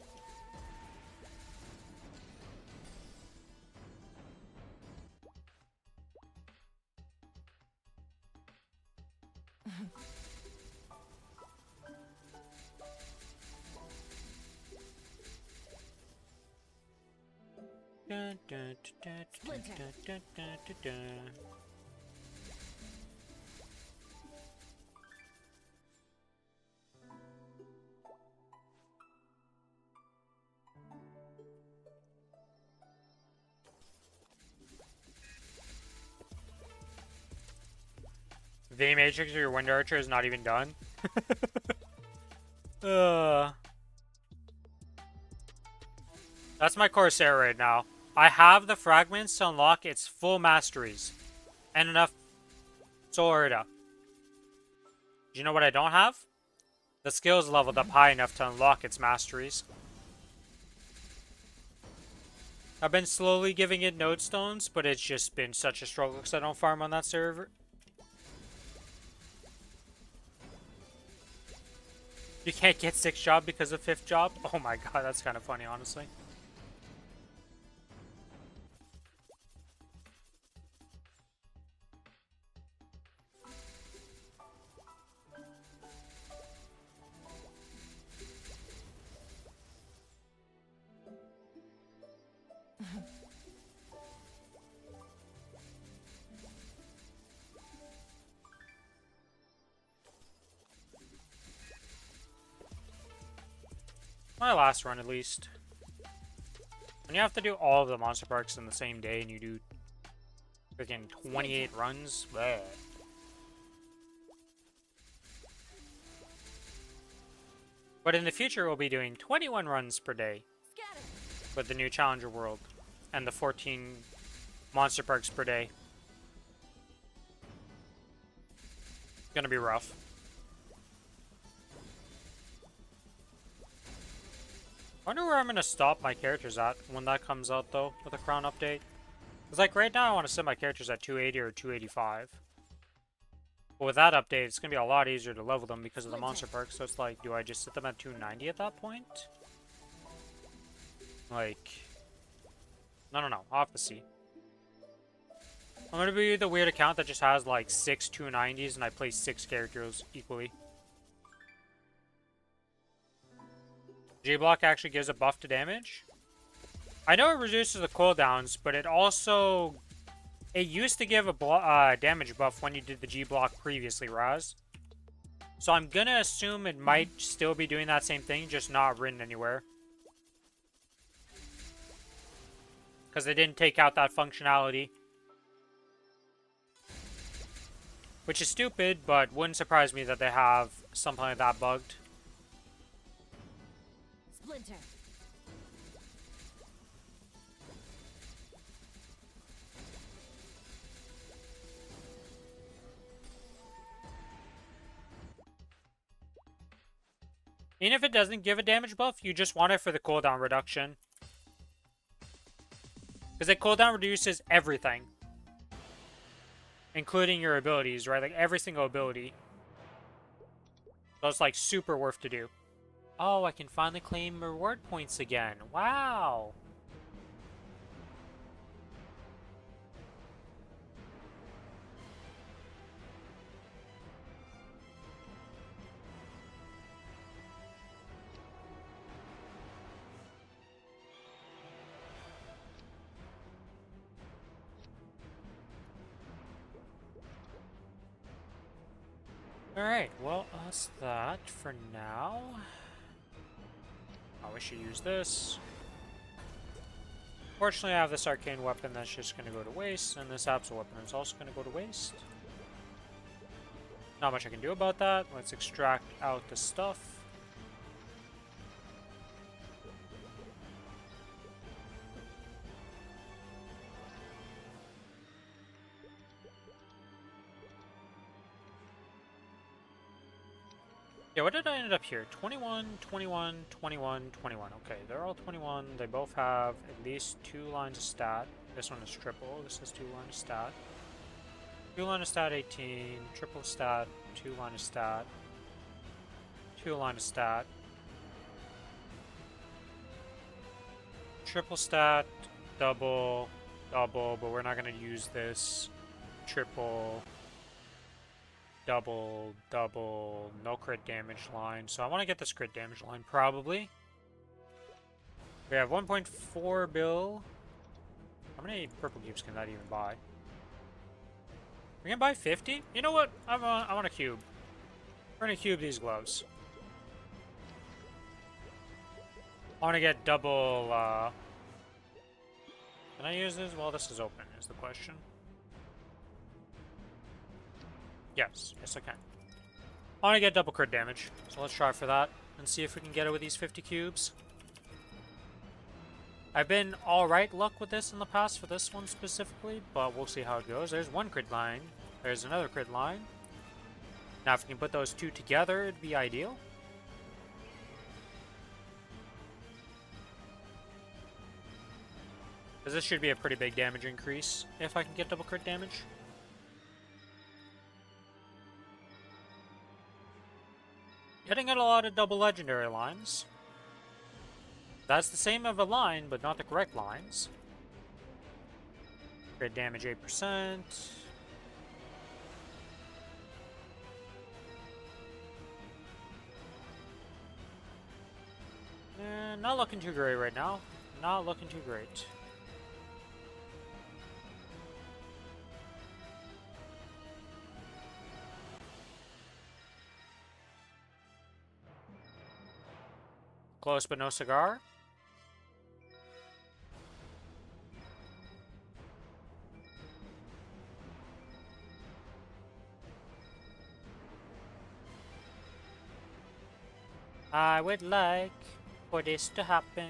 The Matrix or your Wind Archer is not even done. That's my Corsair right now. I have the fragments to unlock its full masteries. And enough Sword. Do you know what I don't have? The skills leveled up high enough to unlock its masteries. I've been slowly giving it node stones, but it's just been such a struggle because I don't farm on that server. You can't get 6th job because of 5th job? Oh my god, that's kind of funny, honestly. My last run, at least. When you have to do all of the monster parks in the same day and you do freaking 28 runs, bleh. But in the future, we'll be doing 21 runs per day with the new Challenger World and the 14 monster parks per day. It's gonna be rough. I wonder where I'm gonna stop my characters at when that comes out, though, with a crown update. Because, like, right now I want to set my characters at 280 or 285. But with that update, it's gonna be a lot easier to level them because of the monster perks. So it's like, do I just set them at 290 at that point? Like, I don't know. I'll have to see. I'm gonna be the weird account that just has like 6 290s and I play 6 characters equally. G-Block actually gives a buff to damage. I know it reduces the cooldowns, but it also... It used to give a damage buff when you did the G-Block previously, Raz. So I'm gonna assume it might still be doing that same thing, just not written anywhere. Because they didn't take out that functionality. Which is stupid, but wouldn't surprise me that they have something like that bugged. Splinter. Even if it doesn't give a damage buff, you just want it for the cooldown reduction. Because the cooldown reduces everything. Including your abilities, right? Like every single ability. So it's like super worth to do. Oh, I can finally claim reward points again. Wow. Alright, well, that's that for now. Oh, we should use this. Fortunately, I have this arcane weapon that's just going to go to waste, and this Absol weapon is also going to go to waste. Not much I can do about that. Let's extract out the stuff. Yeah, what did I end up here? 21, 21, 21, 21. Okay, they're all 21. They both have at least 2 lines of stat. This one is triple. This is 2 lines of stat. 2 line of stat 18. Triple stat. 2 line of stat. 2 line of stat. Triple stat. Double. Double, but we're not going to use this. Triple. Double, double, no crit damage line. So I want to get this crit damage line, probably. We have 1.4 bill. How many purple cubes can that even buy? We can buy 50? You know what? I want a cube. We're going to cube these gloves. I want to get double, Can I use this while this is open, is the question. Yes, yes I can. I want to get double crit damage, so let's try for that and see if we can get it with these 50 cubes. I've been alright luck with this in the past for this one specifically, but we'll see how it goes. There's one crit line. There's another crit line. Now if we can put those two together, it'd be ideal. Because this should be a pretty big damage increase if I can get double crit damage. Hitting at a lot of double legendary lines. That's the same of a line, but not the correct lines. Crit damage 8%. Not looking too great right now. Not looking too great. Close but no cigar. I would like for this to happen.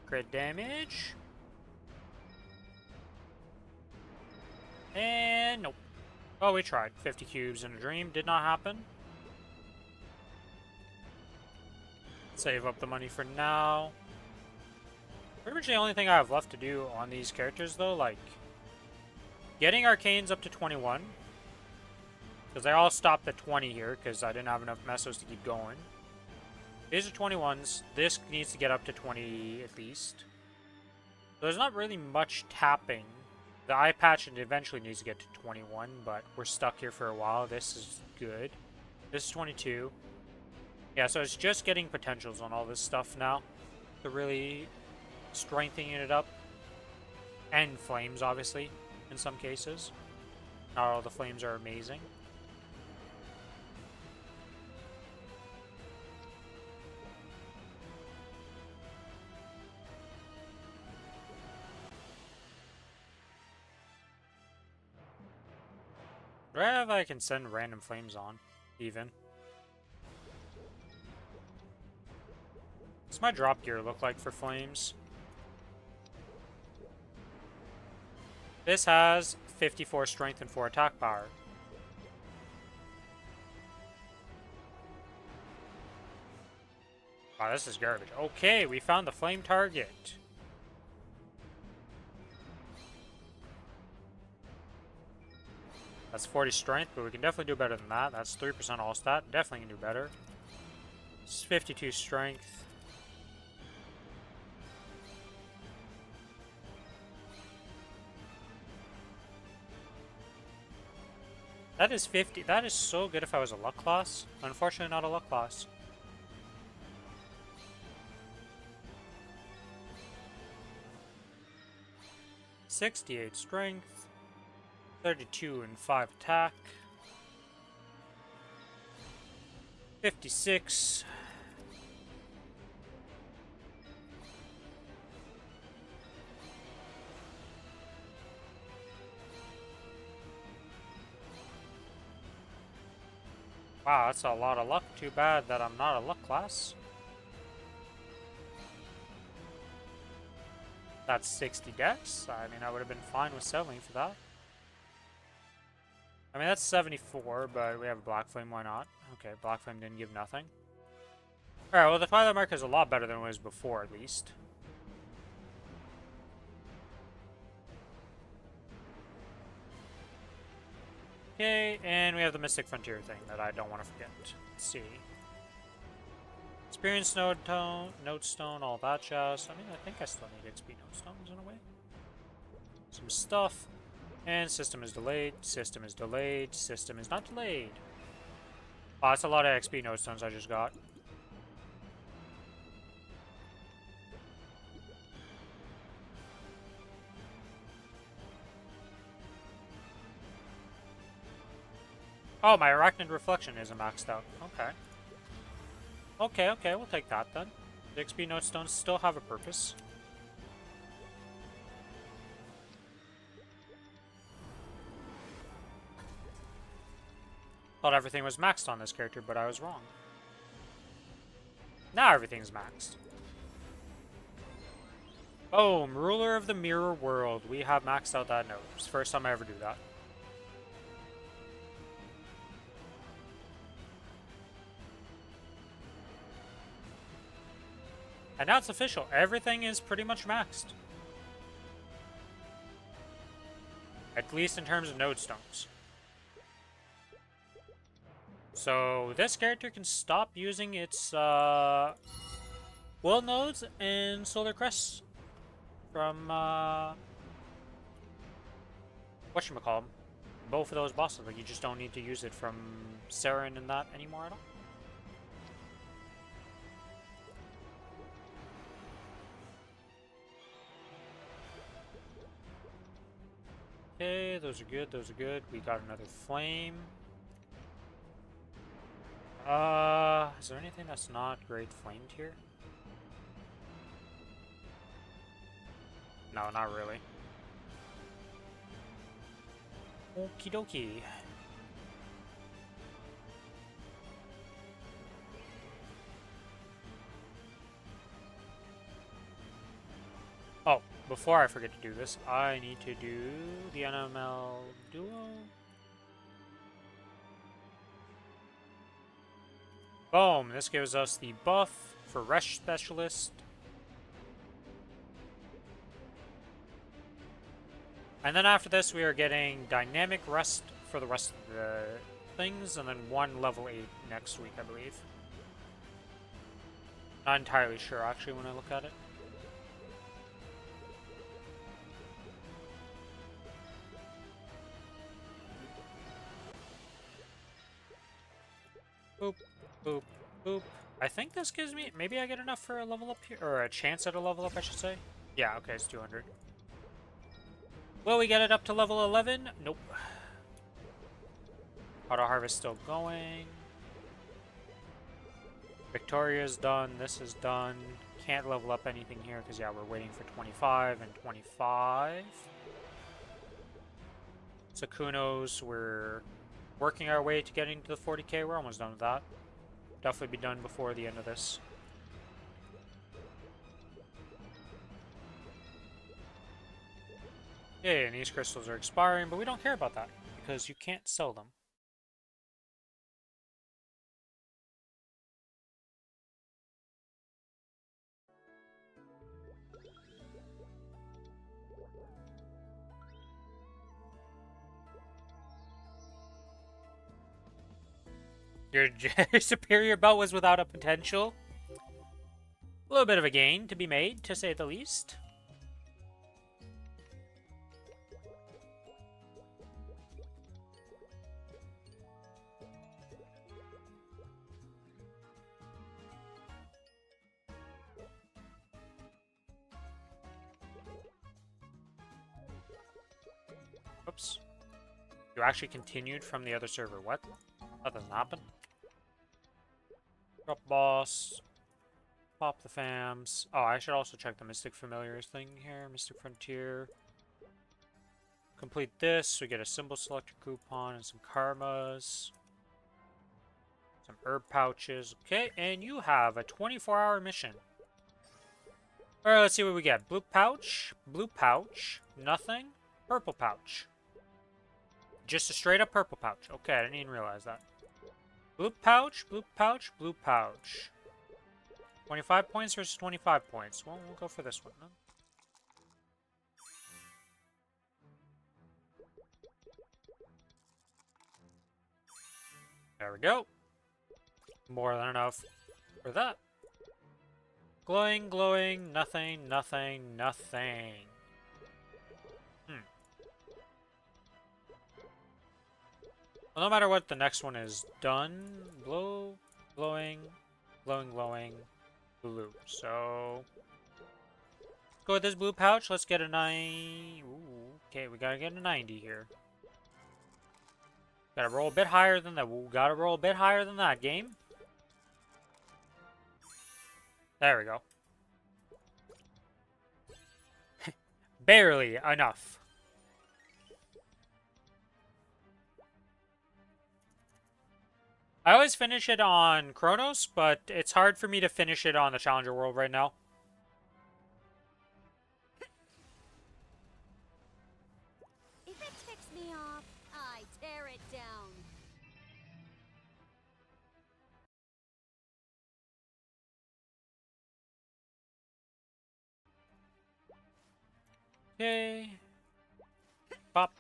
Crit damage. And nope. Oh, we tried. 50 cubes in a dream. Did not happen. Save up the money for now. Pretty much the only thing I have left to do on these characters, though, like getting arcanes up to 21. Because they all stopped at 20 here, because I didn't have enough mesos to keep going. These are 21s. This needs to get up to 20 at least. So there's not really much tapping. The eye patch eventually needs to get to 21, but we're stuck here for a while. This is good. This is 22. Yeah, so it's just getting potentials on all this stuff now to really strengthening it up. And flames, obviously, in some cases. Not all the flames are amazing. Do I have I can send random flames on, even? What's my drop gear look like for flames? This has 54 strength and 4 attack power. Wow, this is garbage. Okay, we found the flame target. That's 40 strength, but we can definitely do better than that. That's 3% all stat. Definitely can do better. It's 52 strength. That is 50. That is so good if I was a luck class. Unfortunately, not a luck class. $68 strength. 32 and 5 attack. 56. Wow, that's a lot of luck. Too bad that I'm not a luck class. That's 60 dex. I mean, I would have been fine with settling for that. I mean, that's 74, but we have a Black Flame, why not? Okay, Black Flame didn't give nothing. Alright, well, the Twilight Mark is a lot better than it was before, at least. Okay, and we have the Mystic Frontier thing that I don't want to forget. Let's see. Experience Note Stone, all that jazz. I mean, I think I still need XP Note Stones in a way. Some stuff. And system is delayed, system is delayed, system is not delayed. Oh, that's a lot of XP Note Stones I just got. Oh, my Arachnid Reflection isn't maxed out. Okay. Okay, we'll take that then. The XP Note Stones still have a purpose. Thought everything was maxed on this character, but I was wrong. Now everything's maxed. Boom! Ruler of the Mirror World. We have maxed out that node. It's the first time I ever do that. And now it's official. Everything is pretty much maxed. At least in terms of node stones. So this character can stop using its world nodes and solar crests from whatchamacallit, both of those bosses. Like, you just don't need to use it from Saren and that anymore at all. Okay, those are good, those are good. We got another flame. Is there anything that's not great flamed here? No, not really. Okie dokie. Oh, before I forget to do this, I need to do the NML duo. Boom! This gives us the buff for Rush Specialist. And then after this, we are getting Dynamic Rest for the rest of the things, and then 1 level 8 next week, I believe. Not entirely sure, actually, when I look at it. Boop, boop, boop. I think this gives me... Maybe I get enough for a level up here? Or a chance at a level up, I should say. Yeah, okay, it's 200. Will we get it up to level 11? Nope. Auto Harvest still going. Victoria's done. This is done. Can't level up anything here because, yeah, we're waiting for 25 and 25. So Kronos, we're working our way to getting to the 40k. We're almost done with that. Definitely be done before the end of this. Yeah, and these crystals are expiring, but we don't care about that because you can't sell them. Your superior belt was without a potential. A little bit of a gain to be made, to say the least. Oops. You actually continued from the other server. What? That doesn't happen. Drop boss. Pop the fams. Oh, I should also check the Mystic Familiars thing here. Mystic Frontier. Complete this. We get a symbol selector coupon and some karmas. Some herb pouches. Okay, and you have a 24-hour mission. Alright, let's see what we get. Blue pouch. Blue pouch. Nothing. Purple pouch. Just a straight up purple pouch. Okay, I didn't even realize that. Blue pouch, blue pouch, blue pouch. 25 points versus 25 points. Well, we'll go for this one then. There we go. More than enough for that. Glowing, glowing, nothing, nothing, nothing. Well, no matter what, the next one is done. Glow, glowing, glowing, glowing, blue. So, let's go with this blue pouch. Let's get a 9. Ooh, okay, we gotta get a 90 here. Gotta roll a bit higher than that. Gotta roll a bit higher than that, game. There we go. Barely enough. I always finish it on Kronos, but it's hard for me to finish it on the Challenger World right now. If it ticks me off, I tear it down. Yay. Pop.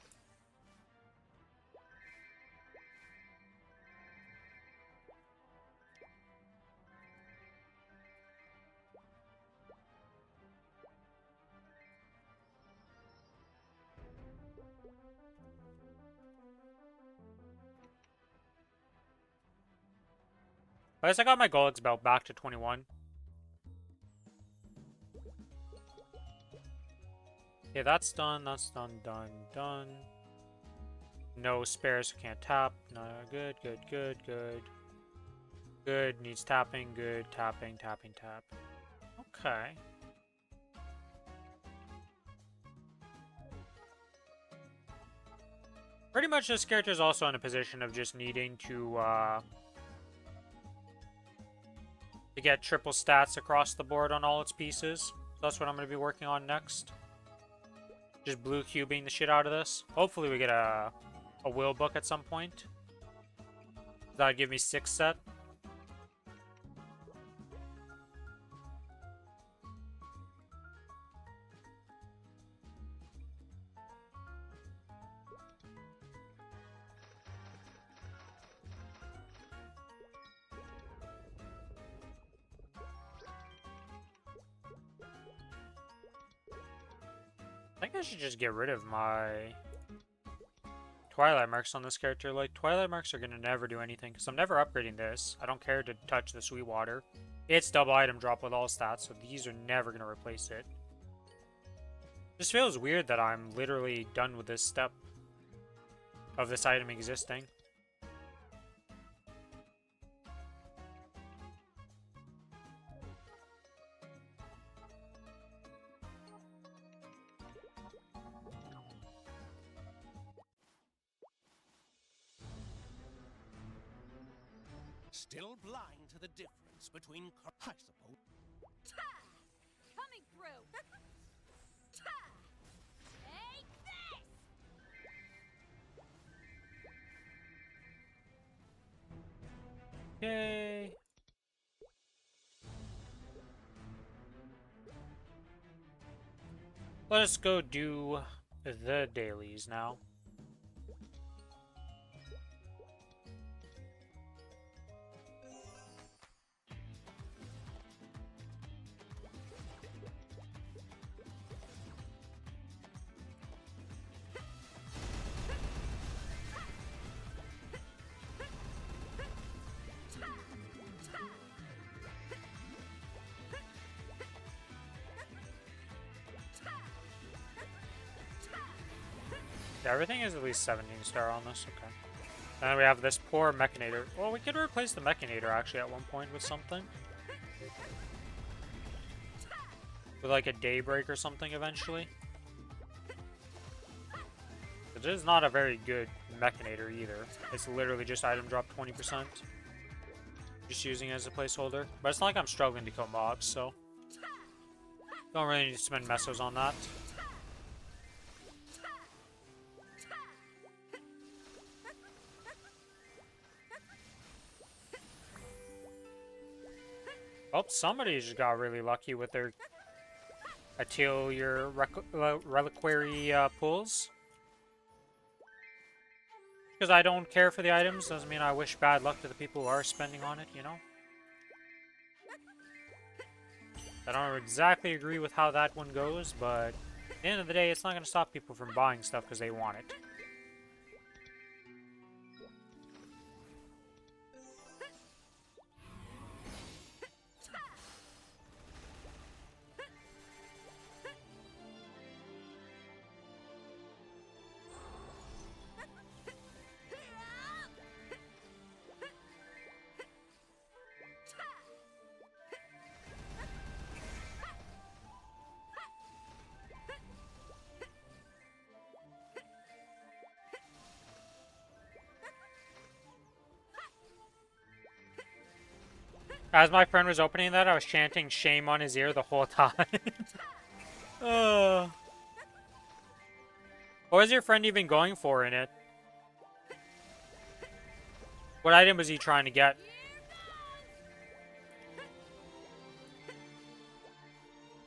At least I got my Golex belt back to 21. Okay, that's done, done. No spares, can't tap. No, good. Good, needs tapping, good, tapping, tap. Okay. Pretty much this character is also in a position of just needing to get triple stats across the board on all its pieces. So that's what I'm going to be working on next. Just blue cubing the shit out of this. Hopefully we get a will book at some point. That'd give me 6 set. I think I should just get rid of my Twilight Marks on this character. Like, Twilight Marks are going to never do anything, because I'm never upgrading this. I don't care to touch the Sweet Water. It's double item drop with all stats, so these are never going to replace it. Just feels weird that I'm literally done with this step of this item existing. Still blind to the difference between I suppose. Coming through. Take this. Yay! Let us go do the dailies now. Yeah, everything is at least 17 star on this, okay. And then we have this poor Mechanator. Well, we could replace the Mechanator actually at one point with something. With like a Daybreak or something eventually. It is not a very good Mechanator either. It's literally just item drop 20%. Just using it as a placeholder. But it's not like I'm struggling to kill mobs, so don't really need to spend mesos on that. Oh, somebody just got really lucky with their Atelier Reliquary pulls. Because I don't care for the items doesn't mean I wish bad luck to the people who are spending on it, you know? I don't exactly agree with how that one goes, but at the end of the day, it's not going to stop people from buying stuff because they want it. As my friend was opening that, I was chanting shame on his ear the whole time. uh, what was your friend even going for in it? What item was he trying to get?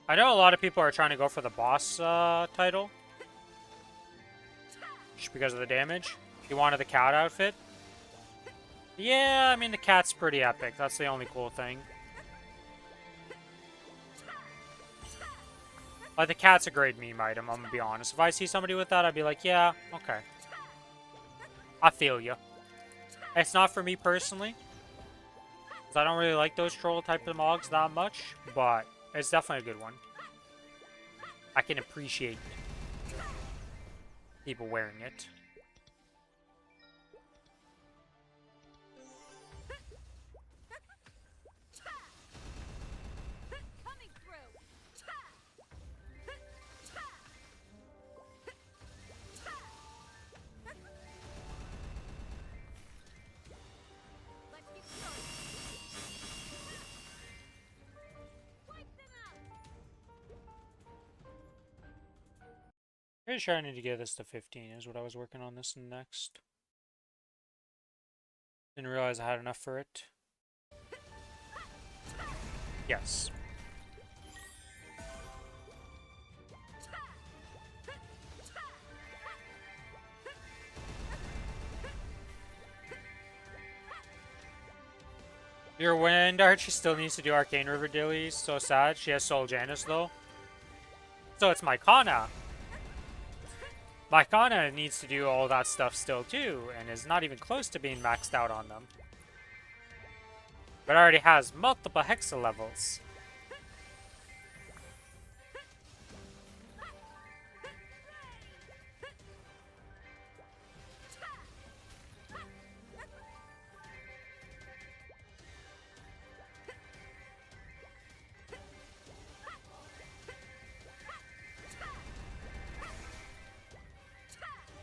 I know a lot of people are trying to go for the boss title. Just because of the damage. He wanted the cat outfit. Yeah, I mean, the cat's pretty epic. That's the only cool thing. Like, the cat's a great meme item, I'm gonna be honest. If I see somebody with that, I'd be like, yeah, okay. I feel you. It's not for me personally. Because I don't really like those troll type of mogs that much. But it's definitely a good one. I can appreciate people wearing it. Coming through. Let's keep going. Wipe them out. Pretty sure I need to get this to 15 is what I was working on this next. Didn't realize I had enough for it. Yes. Your Wind Archer still needs to do Arcane River dailies. So sad. She has Soul Janus though. So it's Mycona. Mycona needs to do all that stuff still too, and is not even close to being maxed out on them. But already has multiple Hexa levels.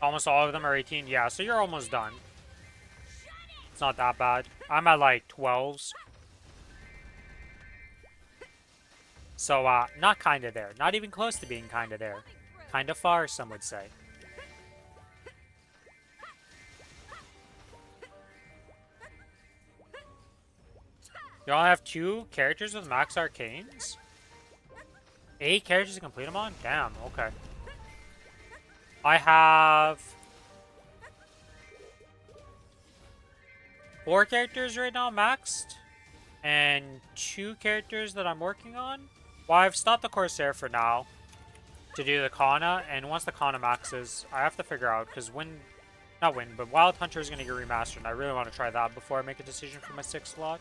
Almost all of them are 18. Yeah, so you're almost done. It's not that bad. I'm at like 12s. So, not kinda there. Not even close to being kinda there. Kinda far, some would say. You all have 2 characters with max arcanes? 8 characters to complete them on? Damn, okay. I have 4 characters right now maxed, and 2 characters that I'm working on. Well, I've stopped the Corsair for now to do the Kana, and once the Kana maxes, I have to figure out, because but Wild Hunter is going to get remastered, and I really want to try that before I make a decision for my 6th slot.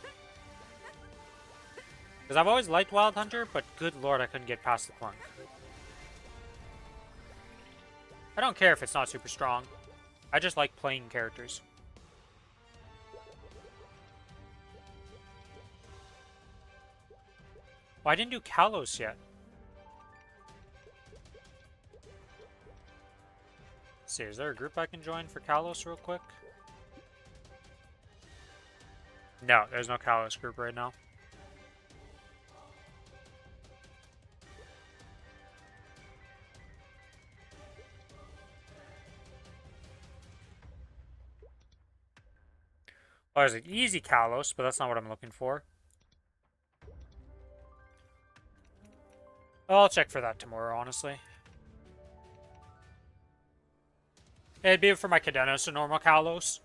Because I've always liked Wild Hunter, but good lord, I couldn't get past the Clunk. I don't care if it's not super strong. I just like playing characters. Well, I didn't do Kalos yet. Let's see, is there a group I can join for Kalos real quick? No, there's no Kalos group right now. Oh, there's an easy Kalos, but that's not what I'm looking for. I'll check for that tomorrow, honestly. It'd be for my Cadenas, so normal Kalos.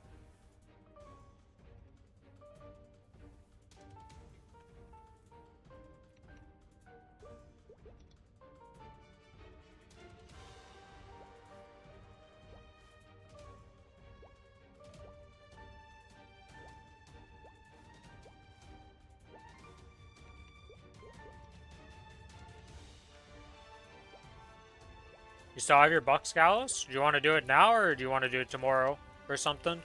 You still have your Bucks Kalos? Do you want to do it now, or do you want to do it tomorrow or something?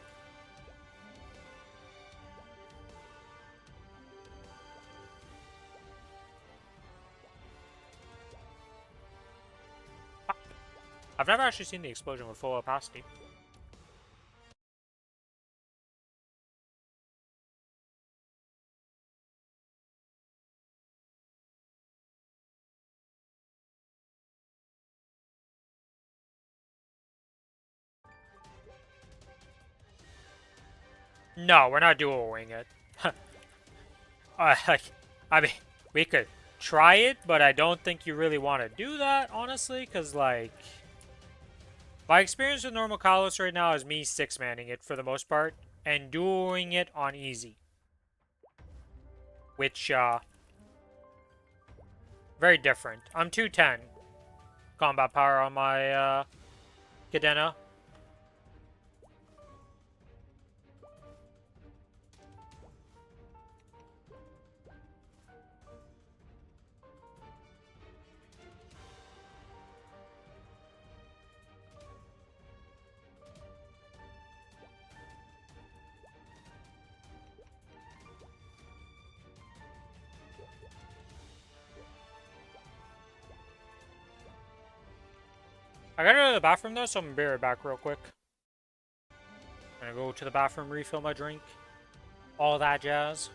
I've never actually seen the explosion with full opacity. No, we're not duoing it. Like, I mean, we could try it, but I don't think you really want to do that, honestly, because, like, my experience with normal Kalos right now is me six-manning it for the most part, and doing it on easy. Which, very different. I'm 210 combat power on my, Cadena. I gotta go to the bathroom though, so I'm gonna be right back real quick. I'm gonna go to the bathroom, refill my drink, all that jazz.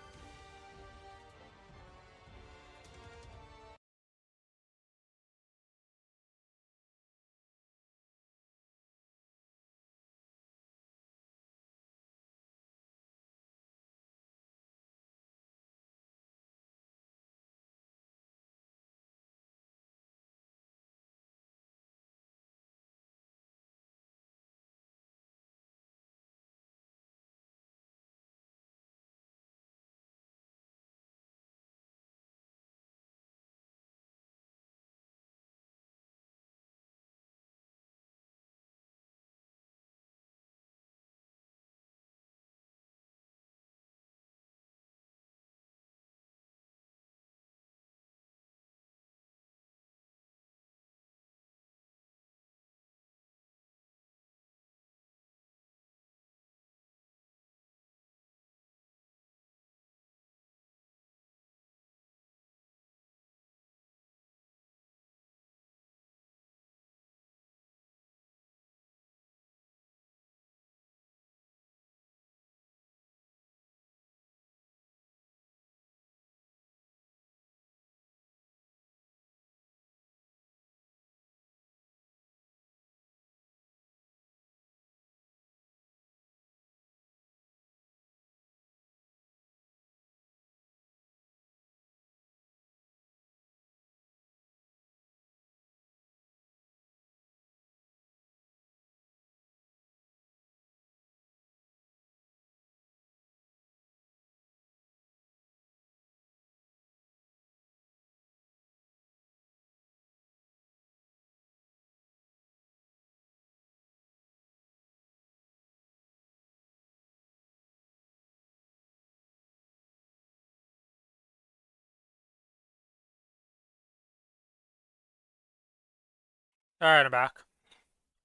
Alright, I'm back.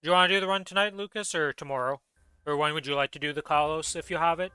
Do you want to do the run tonight, Lucas, or tomorrow? Or when would you like to do the Kalos if you have it?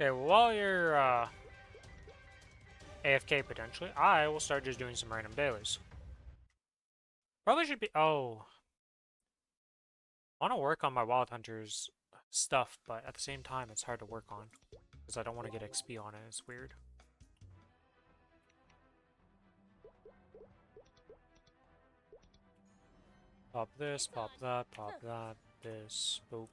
Okay, well, while you're AFK potentially, I will start just doing some random dailies. Probably should be. Oh, I want to work on my Wild Hunters stuff, but at the same time, it's hard to work on because I don't want to get XP on it. It's weird. Pop this, pop that, this, boop.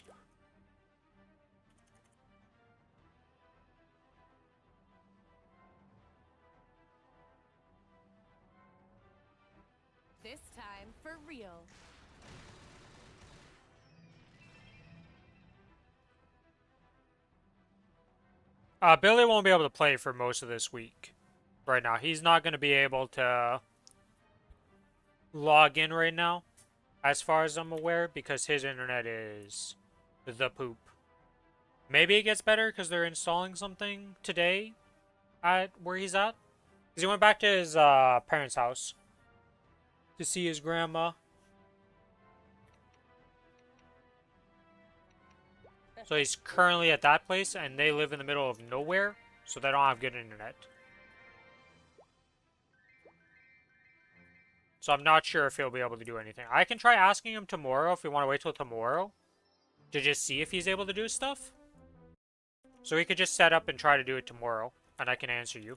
real. Billy won't be able to play for most of this week. Right now, he's not going to be able to log in right now, as far as I'm aware, because his internet is the poop. Maybe it gets better because they're installing something today at where he's at. Because he went back to his parents' house to see his grandma. So he's currently at that place, and they live in the middle of nowhere, so they don't have good internet. So I'm not sure if he'll be able to do anything. I can try asking him tomorrow if we want to wait till tomorrow to just see if he's able to do stuff. So we could just set up and try to do it tomorrow, and I can answer you.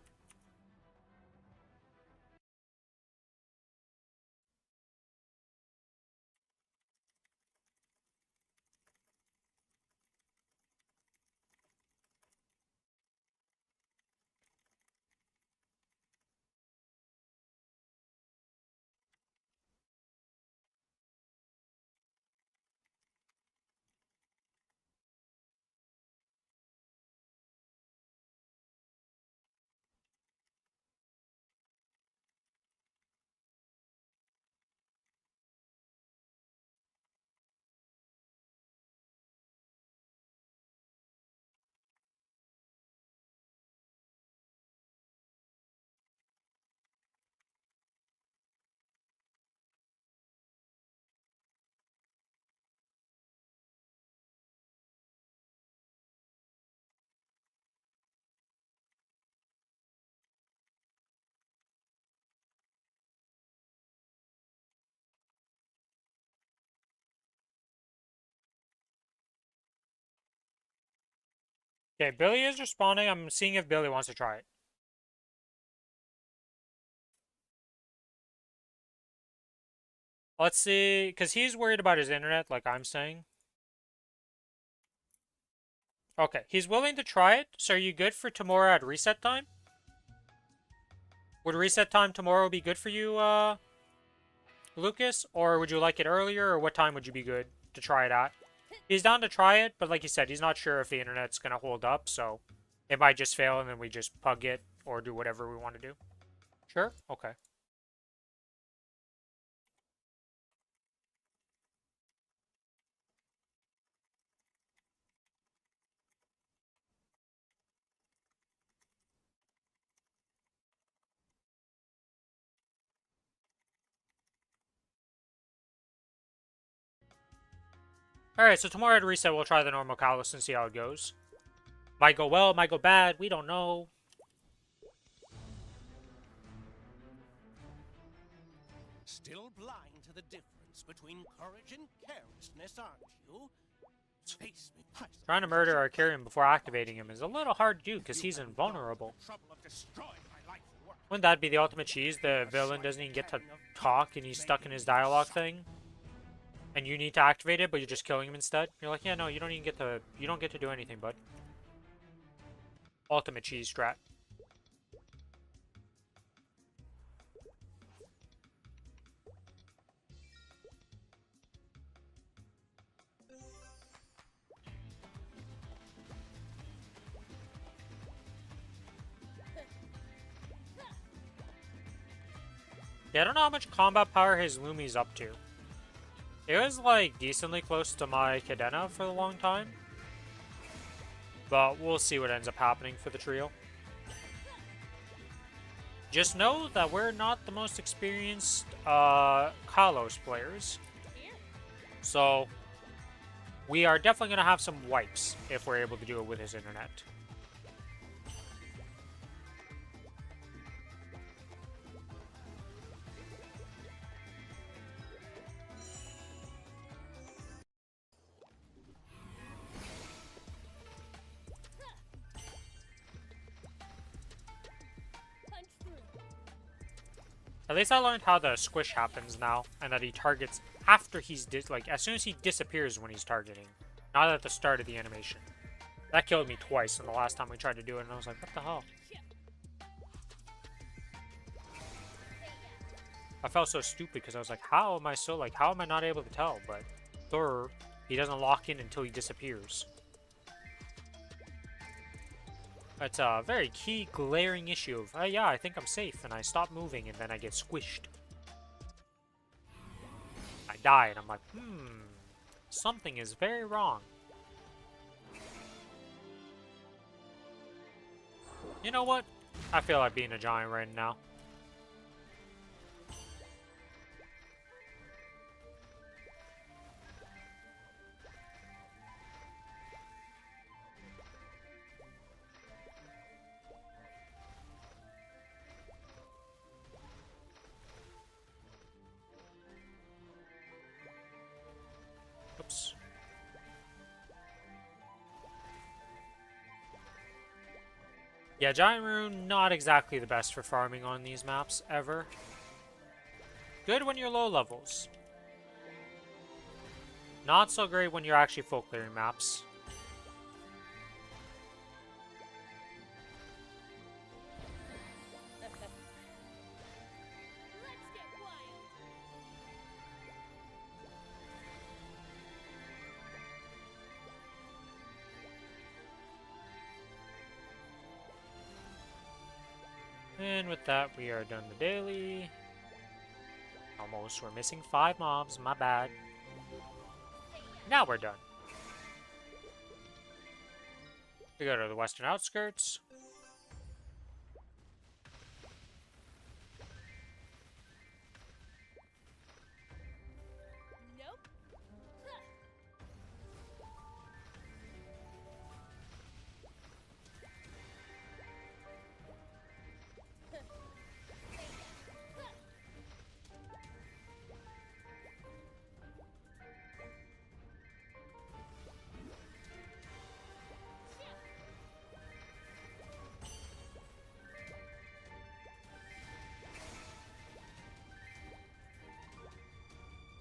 Okay, Billy is responding. I'm seeing if Billy wants to try it. Let's see, because he's worried about his internet, like I'm saying. Okay, he's willing to try it. So are you good for tomorrow at reset time? Would reset time tomorrow be good for you, Lucas? Or would you like it earlier, or what time would you be good to try it at? He's down to try it, but like you said, he's not sure if the internet's going to hold up, so it might just fail and then we just pug it or do whatever we want to do. Sure? Okay. Alright, so tomorrow at reset, we'll try the normal Callus and see how it goes. Might go well, might go bad, we don't know. Still blind to the difference between courage and carelessness, aren't you? Face me. Trying to murder our Carrion before activating him is a little hard to do because he's invulnerable. Wouldn't that be the ultimate cheese? The villain doesn't even get to talk and he's stuck in his dialogue thing? And you need to activate it, but you're just killing him instead? You're like, yeah, no, you don't even get to, you don't get to do anything, bud. Ultimate cheese strat. Yeah, I don't know how much combat power his Lumi's up to. It was, like, decently close to my Cadena for a long time. But we'll see what ends up happening for the trio. Just know that we're not the most experienced Kalos players. So, we are definitely going to have some wipes if we're able to do it with his internet. At least I learned how the squish happens now, and that he targets after he's like as soon as he disappears when he's targeting, not at the start of the animation. That killed me twice in the last time we tried to do it, and I was like, what the hell? I felt so stupid because I was like, how am I so like, how am I not able to tell? But Thor, he doesn't lock in until he disappears. It's a very key glaring issue of, oh yeah, I think I'm safe, and I stop moving, and then I get squished. I die, and I'm like, something is very wrong. You know what? I feel like being a giant right now. Oops. Yeah, Giant Rune, not exactly the best for farming on these maps, ever. Good when you're low levels. Not so great when you're actually full clearing maps. Let's get wild. And with that, we are done the daily. Almost. We're missing 5 mobs. My bad. Now we're done. We go to the western outskirts. Nope. Huh.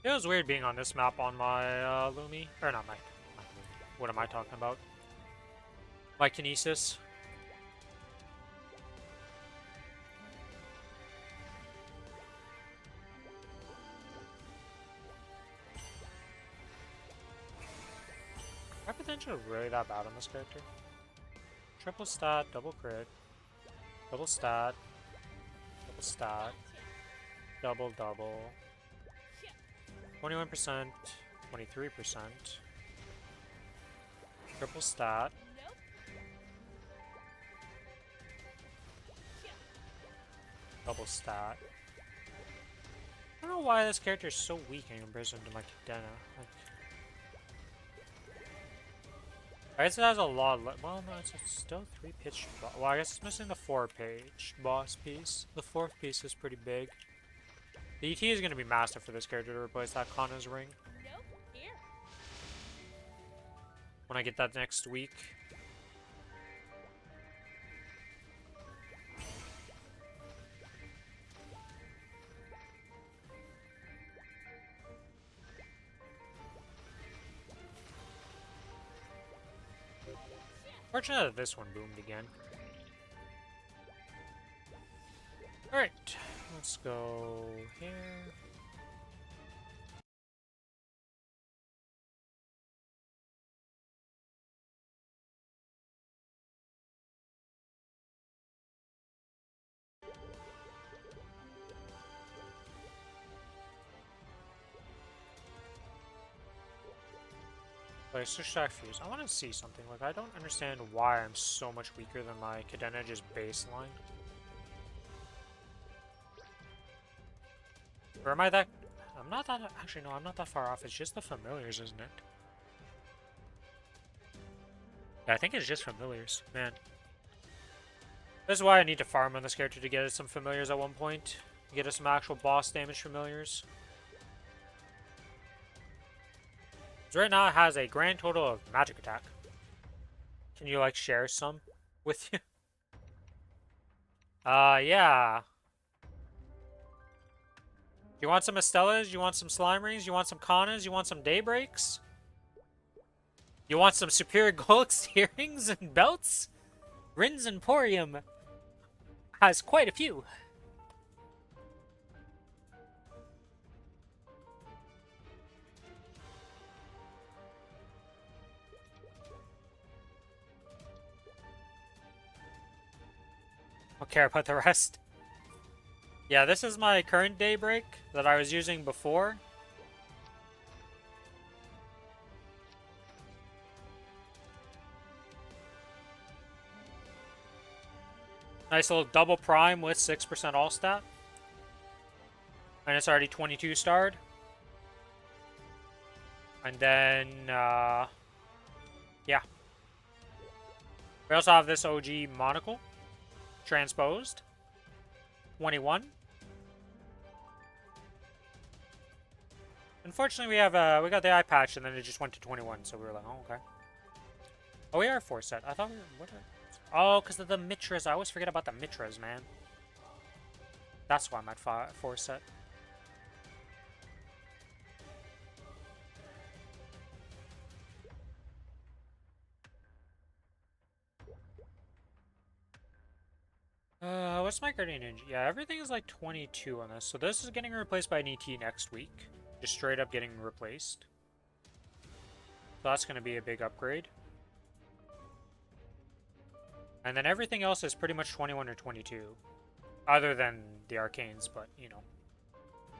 It was weird being on this map on my Lumi. Or not my Lumi. What am I talking about? My Kinesis. My potential really that bad on this character? Triple stat, double crit, double stat, double stat, double double. 21%, 23%. Triple stat. Nope. Double stat. I don't know why this character is so weak in comparison to my Cadena. Like, I guess it has a lot of, well, no, it's still 3-pitch. Well, I guess it's missing the 4-page boss piece. The 4th piece is pretty big. The ET is going to be massive for this character to replace that Kronos ring Nope. Here. when I get that next week. Fortunate that this one boomed again. Alright, let's go here. Like, Stack Fuse. I want to see something. Like, I don't understand why I'm so much weaker than my Cadena just baseline. Or am I that... I'm not that... Actually, no, I'm not that far off. It's just the familiars, isn't it? Yeah, I think it's just familiars. Man. This is why I need to farm on this character to get us some familiars at one point. Get us some actual boss damage familiars. So right now it has a grand total of magic attack. Can you like share some with you? Yeah. You want some Estellas? You want some Slime Rings? You want some Kanas? You want some Daybreaks? You want some Superior Golix earrings and belts? Rins Emporium has quite a few. care about the rest. Yeah, this is my current daybreak that I was using before. Nice little double prime with 6% all stat. And it's already 22 starred. And then, yeah. We also have this OG monocle. Transposed. 21. Unfortunately, we got the eye patch, and then it just went to 21, so we were like, oh, okay. Oh, we are 4 set. I thought we were... What oh, because of the Mitras. I always forget about the Mitras, man. That's why I'm at 4 set. What's my Guardian Ninja? Yeah, everything is like 22 on this. So this is getting replaced by an ET next week. Just straight up getting replaced. So that's going to be a big upgrade. And then everything else is pretty much 21 or 22. Other than the Arcanes, but, you know.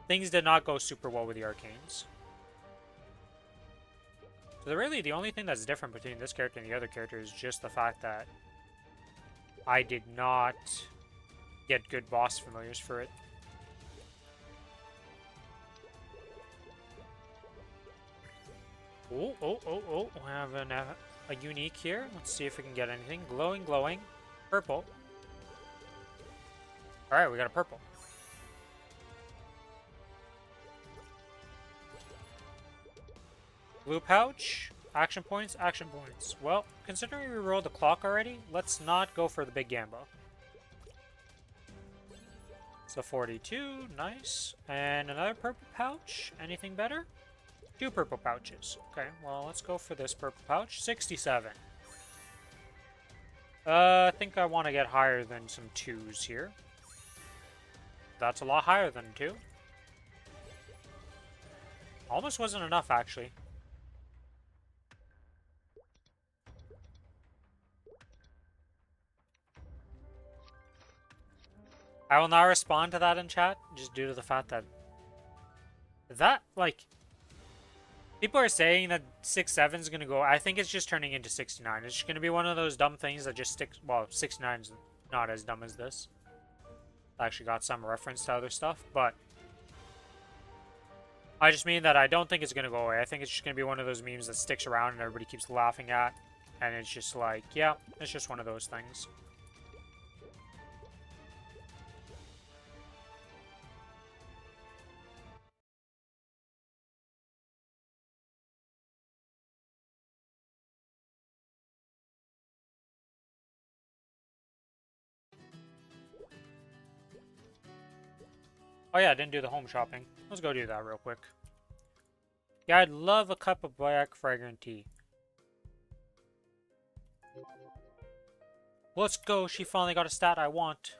Things did not go super well with the Arcanes. So really, the only thing that's different between this character and the other character is just the fact that I did not get good boss familiars for it. Oh, oh, oh, oh. We have a unique here. Let's see if we can get anything. Glowing, glowing. Purple. Alright, we got a purple. Blue pouch. Action points, action points. Well, considering we rolled the clock already, let's not go for the big Gambo. So 42, nice. And another purple pouch. Anything better? 2 purple pouches. Okay, well, let's go for this purple pouch. 67. I think I want to get higher than some 2s here. That's a lot higher than 2. Almost wasn't enough, actually. I will not respond to that in chat, just due to the fact that... like... People are saying that 6-7 is going to go... I think it's just turning into 69. It's just going to be one of those dumb things that just sticks... Well, 69 is not as dumb as this. I actually got some reference to other stuff, but... I just mean that I don't think it's going to go away. I think it's just going to be one of those memes that sticks around and everybody keeps laughing at. And it's just like, yeah, it's just one of those things. Oh yeah, I didn't do the home shopping. Let's go do that real quick. Yeah, I'd love a cup of black fragrant tea. Let's go, she finally got a stat I want.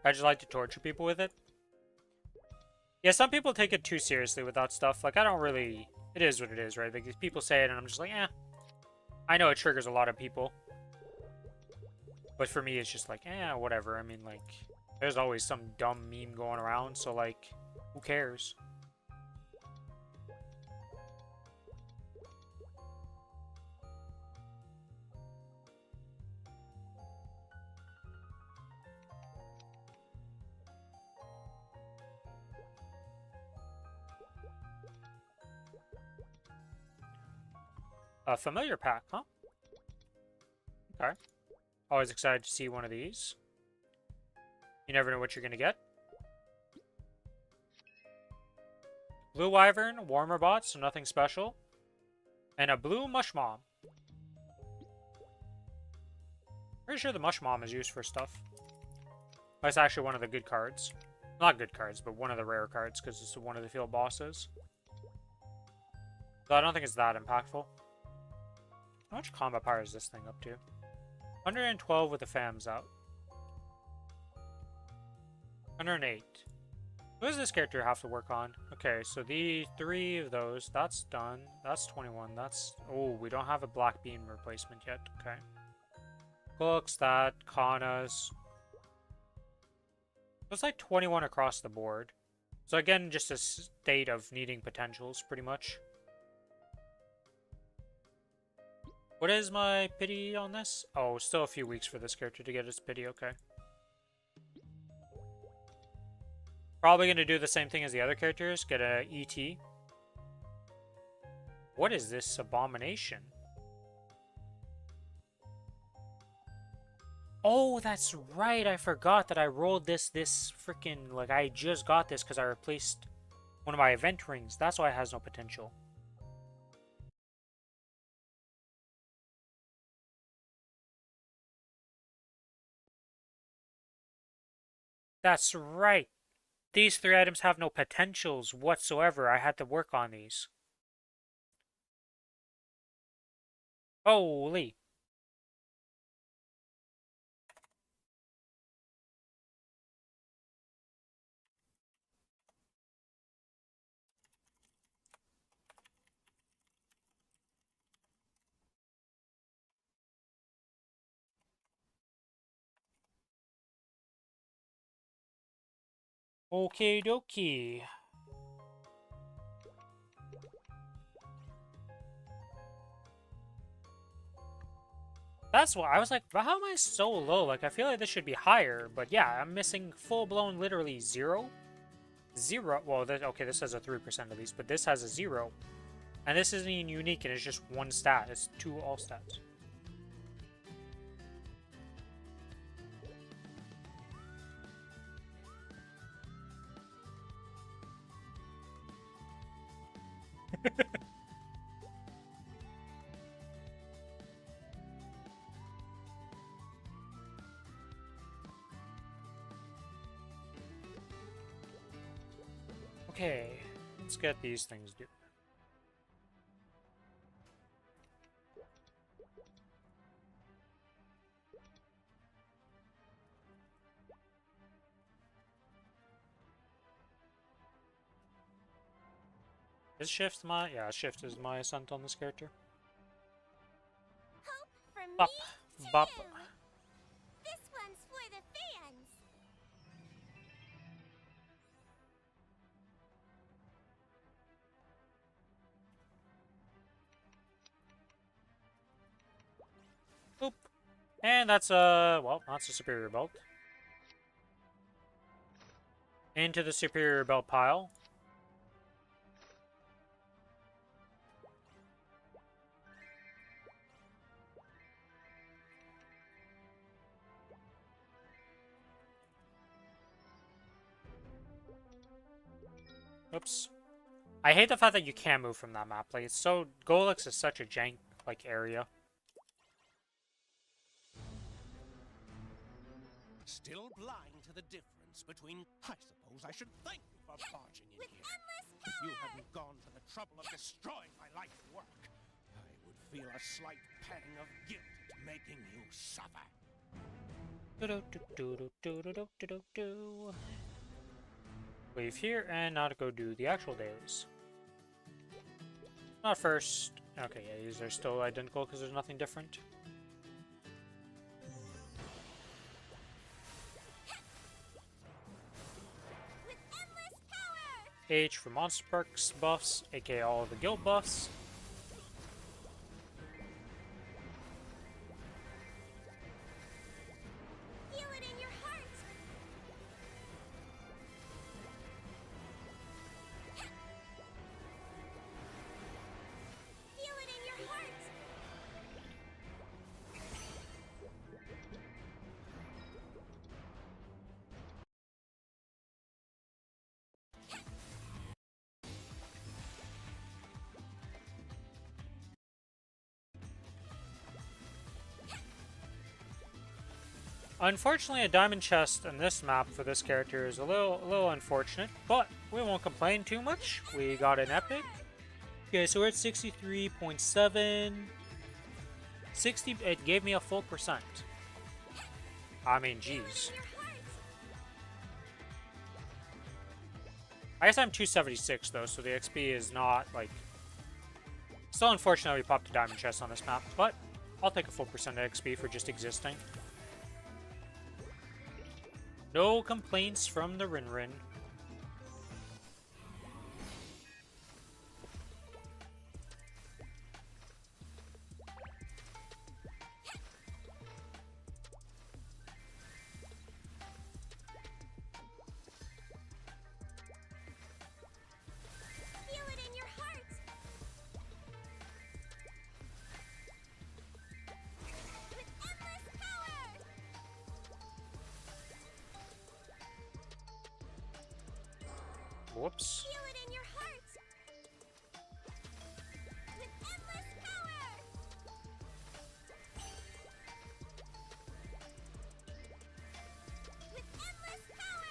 I just like to torture people with it. Yeah, some people take it too seriously with that stuff. Like, I don't really... It is what it is, right? Like, people say it and I'm just like, eh. I know it triggers a lot of people. But for me, it's just like, eh, whatever. I mean, like... There's always some dumb meme going around, so like, who cares? A familiar pack, huh? Okay. Always excited to see one of these. You never know what you're going to get. Blue Wyvern, Warmer Bot, so nothing special. And a Blue Mush Mom. Pretty sure the Mush Mom is used for stuff. That's actually one of the good cards. Not good cards, but one of the rare cards, because it's one of the field bosses. So I don't think it's that impactful. How much combat power is this thing up to? 112 with the FAMs out. 108. Who does this character have to work on? Okay, so the 3 of those, that's done. That's 21. That's... Oh, we don't have a black beam replacement yet. Okay. Books, that, Kronos. It's like 21 across the board. So again, just a state of needing potentials, pretty much. What is my pity on this? Oh, still a few weeks for this character to get his pity, okay. Probably gonna do the same thing as the other characters, get a ET. What is this abomination? Oh, that's right, I forgot that I rolled this freaking, like, I just got this because I replaced one of my event rings. That's why it has no potential. That's right. These 3 items have no potentials whatsoever. I had to work on these. Holy. Okie dokie. That's why I was like, how am I so low? Like, I feel like this should be higher. But yeah, I'm missing full-blown literally 0. 0. Well, okay, this has a 3% at least, but this has a 0. And this isn't even unique, and it's just 1 stat. It's 2 all stats. Okay, let's get these things done. Is shift my... Yeah, shift is my ascent on this character. Hope for me Bop. Bop. too. This one's for the fans. Boop. And that's a... Well, that's a superior belt. Into the superior belt pile. Oops. I hate the fact that you can't move from that map. Like, it's so... Golix is such a jank, like, area. Still blind to the difference between... I suppose I should thank you for barging in With here. endless If you power. hadn't gone to the trouble of destroying my life's work, I would feel a slight pang of guilt at making you suffer. Do-do-do-do-do-do-do-do-do. Leave here, and now to go do the actual dailies. Not first. Okay, yeah, these are still identical because there's nothing different. With endless power. H for monster perks buffs, aka all of the guild buffs. Feel it in your heart. Feel it in your heart. Unfortunately, a diamond chest in this map for this character is a little unfortunate, but we won't complain too much. We got an epic. Okay, so we're at 63.7. 60, it gave me a full percent. I mean, jeez. I guess I'm 276 though, so the XP is not like... Still unfortunate we popped a diamond chest on this map, but I'll take a full percent of XP for just existing. No complaints from the Rin Rin. Feel it in your heart. With endless power. Whoops. Feel it in your heart. With endless power. With endless power.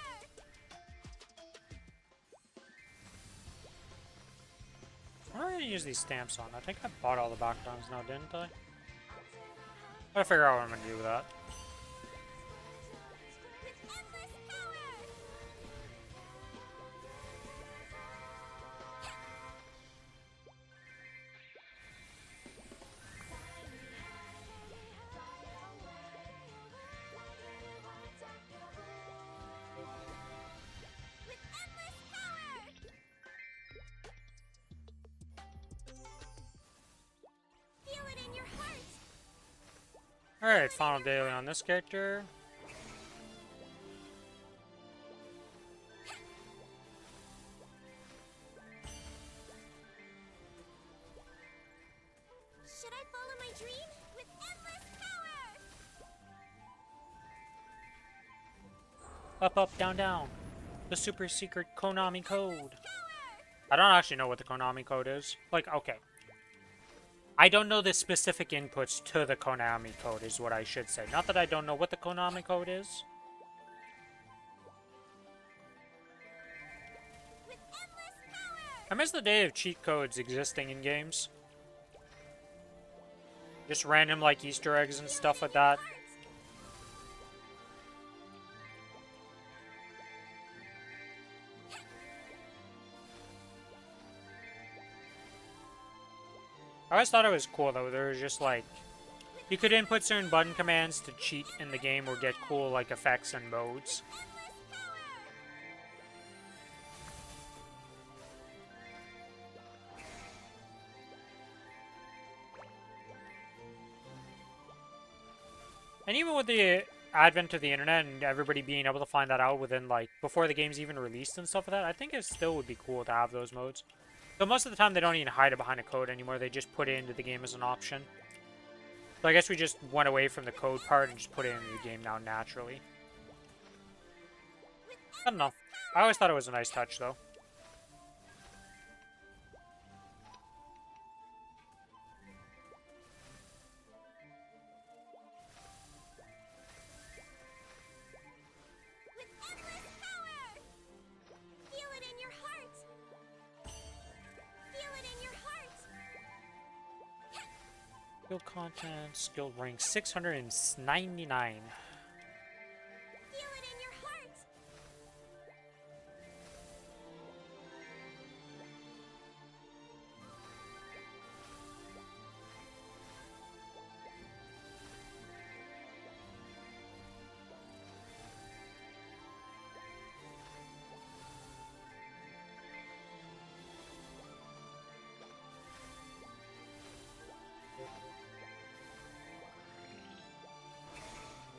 What am I gonna use these stamps on? I think I bought all the backgrounds now, didn't I? Gotta figure out what I'm gonna do with that. With endless power. With endless power. Feel it in your heart. Alright, final daily on this character. Should I follow my dream? With endless power. Up, up, down, down. The super secret Konami code. I don't actually know what the Konami code is. Like, okay. I don't know the specific inputs to the Konami code is what I should say. Not that I don't know what the Konami code is. With endless power. I miss the day of cheat codes existing in games. Just random, like, Easter eggs and stuff like that. I always thought it was cool, though. There was just, like... You could input certain button commands to cheat in the game or get cool, like, effects and modes. And even with the advent of the internet and everybody being able to find that out within, like, before the game's even released and stuff like that, I think it still would be cool to have those modes. But most of the time, they don't even hide it behind a code anymore. They just put it into the game as an option. So I guess we just went away from the code part and just put it into the game now naturally. I don't know. I always thought it was a nice touch, though. With endless power. Feel it in your heart. Feel it in your heart. Guild content, skill rank 699. Feel it in your heart.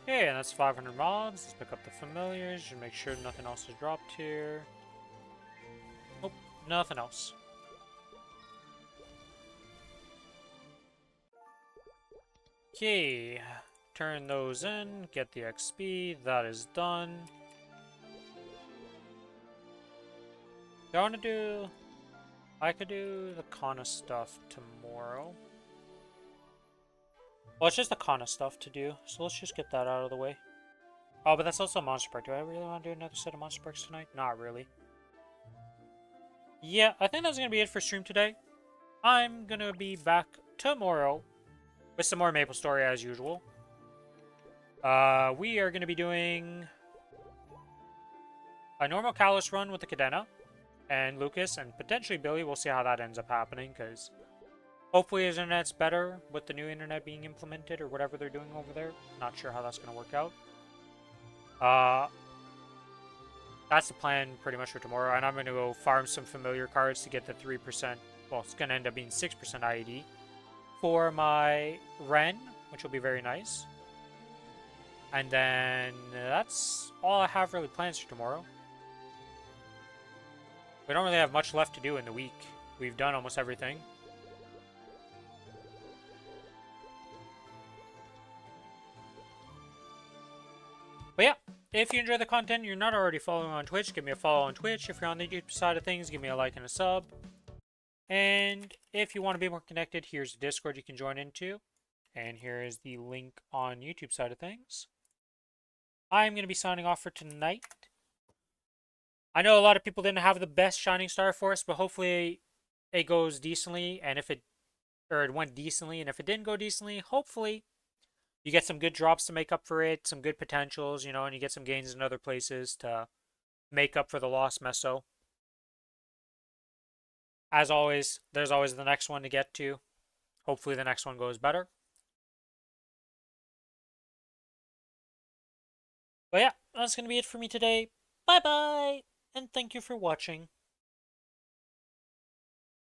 Okay, and that's 500 mobs. Let's pick up the familiars and make sure nothing else is dropped here. Nope, nothing else. Okay, turn those in, get the XP. That is done. Do I want to do... I could do the Kana stuff tomorrow. Well, it's just the Kana stuff to do, so let's just get that out of the way. Oh, but that's also a monster perk. Do I really want to do another set of monster perks tonight? Not really. Yeah, I think that's going to be it for stream today. I'm going to be back tomorrow with some more Maplestory as usual. We are going to be doing a normal Kalos run with the Cadena and Lucas and potentially Billy. We'll see how that ends up happening, because Hopefully his internet's better with the new internet being implemented or whatever they're doing over there. Not sure how that's going to work out. That's the plan pretty much for tomorrow. And I'm going to go farm some familiar cards to get the 3%. Well, it's going to end up being 6% IED for my Ren, which will be very nice. And then that's all I have really plans for tomorrow. We don't really have much left to do in the week. We've done almost everything. But yeah, if you enjoy the content and you're not already following on Twitch, give me a follow on Twitch. If you're on the YouTube side of things, give me a like and a sub. And if you want to be more connected, here's the Discord you can join into. And here is the link on YouTube side of things. I'm going to be signing off for tonight. I know a lot of people didn't have the best Shining Star Force, but hopefully it goes decently. And if it went decently, and if it didn't go decently, hopefully you get some good drops to make up for it, some good potentials, you know, and you get some gains in other places to make up for the lost Meso. As always, there's always the next one to get to. Hopefully the next one goes better. But yeah, that's going to be it for me today. Bye-bye, and thank you for watching.